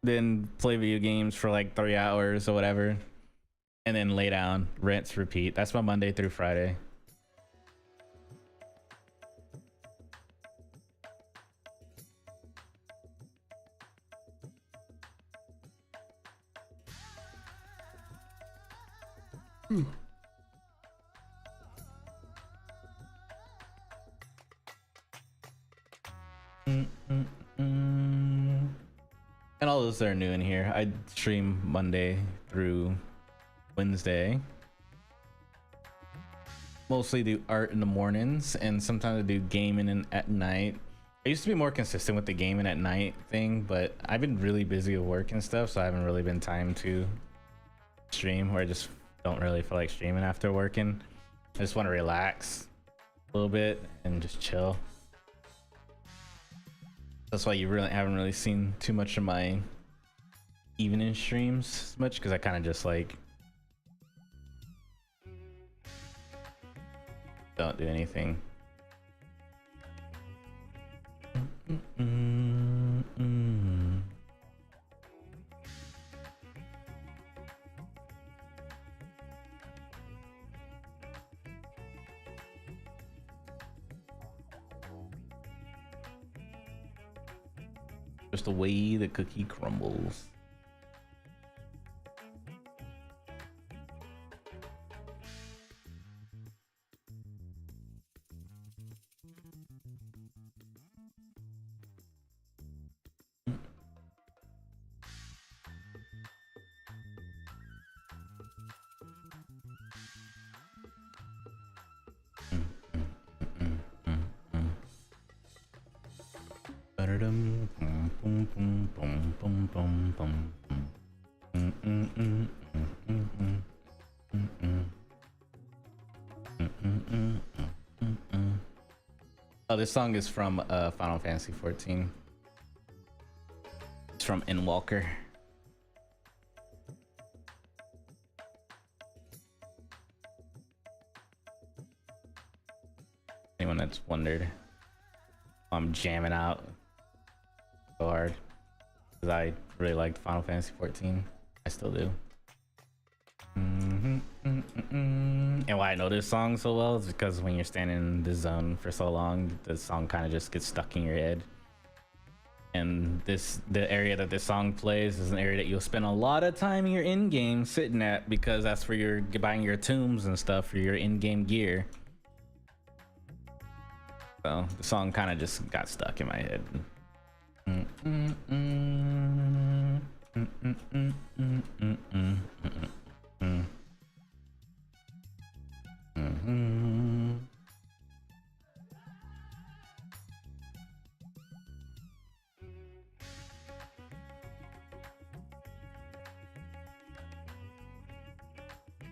then play video games for like 3 hours or whatever, and then lay down, rinse, repeat. That's my Monday through Friday. And all those that are new in here, I stream Monday through Wednesday. Mostly do art in the mornings, and sometimes I do gaming at night. I used to be more consistent with the gaming at night thing, but I've been really busy with work and stuff, so I haven't really been time to stream, or I just don't really feel like streaming after working. I just want to relax a little bit and just chill. That's why you really haven't really seen too much of my evening streams much, because I kind of just like don't do anything. Just the way the cookie crumbles. Oh, this song is from Final Fantasy 14. It's from Endwalker. Anyone that's wondered, I'm jamming out so hard because I really liked Final Fantasy 14. I still do. And why I know this song so well is because when you're standing in the zone for so long, the song kind of just gets stuck in your head. And the area that this song plays is an area that you'll spend a lot of time in your in-game sitting at, because that's where you're buying your tombs and stuff for your in-game gear. So the song kind of just got stuck in my head.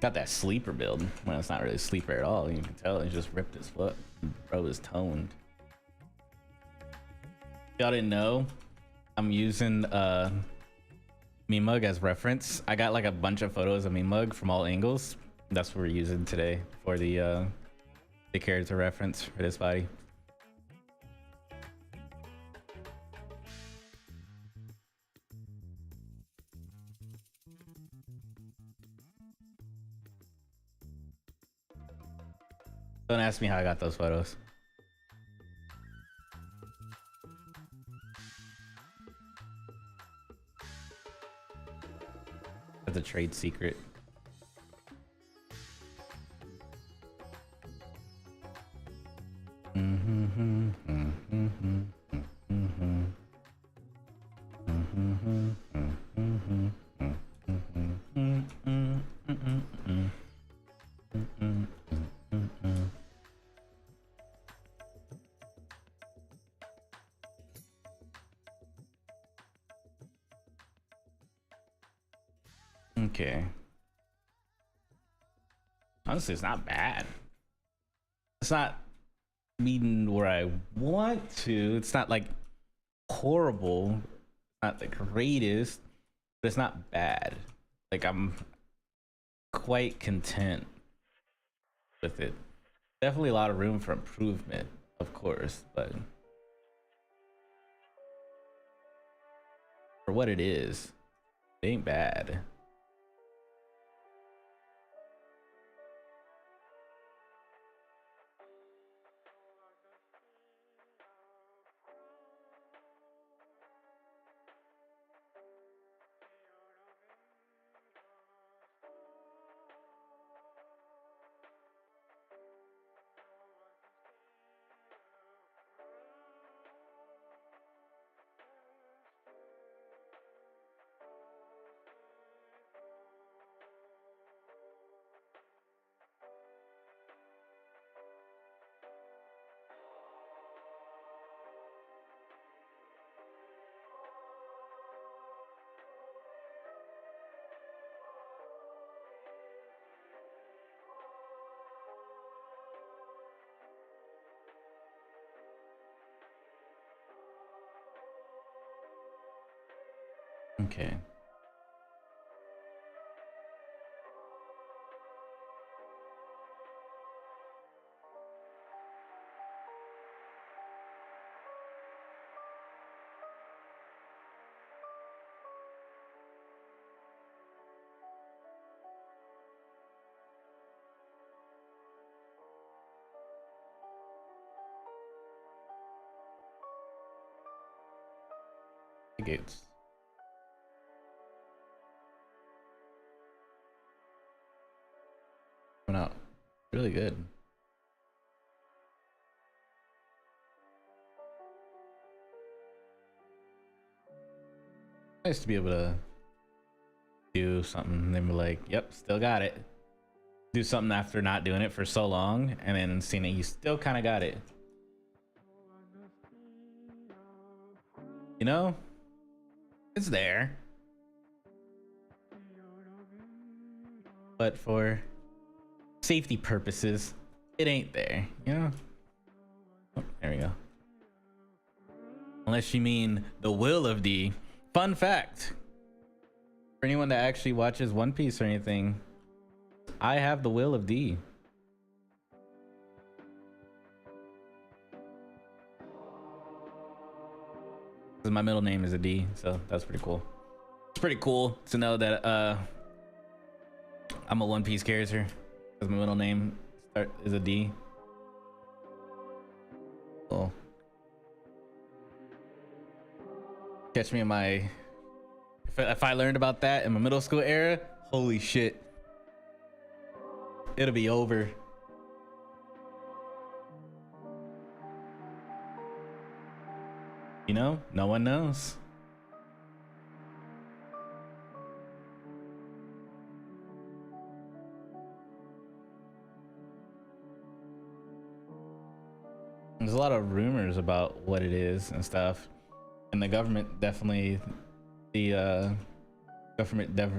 Got that sleeper build. Well, it's not really sleeper at all. You can tell he just ripped his foot. Bro is toned. Y'all didn't know I'm using Mimug as reference. I got like a bunch of photos of Mimug from all angles. That's what we're using today for the character reference for this body. Don't ask me how I got those photos. That's a trade secret. Okay. Honestly, it's not bad. It's not meeting where I want to. It's not like horrible. Not the greatest, but it's not bad. Like, I'm quite content with it. Definitely a lot of room for improvement, of course, but for what it is, it ain't bad. Okay. It's coming out really good. Nice to be able to do something and then be like, yep, still got it. Do something after not doing it for so long and then seeing that you still kind of got it. You know? It's there. But for safety purposes, it ain't there, you know? Oh, there we go. Unless you mean the will of D. Fun fact. For anyone that actually watches One Piece or anything, I have the will of D. Because my middle name is a D, so that's pretty cool. It's pretty cool to know that I'm a One Piece character because my middle name is a D. Cool. Catch me in my... If I learned about that in my middle school era, holy shit. It'll be over. You know, no one knows. There's a lot of rumors about what it is and stuff, and the government definitely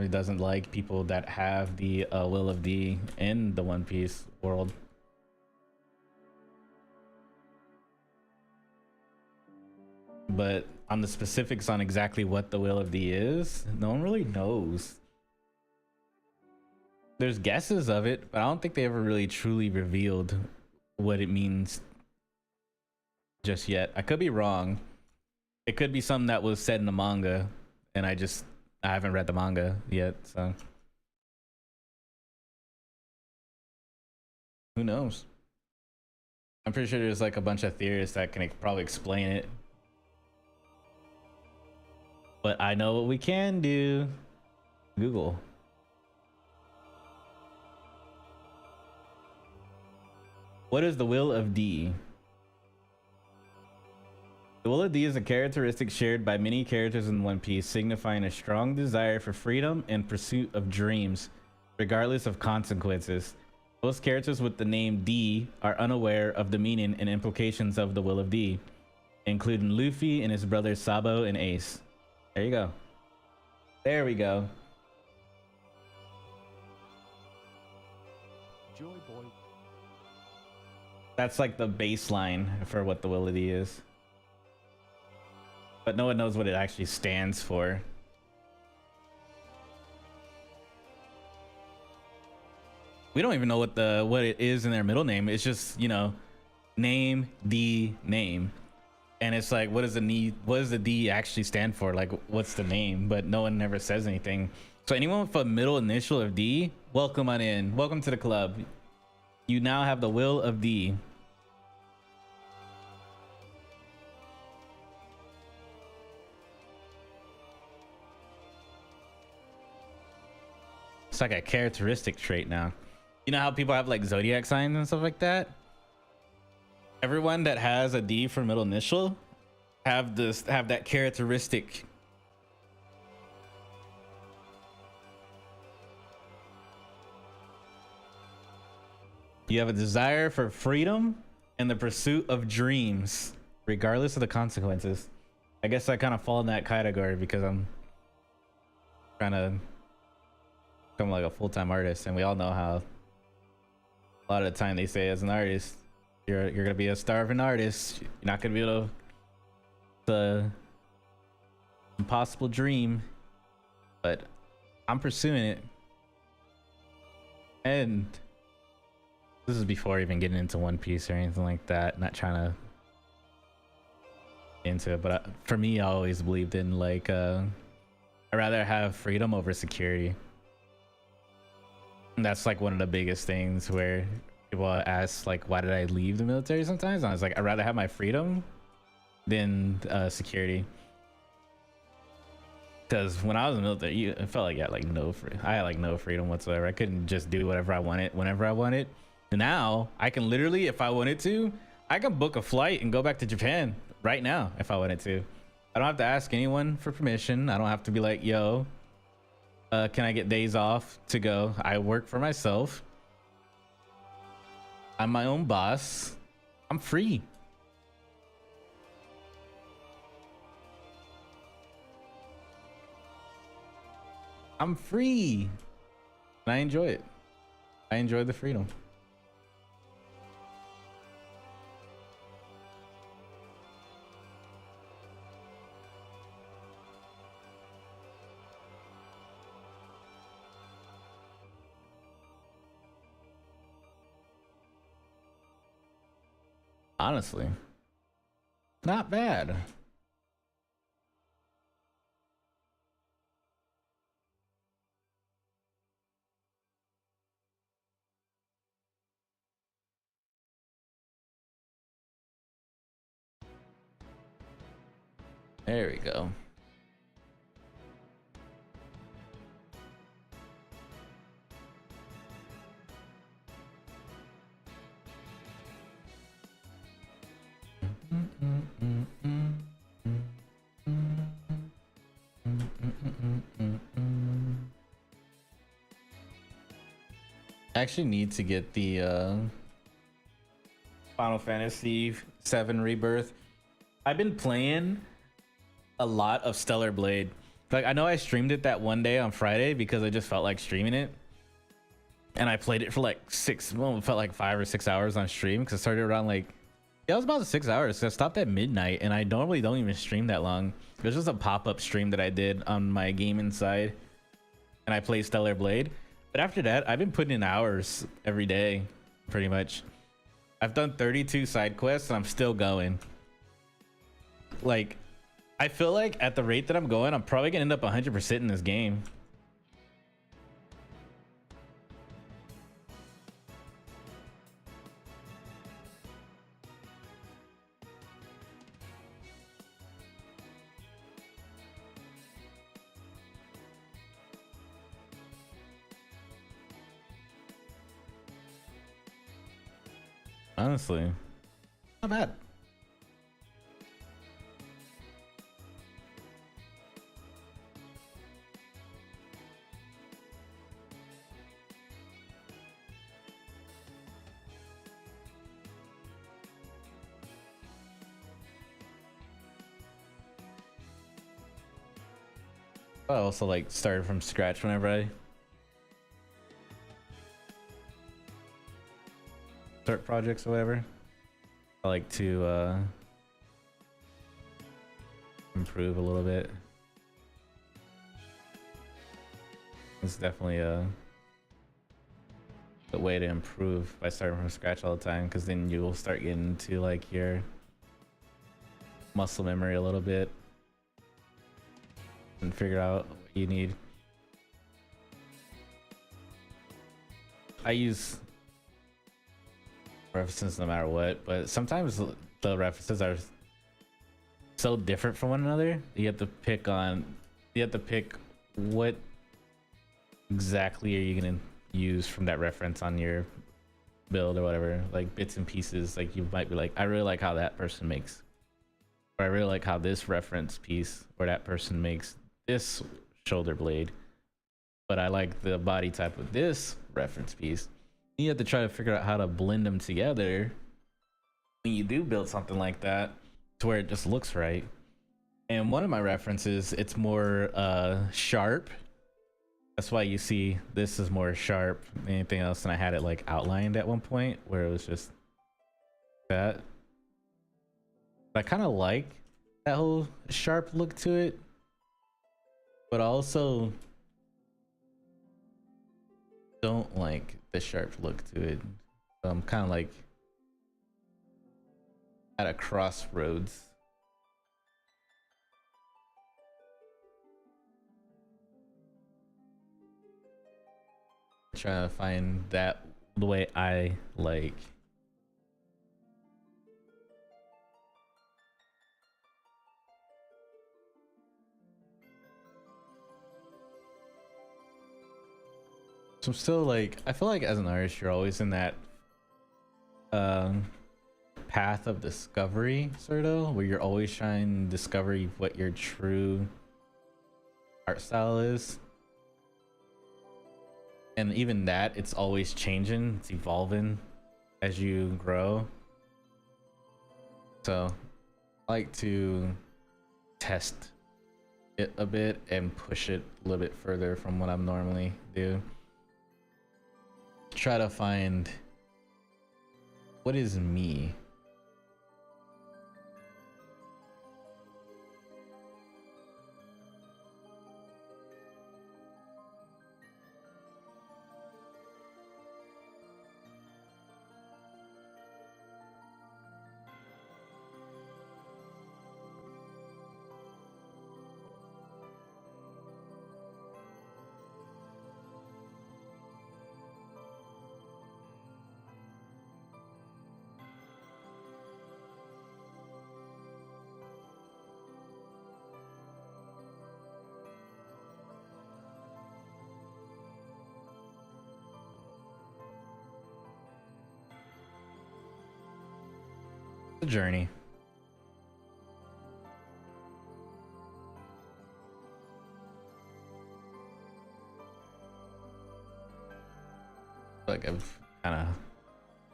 doesn't like people that have the will of D in the One Piece world. But on the specifics on exactly what the will of D is, no one really knows. There's guesses of it, but I don't think they ever really truly revealed what it means just yet. I could be wrong. It could be something that was said in the manga, and I haven't read the manga yet, so who knows? I'm pretty sure there's like a bunch of theorists that can probably explain it. But I know what we can do. Google. What is the will of D? The will of D is a characteristic shared by many characters in One Piece, signifying a strong desire for freedom and pursuit of dreams, regardless of consequences. Most characters with the name D are unaware of the meaning and implications of the will of D, including Luffy and his brothers Sabo and Ace. There you go. There we go. Joy boy. That's like the baseline for what the will of D is. But no one knows what it actually stands for. We don't even know what it is in their middle name. It's just, you know, name the name. And it's like, what does the D actually stand for? Like, what's the name? But no one ever says anything. So anyone with a middle initial of D, welcome on in. Welcome to the club. You now have the will of D. It's like a characteristic trait now. You know how people have like zodiac signs and stuff like that? Everyone that has a D for middle initial have that characteristic. You have a desire for freedom and the pursuit of dreams, regardless of the consequences. I guess I kind of fall in that category because I'm trying to become like a full-time artist, and we all know how a lot of the time they say as an artist, you're gonna be a starving artist. You're not gonna be able to the impossible dream, but I'm pursuing it. And this is before even getting into One Piece or anything like that. Not trying to into it, but for me, I always believed in like I'd rather have freedom over security. And that's like one of the biggest things where people ask like, why did I leave the military sometimes? And I was like, I'd rather have my freedom than security. Because when I was in the military, it felt like I had no freedom whatsoever. I couldn't just do whatever I wanted whenever I wanted. And now I can literally, if I wanted to, I can book a flight and go back to Japan right now if I wanted to. I don't have to ask anyone for permission. I don't have to be like, yo, can I get days off to go? I work for myself. I'm my own boss. I'm free. I'm free. And I enjoy it. I enjoy the freedom. Honestly, not bad. There we go. I actually need to get the Final Fantasy VII Rebirth. I've been playing a lot of Stellar Blade. Like, I know I streamed it that one day on Friday because I just felt like streaming it, and I played it for like it felt like 5 or 6 hours on stream because I started around like, yeah, it was about 6 hours. So I stopped at midnight, and I normally don't even stream that long. It was just a pop-up stream that I did on my gaming side, and I played Stellar Blade. But after that, I've been putting in hours every day, pretty much. I've done 32 side quests, and I'm still going. Like, I feel like at the rate that I'm going, I'm probably gonna end up 100% in this game. Honestly, not bad. I also like started from scratch whenever I start projects or whatever, I like to improve a little bit. It's definitely a way to improve by starting from scratch all the time, because then you will start getting into like your muscle memory a little bit and figure out what you need. I use references no matter what, but sometimes the references are so different from one another. You have to pick what exactly are you gonna use from that reference on your build or whatever, like bits and pieces. Like you might be like, I really like how that person makes, or I really like how this reference piece or that person makes this shoulder blade, but I like the body type of this reference piece. You have to try to figure out how to blend them together when you do build something like that to where it just looks right. And one of my references, it's more sharp. That's why you see this is more sharp than anything else, and I had it like outlined at one point where it was just that. I kind of like that whole sharp look to it, but also don't like the sharp look to it. So I'm kind of like at a crossroads. Trying to find that the way I like. So I'm still like, I feel like as an artist, you're always in that path of discovery, sort of, where you're always trying to discover what your true art style is. And even that, it's always changing, it's evolving as you grow. So I like to test it a bit and push it a little bit further from what I'm normally do. Try to find what is me. The journey. Like I've kind of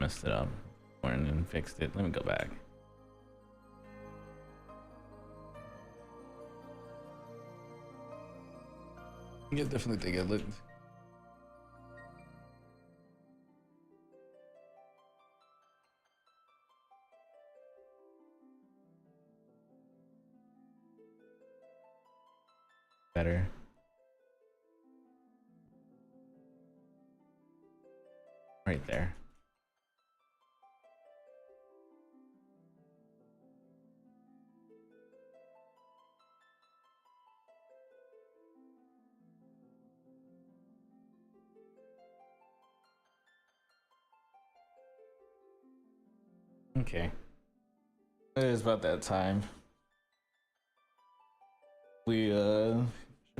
messed it up and fixed it. Let me go back. You definitely think it looked better. Right there. Okay. It is about that time. We should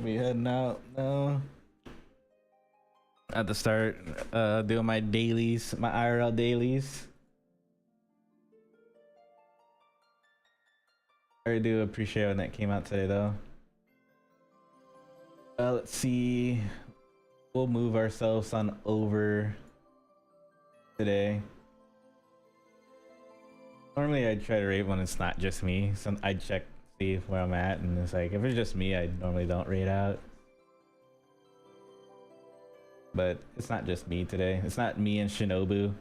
be heading out now. At the start, doing my dailies, my IRL dailies. I really do appreciate when that came out today, though. Let's see. We'll move ourselves on over today. Normally, I try to rate when it's not just me. So I check, see where I'm at, and it's like if it's just me, I normally don't rate out. But it's not just me today. It's not me and Shinobu.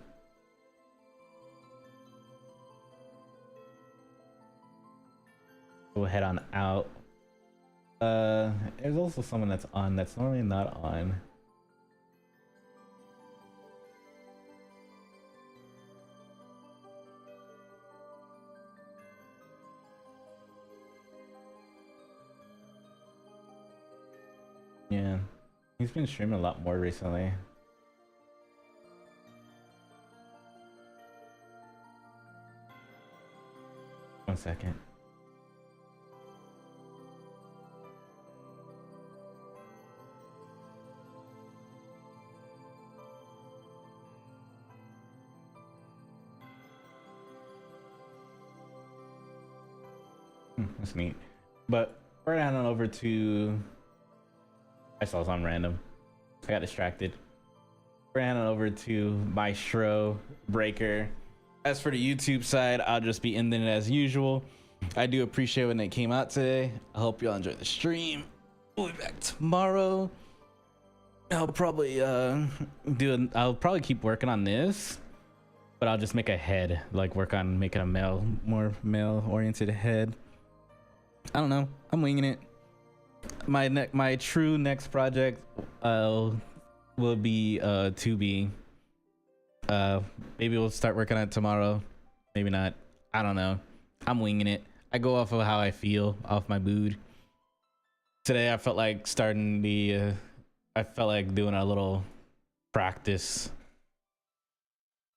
head on out. There's also someone that's on that's normally not on. Yeah, he's been streaming a lot more recently. One second. That's neat. But we're heading on over to... I saw it was on random. I got distracted. We're heading on over to Maestro Breaker. As for the YouTube side, I'll just be ending it as usual. I do appreciate when they came out today. I hope y'all enjoyed the stream. We'll be back tomorrow. I'll probably I'll probably keep working on this, but I'll just make a head, like work on making a more male oriented head. I don't know, I'm winging it. My true next project will be 2B. Maybe we'll start working on it tomorrow, maybe not, I don't know. I'm winging it. I go off of how I feel, off my mood. Today I felt like starting the I felt like doing a little practice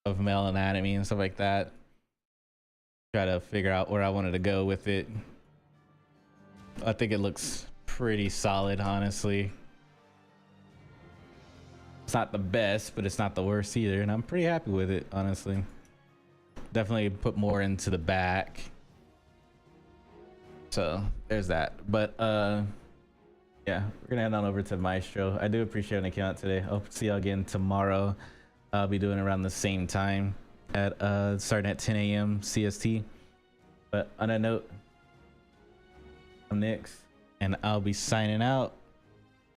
of male anatomy and stuff like that. Try to figure out where I wanted to go with it. I think it looks pretty solid, honestly. It's not the best, but it's not the worst either, and I'm pretty happy with it, honestly. Definitely put more into the back. So there's that. But yeah, we're gonna head on over to Maestro. I do appreciate when they came out today. Hope to see y'all again tomorrow. I'll be doing it around the same time at starting at 10 a.m. CST. But on that note, I'm Nyxx, and I'll be signing out.